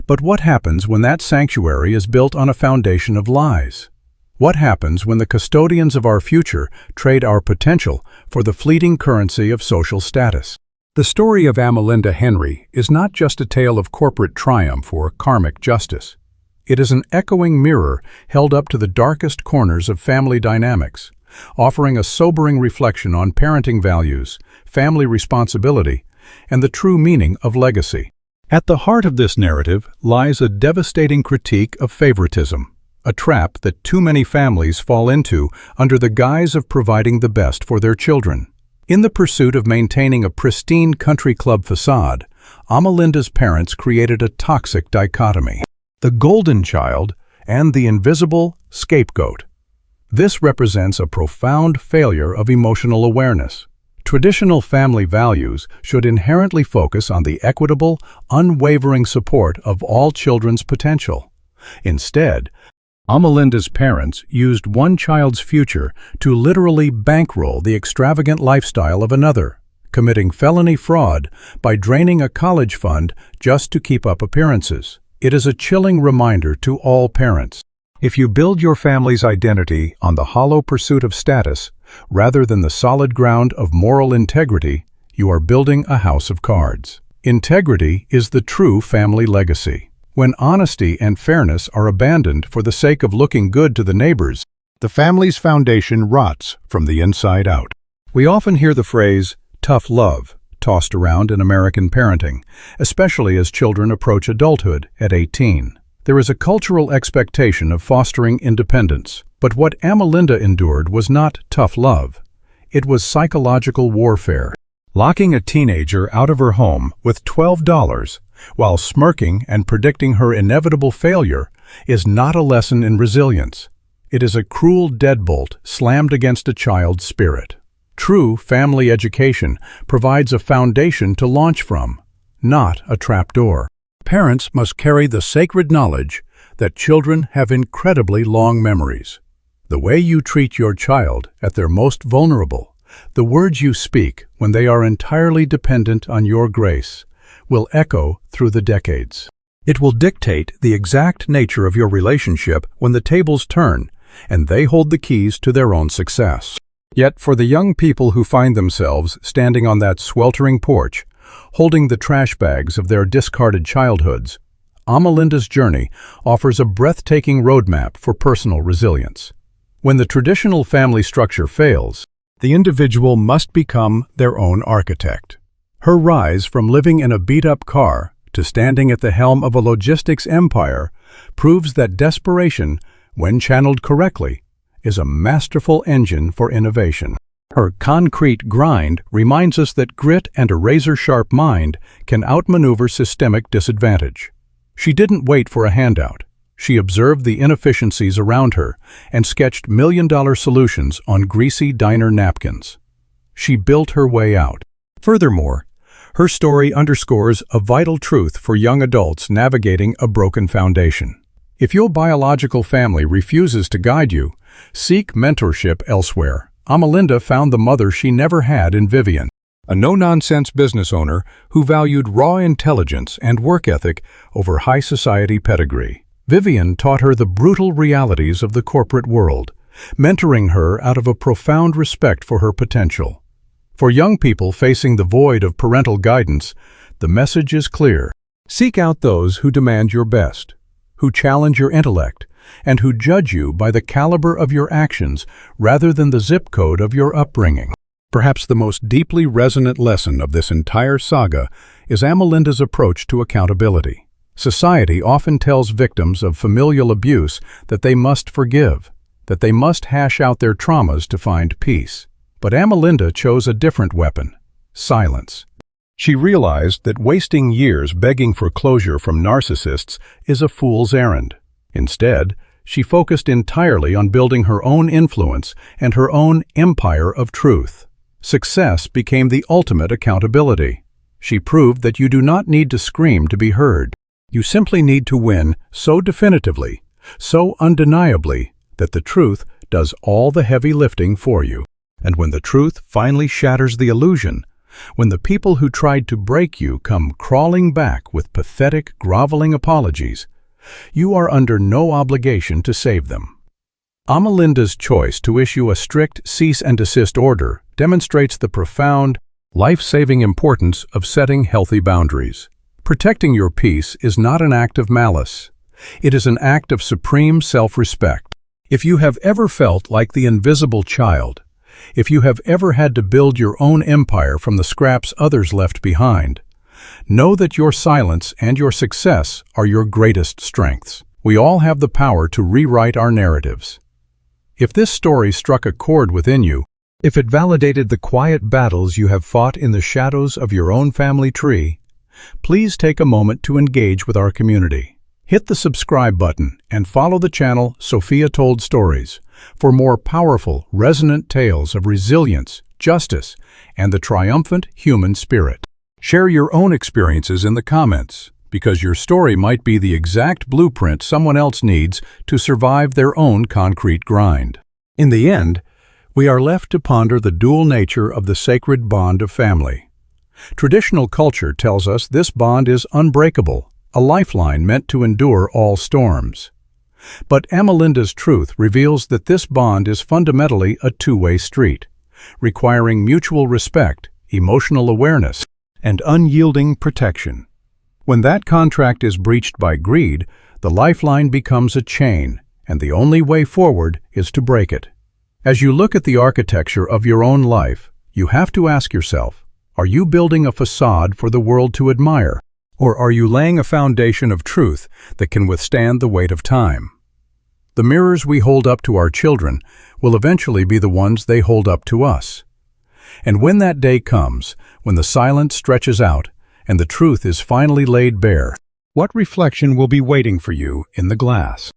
But what happens when that sanctuary is built on a foundation of lies? What happens when the custodians of our future trade our potential for the fleeting currency of social status? The story of Amelinda Henry is not just a tale of corporate triumph or karmic justice. It is an echoing mirror held up to the darkest corners of family dynamics, offering a sobering reflection on parenting values, family responsibility, and the true meaning of legacy. At the heart of this narrative lies a devastating critique of favoritism, a trap that too many families fall into under the guise of providing the best for their children. In the pursuit of maintaining a pristine country club facade, Amelinda's parents created a toxic dichotomy: the golden child and the invisible scapegoat. This represents a profound failure of emotional awareness. Traditional family values should inherently focus on the equitable, unwavering support of all children's potential. Instead, Amalinda's parents used one child's future to literally bankroll the extravagant lifestyle of another, committing felony fraud by draining a college fund just to keep up appearances. It is a chilling reminder to all parents. If you build your family's identity on the hollow pursuit of status, rather than the solid ground of moral integrity, you are building a house of cards. Integrity is the true family legacy. When honesty and fairness are abandoned for the sake of looking good to the neighbors, the family's foundation rots from the inside out. We often hear the phrase, tough love, tossed around in American parenting, especially as children approach adulthood at 18. There is a cultural expectation of fostering independence, but what Amalinda endured was not tough love. It was psychological warfare. Locking a teenager out of her home with $12 while smirking and predicting her inevitable failure is not a lesson in resilience. It is a cruel deadbolt slammed against a child's spirit. True family education provides a foundation to launch from, not a trapdoor. Parents must carry the sacred knowledge that children have incredibly long memories. The way you treat your child at their most vulnerable, the words you speak when they are entirely dependent on your grace, will echo through the decades. It will dictate the exact nature of your relationship when the tables turn and they hold the keys to their own success. Yet for the young people who find themselves standing on that sweltering porch, holding the trash bags of their discarded childhoods, Amalinda's journey offers a breathtaking roadmap for personal resilience. When the traditional family structure fails, the individual must become their own architect. Her rise from living in a beat-up car to standing at the helm of a logistics empire proves that desperation, when channeled correctly, is a masterful engine for innovation. Her concrete grind reminds us that grit and a razor-sharp mind can outmaneuver systemic disadvantage. She didn't wait for a handout. She observed the inefficiencies around her and sketched million-dollar solutions on greasy diner napkins. She built her way out. Furthermore, her story underscores a vital truth for young adults navigating a broken foundation. If your biological family refuses to guide you, seek mentorship elsewhere. Amalinda found the mother she never had in Vivian, a no-nonsense business owner who valued raw intelligence and work ethic over high society pedigree. Vivian taught her the brutal realities of the corporate world, mentoring her out of a profound respect for her potential. For young people facing the void of parental guidance, the message is clear. Seek out those who demand your best, who challenge your intellect, and who judge you by the caliber of your actions rather than the zip code of your upbringing. Perhaps the most deeply resonant lesson of this entire saga is Amalinda's approach to accountability. Society often tells victims of familial abuse that they must forgive, that they must hash out their traumas to find peace. But Amalinda chose a different weapon: silence. She realized that wasting years begging for closure from narcissists is a fool's errand. Instead, she focused entirely on building her own influence and her own empire of truth. Success became the ultimate accountability. She proved that you do not need to scream to be heard. You simply need to win so definitively, so undeniably, that the truth does all the heavy lifting for you. And when the truth finally shatters the illusion, when the people who tried to break you come crawling back with pathetic, groveling apologies, you are under no obligation to save them. Amalinda's choice to issue a strict cease and desist order demonstrates the profound, life-saving importance of setting healthy boundaries. Protecting your peace is not an act of malice. It is an act of supreme self-respect. If you have ever felt like the invisible child, if you have ever had to build your own empire from the scraps others left behind, know that your silence and your success are your greatest strengths. We all have the power to rewrite our narratives. If this story struck a chord within you, if it validated the quiet battles you have fought in the shadows of your own family tree, please take a moment to engage with our community. Hit the subscribe button and follow the channel Sophia Told Stories for more powerful, resonant tales of resilience, justice, and the triumphant human spirit. Share your own experiences in the comments, because your story might be the exact blueprint someone else needs to survive their own concrete grind. In the end, we are left to ponder the dual nature of the sacred bond of family. Traditional culture tells us this bond is unbreakable, a lifeline meant to endure all storms. But Amalinda's truth reveals that this bond is fundamentally a two-way street, requiring mutual respect, emotional awareness, and unyielding protection. When that contract is breached by greed, the lifeline becomes a chain, and the only way forward is to break it. As you look at the architecture of your own life, you have to ask yourself, are you building a facade for the world to admire? Or are you laying a foundation of truth that can withstand the weight of time? The mirrors we hold up to our children will eventually be the ones they hold up to us. And when that day comes, when the silence stretches out and the truth is finally laid bare, what reflection will be waiting for you in the glass?